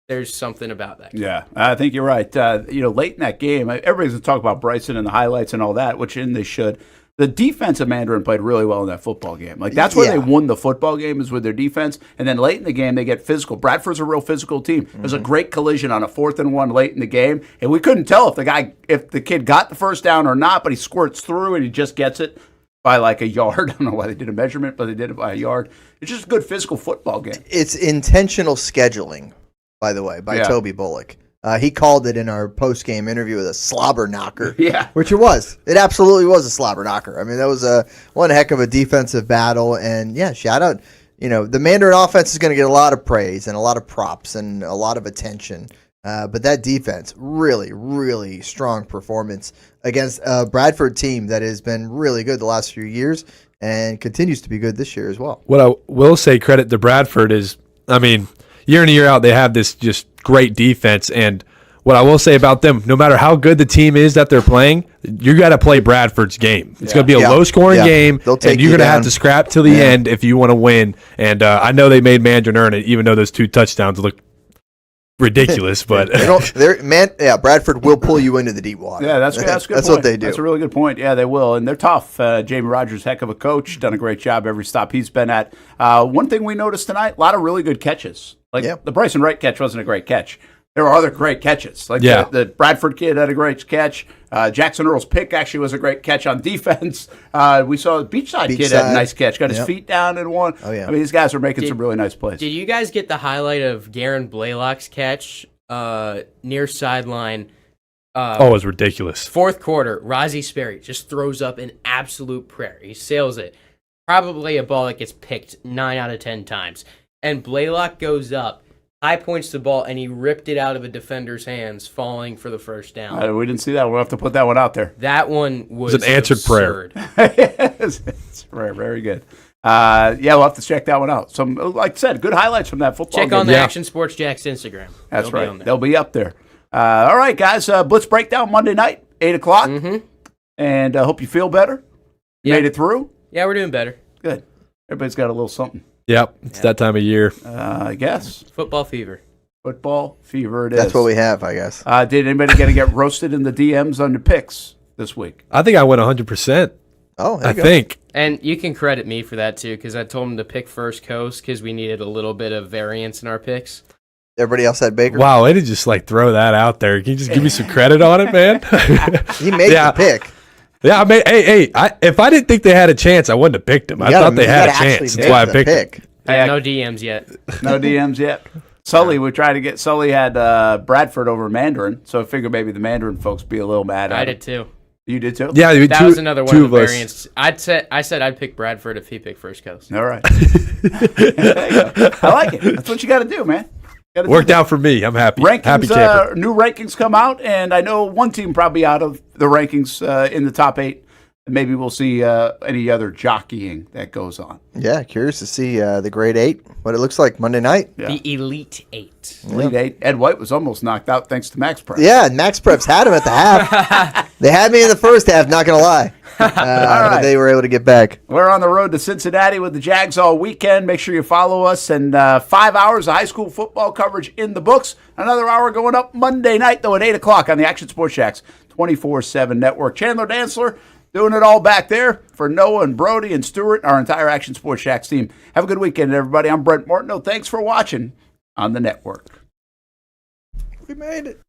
There's something about that. Yeah, I think you're right. Late in that game, everybody's going to talk about Bryson and the highlights and all that, which they should. The defense of Mandarin played really well in that football game. Like, that's where they won the football game, is with their defense. And then late in the game, they get physical. Bradford's a real physical team. There's a great collision on a 4th and 1 late in the game. And we couldn't tell if the kid got the first down or not, but he squirts through and he just gets it by like a yard. I don't know why they did a measurement, but they did it by a yard. It's just a good physical football game. It's intentional scheduling, by the way, by Toby Bullock. He called it in our post-game interview with a slobber knocker. Yeah. Which it was. It absolutely was a slobber knocker. I mean, that was one heck of a defensive battle. And, yeah, shout out the Mandarin offense is going to get a lot of praise and a lot of props and a lot of attention. But that defense, really, really strong performance against a Bradford team that has been really good the last few years and continues to be good this year as well. What I will say, credit to Bradford is, year in and year out, they have this just great defense. And what I will say about them, no matter how good the team is that they're playing, you got to play Bradford's game. It's going to be a low-scoring game, and you're going to have to scrap till the end if you want to win. And I know they made Mandarin earn it, even though those 2 touchdowns look ridiculous, but Bradford will pull you into the deep water. Yeah, that's a good That's point. what they do. That's a really good point. Yeah, they will, and they're tough. Jamie Rogers, heck of a coach, done a great job every stop he's been at. One thing we noticed tonight, a lot of really good catches. The Bryson Wright catch wasn't a great catch. There were other great catches. The Bradford kid had a great catch. Jackson Earl's pick actually was a great catch on defense. We saw the Beachside kid had a nice catch. Got his feet down and one. Oh, yeah. These guys are making some really nice plays. Did you guys get the highlight of Garen Blaylock's catch near sideline? It was ridiculous. Fourth quarter, Rozzy Sperry just throws up an absolute prayer. He sails it. Probably a ball that gets picked 9 out of 10 times. And Blaylock goes up, high points the ball, and he ripped it out of a defender's hands, falling for the first down. We didn't see that. We'll have to put that one out there. That one was an answered absurd. prayer. It's very good. We'll have to check that one out. Some, like I said, good highlights from that football Check game. on the Action Sports Jacks Instagram. That's right. They'll be up there. All right, guys. Blitz breakdown Monday night, 8 o'clock. Mm-hmm. And I hope you feel better. You made it through? Yeah, we're doing better. Good. Everybody's got a little something. Yep, it's that time of year. I guess. Football fever. Football fever it is. That's what we have, I guess. Did anybody get roasted in the DMs on the picks this week? I think I went 100%. Oh, there you go. think. And you can credit me for that, too, because I told him to pick First Coast because we needed a little bit of variance in our picks. Everybody else had Baker? Wow, way to just throw that out there. Can you just give me some credit on it, man? He made the pick. Yeah, if I didn't think they had a chance, I wouldn't have picked them. I thought they had a chance. That's why I picked them. No DMs yet. No DMs yet. Sully, we tried to get. Sully had Bradford over Mandarin, so I figured maybe the Mandarin folks be a little mad at him. I did too. You did too? Yeah, that was another one of the variants. I said I'd pick Bradford if he picked First Coast. All right. I like it. That's what you got to do, man. Worked out for me. I'm happy. Rankings, Happy new rankings come out, and I know one team probably out of the rankings in the top 8. Maybe we'll see any other jockeying that goes on. Yeah, curious to see the grade 8, what it looks like Monday night. Yeah. The Elite 8. Elite 8. Ed White was almost knocked out thanks to Max Prep. Yeah, Max Prep's had him at the half. They had me in the first half, not going to lie. But they were able to get back. We're on the road to Cincinnati with the Jags all weekend. Make sure you follow us. And 5 hours of high school football coverage in the books. Another hour going up Monday night, though, at 8 o'clock on the Action Sports Jacks 24/7 network. Chandler Dantzler doing it all back there for Noah and Brody and Stewart, our entire Action Sports Jacks team. Have a good weekend, everybody. I'm Brent Martineau. Thanks for watching on the network. We made it.